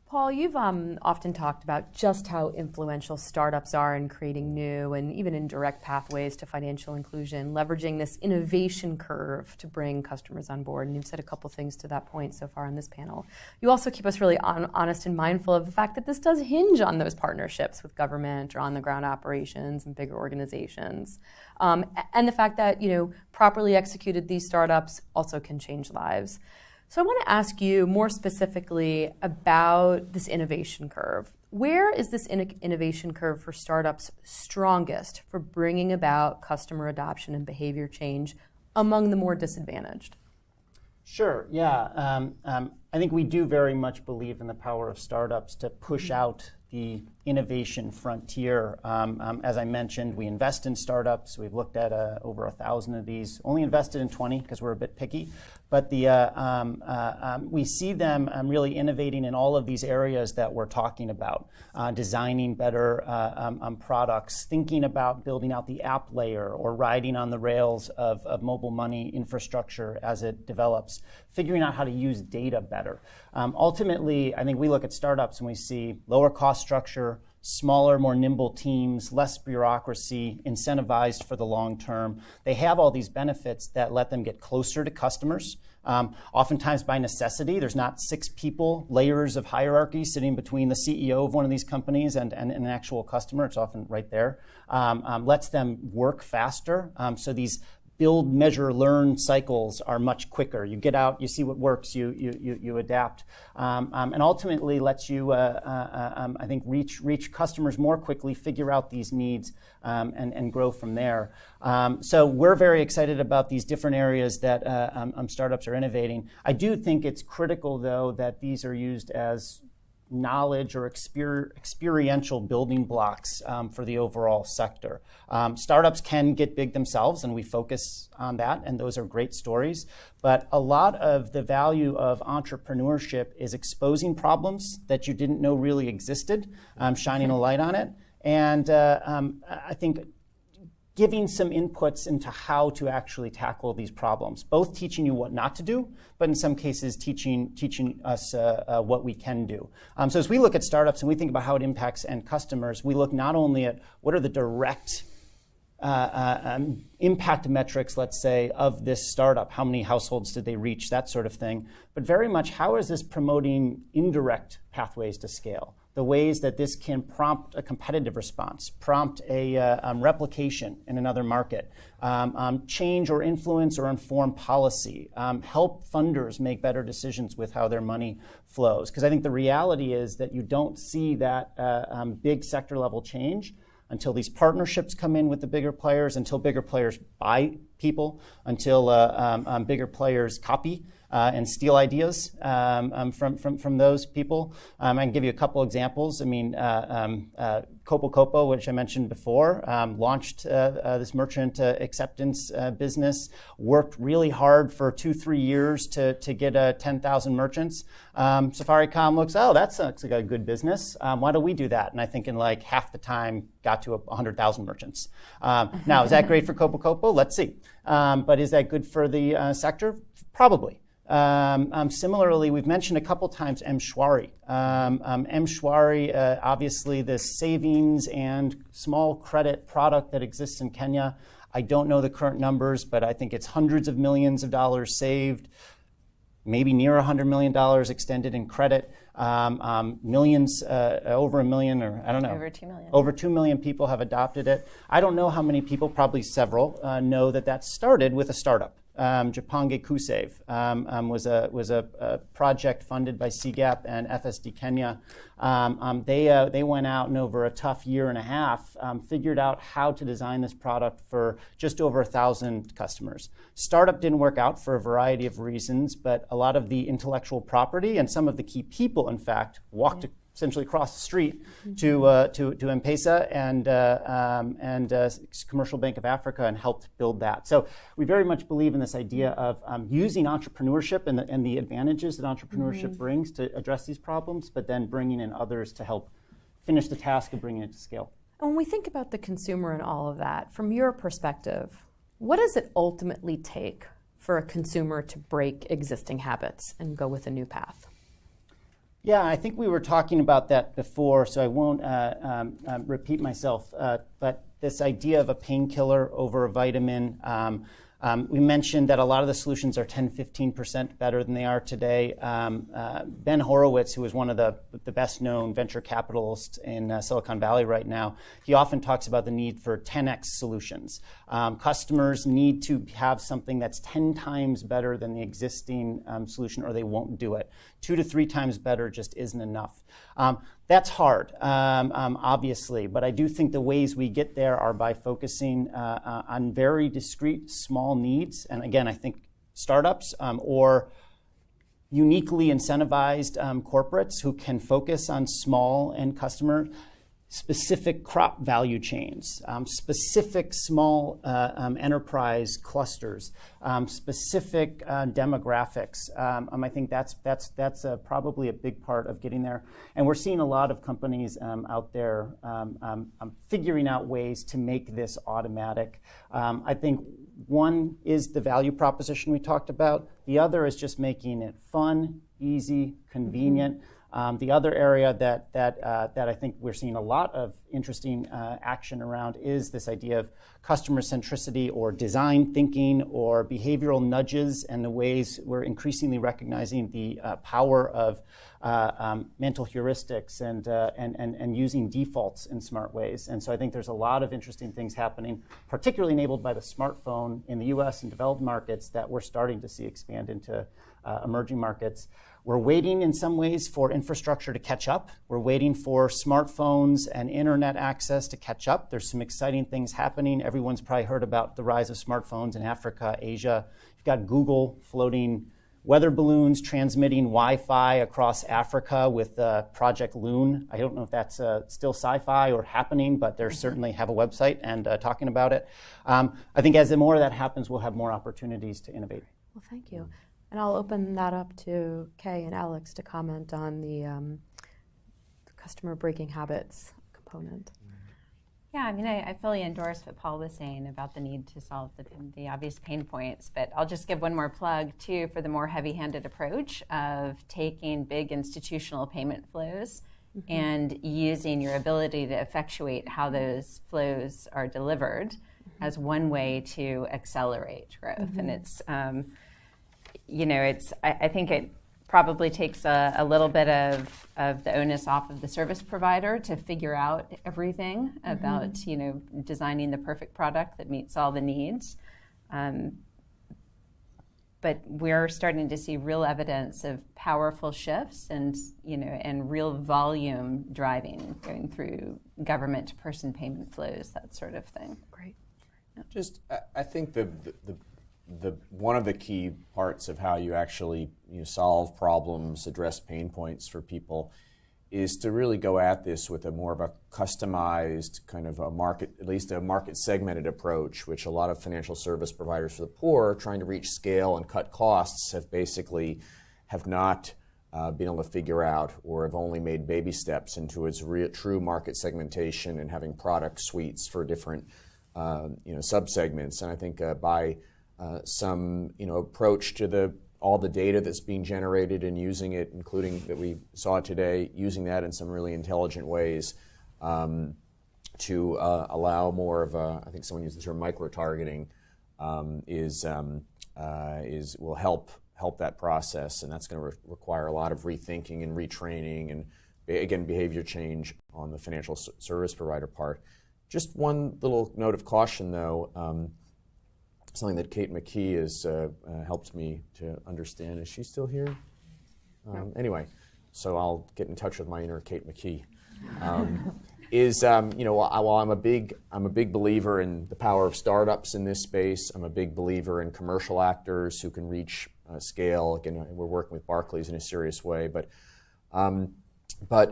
Paul, you've often talked about just how influential startups are in creating new and even indirect pathways to financial inclusion, leveraging this innovation curve to bring customers on board. And you've said a couple things to that point so far on this panel. You also keep us really honest and mindful of the fact that this does hinge on those partnerships with government or on-the-ground operations and bigger organizations. And the fact that, properly executed, these startups also can change lives. So I want to ask you more specifically about this innovation curve. Where is this innovation curve for startups strongest for bringing about customer adoption and behavior change among the more disadvantaged? Sure, yeah. I think we do very much believe in the power of startups to push out the innovation frontier. As I mentioned, we invest in startups. We've looked at over 1,000 of these. Only invested in 20 because we're a bit picky. But we see them really innovating in all of these areas that we're talking about, designing better products, thinking about building out the app layer or riding on the rails of mobile money infrastructure as it develops, figuring out how to use data better. Ultimately, I think we look at startups and we see lower cost structure, smaller, more nimble teams, less bureaucracy, incentivized for the long term. They have all these benefits that let them get closer to customers. Oftentimes by necessity, there's not 6 layers of hierarchy sitting between the CEO of one of these companies and an actual customer. It's often right there. Lets them work faster. So these build, measure, learn cycles are much quicker. You get out, you see what works, you adapt, and ultimately lets you, I think, reach customers more quickly, figure out these needs, and grow from there. So we're very excited about these different areas that startups are innovating. I do think it's critical, though, that these are used as knowledge or experiential building blocks for the overall sector. Startups can get big themselves, and we focus on that, and those are great stories. But a lot of the value of entrepreneurship is exposing problems that you didn't know really existed, shining a light on it. And I think giving some inputs into how to actually tackle these problems, both teaching you what not to do, but in some cases teaching us what we can do. So as we look at startups and we think about how it impacts end customers, we look not only at what are the direct impact metrics, let's say, of this startup, how many households did they reach, that sort of thing, but very much how is this promoting indirect pathways to scale? The ways that this can prompt a competitive response, prompt a replication in another market, change or influence or inform policy, help funders make better decisions with how their money flows. Because I think the reality is that you don't see that big sector level change until these partnerships come in with the bigger players, until bigger players buy people, until bigger players copy and steal ideas from those people. I can give you a couple examples. I mean, Copo Copo, which I mentioned before, launched this merchant acceptance business, worked really hard for 2-3 years to get 10,000 merchants. Safaricom looks, oh, that looks like a good business. Why don't we do that? And I think in like half the time got to 100,000 merchants. Now, is that great for Copo Copo? Let's see. But is that good for the sector? Probably. Similarly, we've mentioned a couple times M-Shwari. M-Shwari, obviously this savings and small credit product that exists in Kenya. I don't know the current numbers, but I think it's hundreds of millions of dollars saved, maybe near $100 million extended in credit. Millions, over 1 million, or I don't know. Over 2 million. Over 2 million people have adopted it. I don't know how many people, probably several, know that started with a startup. Japange Kusave was a project funded by CGAP and FSD Kenya. They went out and over a tough year and a half figured out how to design this product for just over 1,000 customers. Startup didn't work out for a variety of reasons, but a lot of the intellectual property and some of the key people, in fact, walked essentially across the street to M-Pesa and Commercial Bank of Africa and helped build that. So we very much believe in this idea of using entrepreneurship and the advantages that entrepreneurship brings to address these problems, but then bringing in others to help finish the task of bringing it to scale. And when we think about the consumer and all of that, from your perspective, what does it ultimately take for a consumer to break existing habits and go with a new path? Yeah, I think we were talking about that before, so I won't repeat myself. But this idea of a painkiller over a vitamin, we mentioned that a lot of the solutions are 10-15% better than they are today. Ben Horowitz, who is one of the best-known venture capitalists in Silicon Valley right now, he often talks about the need for 10x solutions. Customers need to have something that's 10 times better than the existing solution, or they won't do it. 2 to 3 times better just isn't enough. That's hard, obviously, but I do think the ways we get there are by focusing on very discrete, small needs. And again, I think startups or uniquely incentivized corporates who can focus on small end customer, specific crop value chains, specific small enterprise clusters, specific demographics. I think that's probably a big part of getting there. And we're seeing a lot of companies out there figuring out ways to make this automatic. I think one is the value proposition we talked about. The other is just making it fun, easy, convenient. The other area that I think we're seeing a lot of interesting action around is this idea of customer centricity or design thinking or behavioral nudges, and the ways we're increasingly recognizing the power of mental heuristics and using defaults in smart ways. And so I think there's a lot of interesting things happening, particularly enabled by the smartphone in the US and developed markets, that we're starting to see expand into emerging markets. We're waiting in some ways for infrastructure to catch up. We're waiting for smartphones and internet access to catch up. There's some exciting things happening. Everyone's probably heard about the rise of smartphones in Africa, Asia. You've got Google floating weather balloons transmitting Wi-Fi across Africa with Project Loon. I don't know if that's still sci-fi or happening, but they certainly have a website and talking about it. I think as more of that happens, we'll have more opportunities to innovate. Well, thank you. And I'll open that up to Kay and Alex to comment on the customer breaking habits component. Yeah, I mean, I fully endorse what Paul was saying about the need to solve the obvious pain points, but I'll just give one more plug, too, for the more heavy-handed approach of taking big institutional payment flows and using your ability to effectuate how those flows are delivered as one way to accelerate growth. And it's, I think it probably takes a little bit of the onus off of the service provider to figure out everything about, designing the perfect product that meets all the needs. But we're starting to see real evidence of powerful shifts and real volume driving going through government to person payment flows, that sort of thing. Great. Just, I think the one of the key parts of how you actually solve problems, address pain points for people, is to really go at this with a more of a customized kind of a market, at least a market segmented approach, which a lot of financial service providers for the poor trying to reach scale and cut costs have not been able to figure out, or have only made baby steps into its true market segmentation and having product suites for different subsegments. And I think by some approach to all the data that's being generated and using it, including that we saw today, using that in some really intelligent ways to allow more of I think someone used the term micro-targeting, will help that process, and that's going to require a lot of rethinking and retraining and, again, behavior change on the financial service provider part. Just one little note of caution, though. Something that Kate McKee has helped me to understand. Is she still here? Anyway, so I'll get in touch with my inner Kate McKee. While I'm a big believer in the power of startups in this space, I'm a big believer in commercial actors who can reach scale. Again, we're working with Barclays in a serious way, but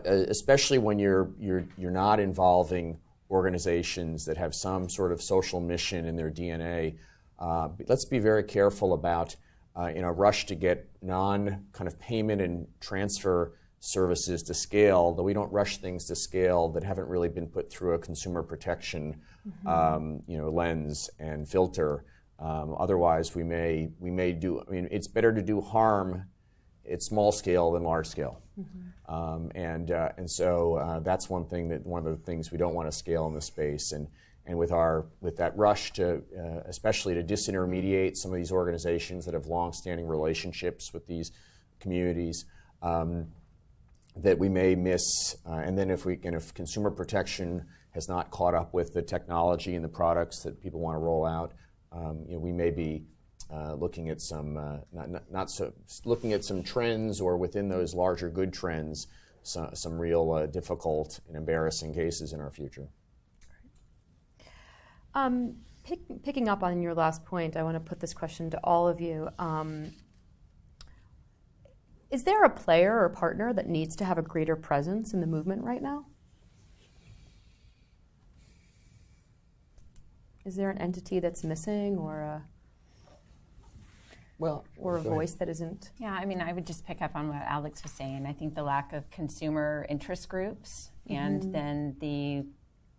especially when you're not involving organizations that have some sort of social mission in their DNA. Let's be very careful about, in a rush to get non-kind of payment and transfer services to scale, that we don't rush things to scale that haven't really been put through a consumer protection, lens and filter. Otherwise, we may do. I mean, it's better to do harm at small scale than large scale, and so that's one of the things we don't want to scale in this space. And with that rush to, especially to disintermediate some of these organizations that have long-standing relationships with these communities, that we may miss. And then if consumer protection has not caught up with the technology and the products that people want to roll out, we may be looking at some looking at some trends, or within those larger good trends, some real difficult and embarrassing cases in our future. Picking up on your last point, I want to put this question to all of you. Is there a player or partner that needs to have a greater presence in the movement right now? Is there an entity that's missing, or a voice that isn't? Yeah, I mean, I would just pick up on what Alex was saying. I think the lack of consumer interest groups and then the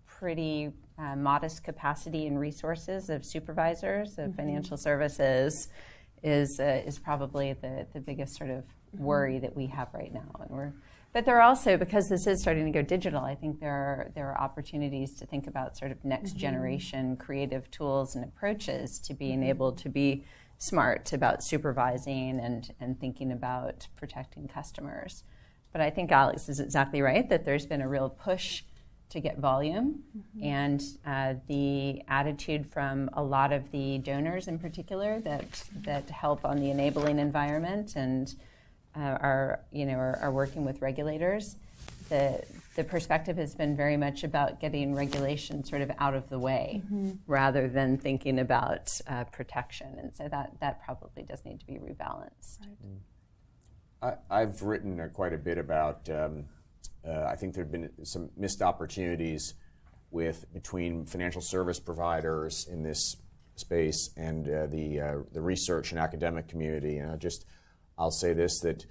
pretty modest capacity and resources of supervisors of financial services is probably the biggest sort of worry that we have right now. But there are also, because this is starting to go digital, I think there are opportunities to think about sort of next generation creative tools and approaches to being able to be smart about supervising and thinking about protecting customers. But I think Alex is exactly right that there's been a real push to get volume, and the attitude from a lot of the donors in particular that help on the enabling environment and are working with regulators. The perspective has been very much about getting regulation sort of out of the way rather than thinking about protection, and so that probably does need to be rebalanced. Right. I've written quite a bit about. I think there have been some missed opportunities between financial service providers in this space and the research and academic community. And I'll say this, that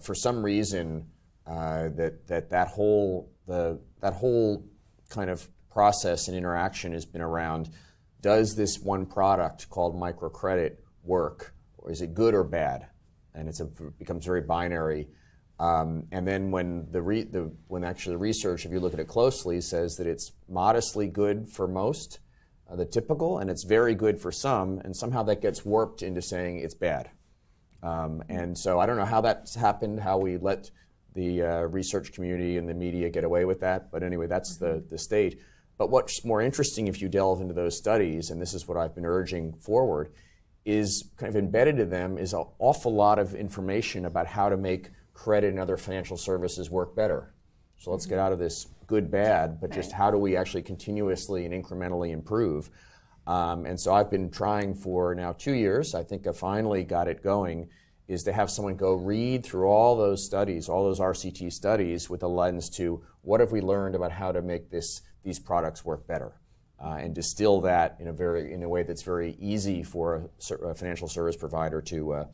for some reason that whole kind of process and interaction has been around, does this one product called microcredit work, or is it good or bad? And it becomes very binary. And then when when actually the research, if you look at it closely, says that it's modestly good for most, the typical, and it's very good for some, and somehow that gets warped into saying it's bad. And so I don't know how that's happened, how we let the research community and the media get away with that, but anyway, that's the state. But what's more interesting if you delve into those studies, and this is what I've been urging forward, is kind of embedded in them is an awful lot of information about how to make credit and other financial services work better. So let's get out of this good, bad, but just how do we actually continuously and incrementally improve? And so I've been trying for now 2 years, I think I finally got it going, is to have someone go read through all those studies, all those RCT studies with a lens to what have we learned about how to make these products work better, and distill that in a way that's very easy for a financial service provider to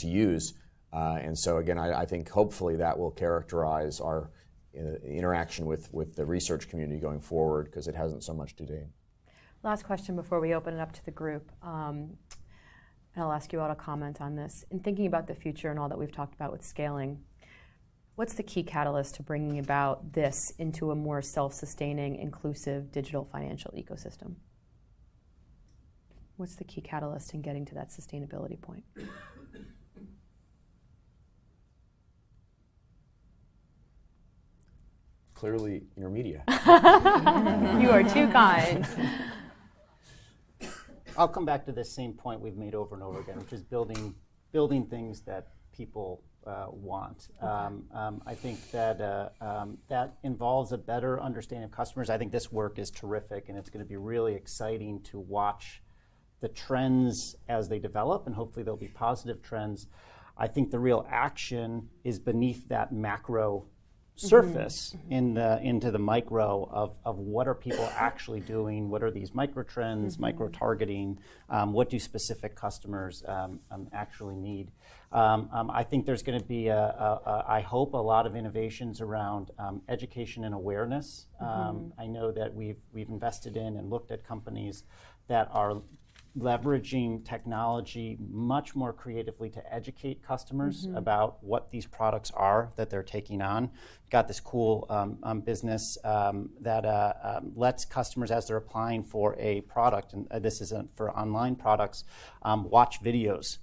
use. And so again, I think hopefully that will characterize our interaction with the research community going forward, because it hasn't so much today. Last question before we open it up to the group. And I'll ask you all to comment on this. In thinking about the future and all that we've talked about with scaling, what's the key catalyst to bringing about this into a more self-sustaining, inclusive digital financial ecosystem? What's the key catalyst in getting to that sustainability point? Clearly, InterMedia. You are too kind. I'll come back to this same point we've made over and over again, which is building things that people want. I think that that involves a better understanding of customers. I think this work is terrific, and it's going to be really exciting to watch the trends as they develop, and hopefully there'll be positive trends. I think the real action is beneath that macro surface into the micro of what are people actually doing, what are these micro trends, micro targeting, what do specific customers actually need. I think there's going to be, I hope, a lot of innovations around education and awareness. I know that we've invested in and looked at companies that are leveraging technology much more creatively to educate customers about what these products are that they're taking on. Got this cool business that lets customers, as they're applying for a product, and this isn't for online products, watch videos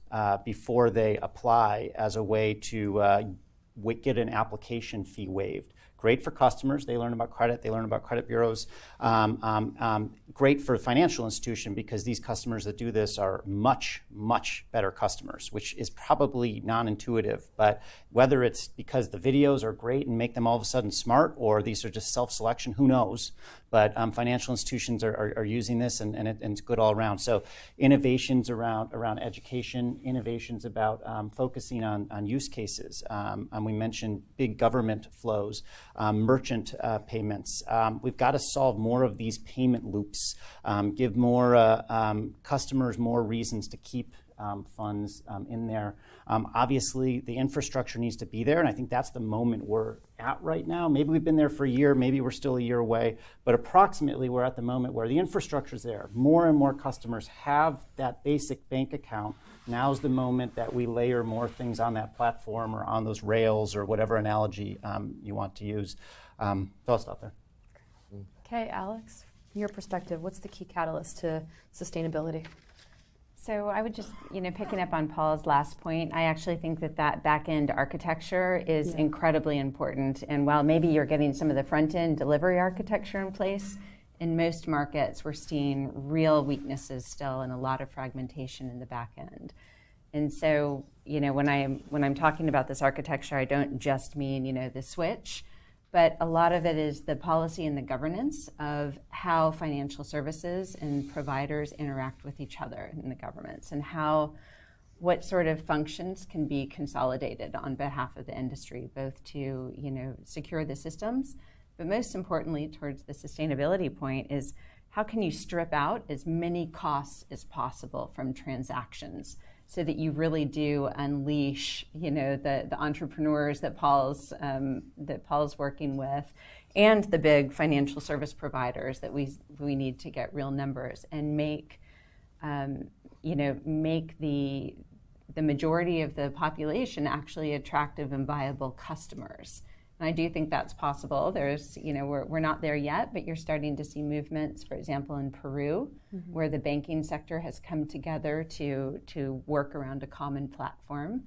before they apply as a way to get an application fee waived. Great for customers. They learn about credit. They learn about credit bureaus. Great for the financial institution, because these customers that do this are much, much better customers, which is probably non-intuitive. But whether it's because the videos are great and make them all of a sudden smart, or these are just self-selection, who knows? But financial institutions are using this, and it's good all around. So innovations around education, innovations about focusing on use cases. And we mentioned big government flows. Merchant payments. We've got to solve more of these payment loops, give more customers more reasons to keep funds in there. Obviously, the infrastructure needs to be there, and I think that's the moment we're at right now. Maybe we've been there for a year, maybe we're still a year away, but approximately we're at the moment where the infrastructure is there. More and more customers have that basic bank account. Now's the moment that we layer more things on that platform or on those rails, or whatever analogy you want to use. So I'll stop there. Okay, Alex, from your perspective, what's the key catalyst to sustainability? So I would just, picking up on Paul's last point, I actually think that back-end architecture is incredibly important. And while maybe you're getting some of the front-end delivery architecture in place, in most markets we're seeing real weaknesses still and a lot of fragmentation in the back end. And so, when I'm talking about this architecture, I don't just mean, the switch, but a lot of it is the policy and the governance of how financial services and providers interact with each other in the governments, and what sort of functions can be consolidated on behalf of the industry, both to secure the systems, but most importantly, towards the sustainability point, is how can you strip out as many costs as possible from transactions so that you really do unleash, the entrepreneurs that Paul's working with, and the big financial service providers that we need to get real numbers and make the majority of the population actually attractive and viable customers. And I do think that's possible. There's, we're not there yet, but you're starting to see movements, for example, in Peru, where the banking sector has come together to work around a common platform.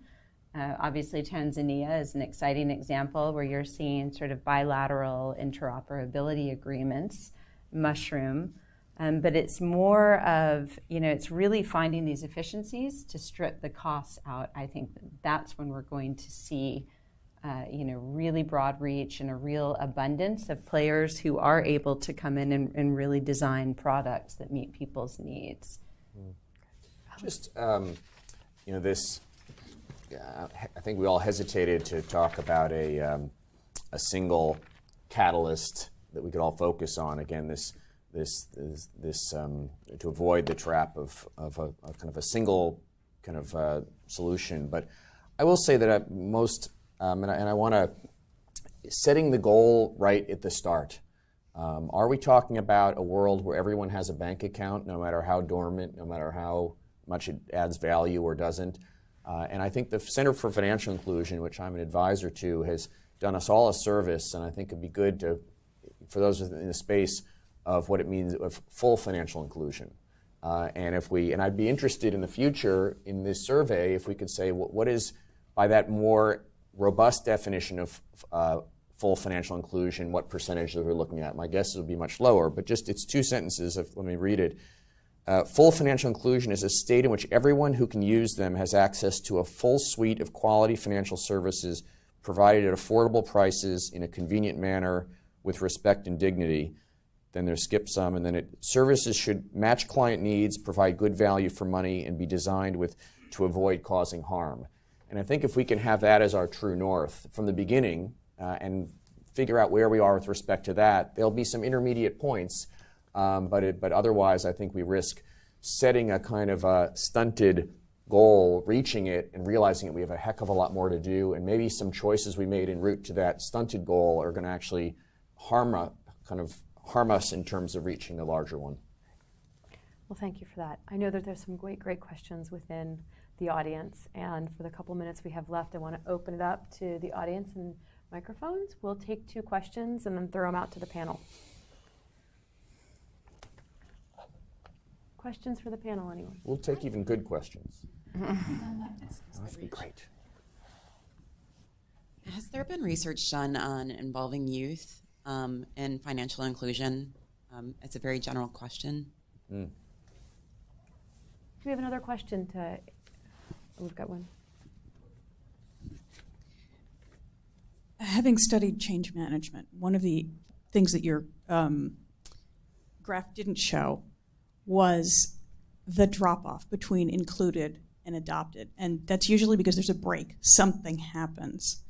Obviously, Tanzania is an exciting example where you're seeing sort of bilateral interoperability agreements mushroom. But it's more of, it's really finding these efficiencies to strip the costs out. I think that's when we're going to see really broad reach and a real abundance of players who are able to come in and really design products that meet people's needs. Just, this, I think we all hesitated to talk about a single catalyst that we could all focus on. Again, this to avoid the trap of a kind of a single kind of solution. But I will say that and I want to, setting the goal right at the start. Are we talking about a world where everyone has a bank account, no matter how dormant, no matter how much it adds value or doesn't? And I think the Center for Financial Inclusion, which I'm an advisor to, has done us all a service, and I think it'd be good for those in the space of what it means of full financial inclusion. And I'd be interested in the future in this survey if we could say what is, by that more robust definition of full financial inclusion, what percentage that we're looking at. My guess would be much lower, but just it's 2 sentences. Let me read it. Full financial inclusion is a state in which everyone who can use them has access to a full suite of quality financial services provided at affordable prices in a convenient manner with respect and dignity. Then there's skip some, and then services should match client needs, provide good value for money, and be designed to avoid causing harm. And I think if we can have that as our true north from the beginning and figure out where we are with respect to that, there'll be some intermediate points, but otherwise I think we risk setting a kind of a stunted goal, reaching it, and realizing that we have a heck of a lot more to do, and maybe some choices we made en route to that stunted goal are going to actually harm us in terms of reaching the larger one. Well, thank you for that. I know that there's some great questions within the audience, and for the couple minutes we have left, I want to open it up to the audience and microphones. We'll take 2 questions and then throw them out to the panel. Questions for the panel, anyone? We'll take even good questions. That'd be great. Has there been research done on involving youth in financial inclusion? It's a very general question. Do we have another question we've got one. Having studied change management, one of the things that your graph didn't show was the drop-off between included and adopted. And that's usually because there's a break. Something happens.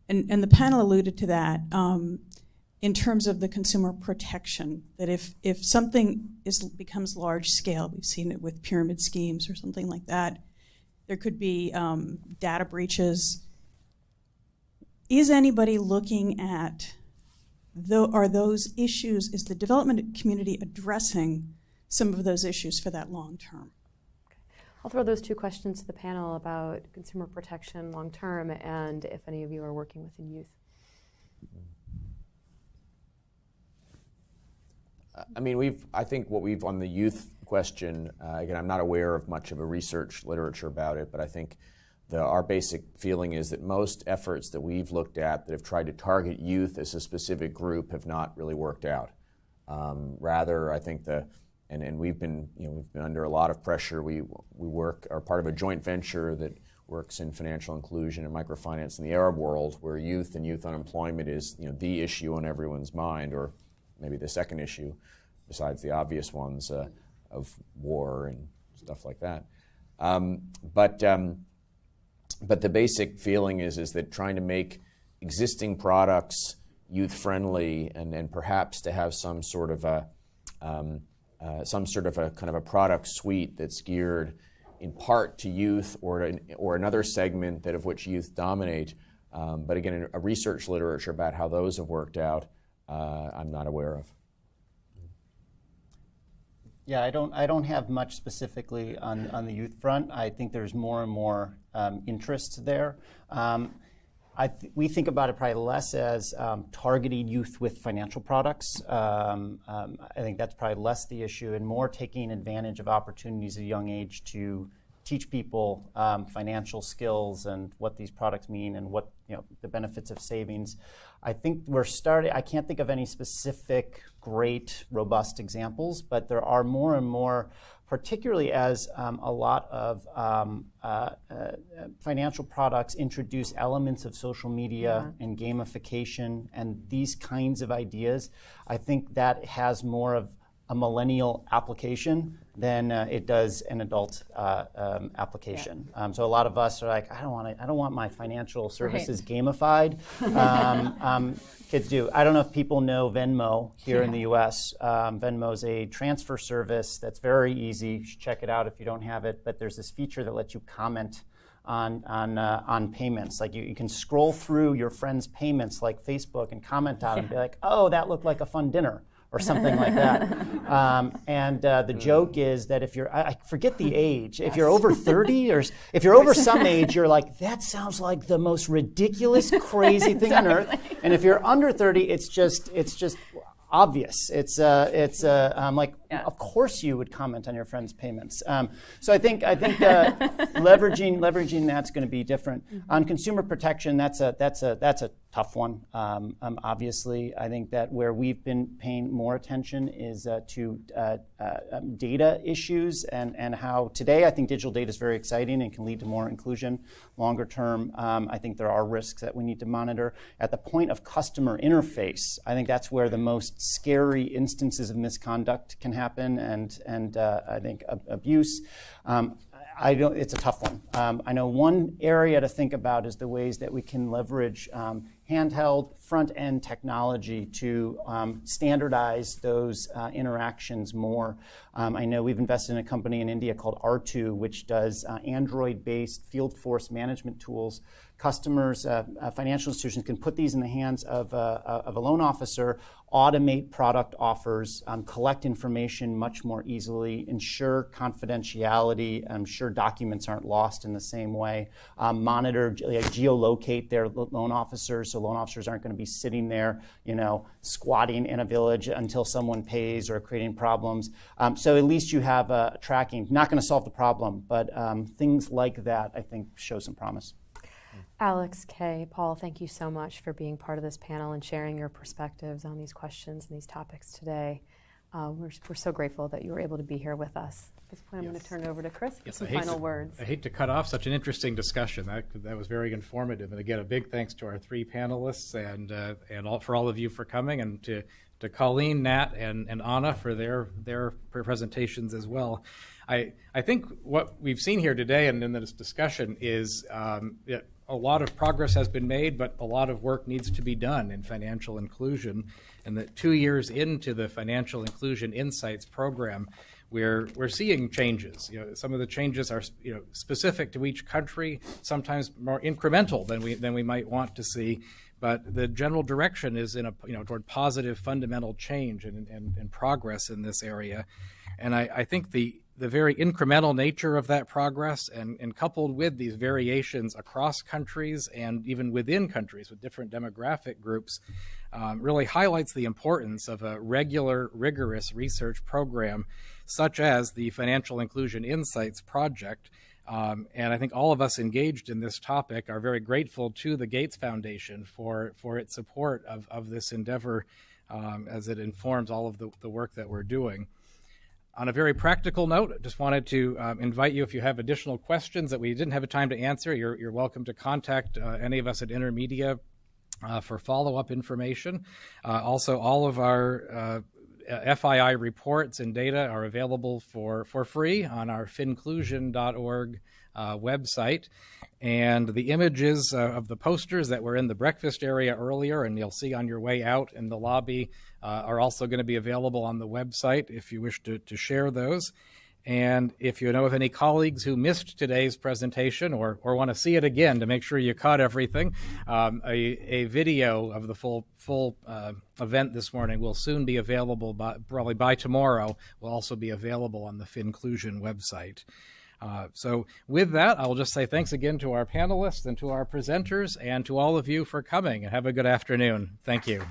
And the panel alluded to that in terms of the consumer protection, that if something becomes large scale, we've seen it with pyramid schemes or something like that, there could be data breaches. Is anybody looking at, are those issues, is the development community addressing some of those issues for that long term? I'll throw those 2 questions to the panel about consumer protection long term, and if any of you are working within youth. I think what we've, on the youth question, again, I'm not aware of much of a research literature about it, but I think our basic feeling is that most efforts that we've looked at that have tried to target youth as a specific group have not really worked out. Rather, I think we've been under a lot of pressure. We are part of a joint venture that works in financial inclusion and microfinance in the Arab world, where youth and youth unemployment is the issue on everyone's mind, or maybe the second issue, besides the obvious ones of war and stuff like that. But the basic feeling is that trying to make existing products youth-friendly and perhaps to have some sort of a kind of a product suite that's geared in part to youth or another segment that of which youth dominate. But again, a research literature about how those have worked out, I'm not aware of. Yeah, I don't have much specifically on the youth front. I think there's more and more interest there. We think about it probably less as targeting youth with financial products. I think that's probably less the issue, and more taking advantage of opportunities at a young age to teach people financial skills and what these products mean and what the benefits of savings. I think I can't think of any specific great, robust examples, but there are more and more, particularly as a lot of financial products introduce elements of social media and gamification and these kinds of ideas. I think that has more of a millennial application than it does an adult application. So a lot of us are like, I don't want my financial services gamified. Kids do. I don't know if people know Venmo here in the U.S. Venmo is a transfer service that's very easy. You should check it out if you don't have it. But there's this feature that lets you comment on payments. Like you can scroll through your friends' payments like Facebook and comment on it and be like, oh, that looked like a fun dinner, or something like that. The joke is that if you're, I forget the age, if you're over 30 or if you're over some age, you're like, that sounds like the most ridiculous, crazy thing on earth. And if you're under 30, it's just obvious. It's like, of course you would comment on your friend's payments. So I think leveraging that's going to be different. On consumer protection, that's a tough one. Obviously, I think that where we've been paying more attention is to data issues and how today I think digital data is very exciting and can lead to more inclusion. Longer term, I think there are risks that we need to monitor. At the point of customer interface, I think that's where the most scary instances of misconduct can happen, and I think abuse. It's a tough one. I know one area to think about is the ways that we can leverage handheld front-end technology to standardize those interactions more. I know we've invested in a company in India called R2, which does Android-based field force management tools. Customers, financial institutions can put these in the hands of a loan officer, automate product offers, collect information much more easily, ensure confidentiality, ensure documents aren't lost in the same way, monitor, geolocate their loan officers so loan officers aren't going to be sitting there, squatting in a village until someone pays or creating problems. So at least you have tracking. Not going to solve the problem, but things like that I think show some promise. Alex, Kay, Paul, thank you so much for being part of this panel and sharing your perspectives on these questions and these topics today. We're so grateful that you were able to be here with us. At this point, I'm going to turn it over to Chris for some final words. I hate to cut off such an interesting discussion. That was very informative. And again, a big thanks to our three panelists and for all of you for coming, and to Colleen, Nat, and Anna for their presentations as well. I think what we've seen here today and in this discussion is a lot of progress has been made, but a lot of work needs to be done in financial inclusion. And that 2 years into the Financial Inclusion Insights program, we're seeing changes. Some of the changes are specific to each country, sometimes more incremental than we might want to see. But the general direction is toward positive fundamental change and progress in this area. And I think the very incremental nature of that progress and coupled with these variations across countries and even within countries with different demographic groups really highlights the importance of a regular, rigorous research program such as the Financial Inclusion Insights Project. And I think all of us engaged in this topic are very grateful to the Gates Foundation for its support of this endeavor as it informs all of the work that we're doing. On a very practical note, I just wanted to invite you, if you have additional questions that we didn't have time to answer, you're welcome to contact any of us at InterMedia for follow-up information. Also, all of our FII reports and data are available for free on our finclusion.org website. And the images of the posters that were in the breakfast area earlier and you'll see on your way out in the lobby are also going to be available on the website if you wish to share those. And if you know of any colleagues who missed today's presentation or want to see it again to make sure you caught everything, a video of the full event this morning will soon be available, probably by tomorrow, will also be available on the Finclusion website. So with that, I'll just say thanks again to our panelists and to our presenters and to all of you for coming, and have a good afternoon. Thank you.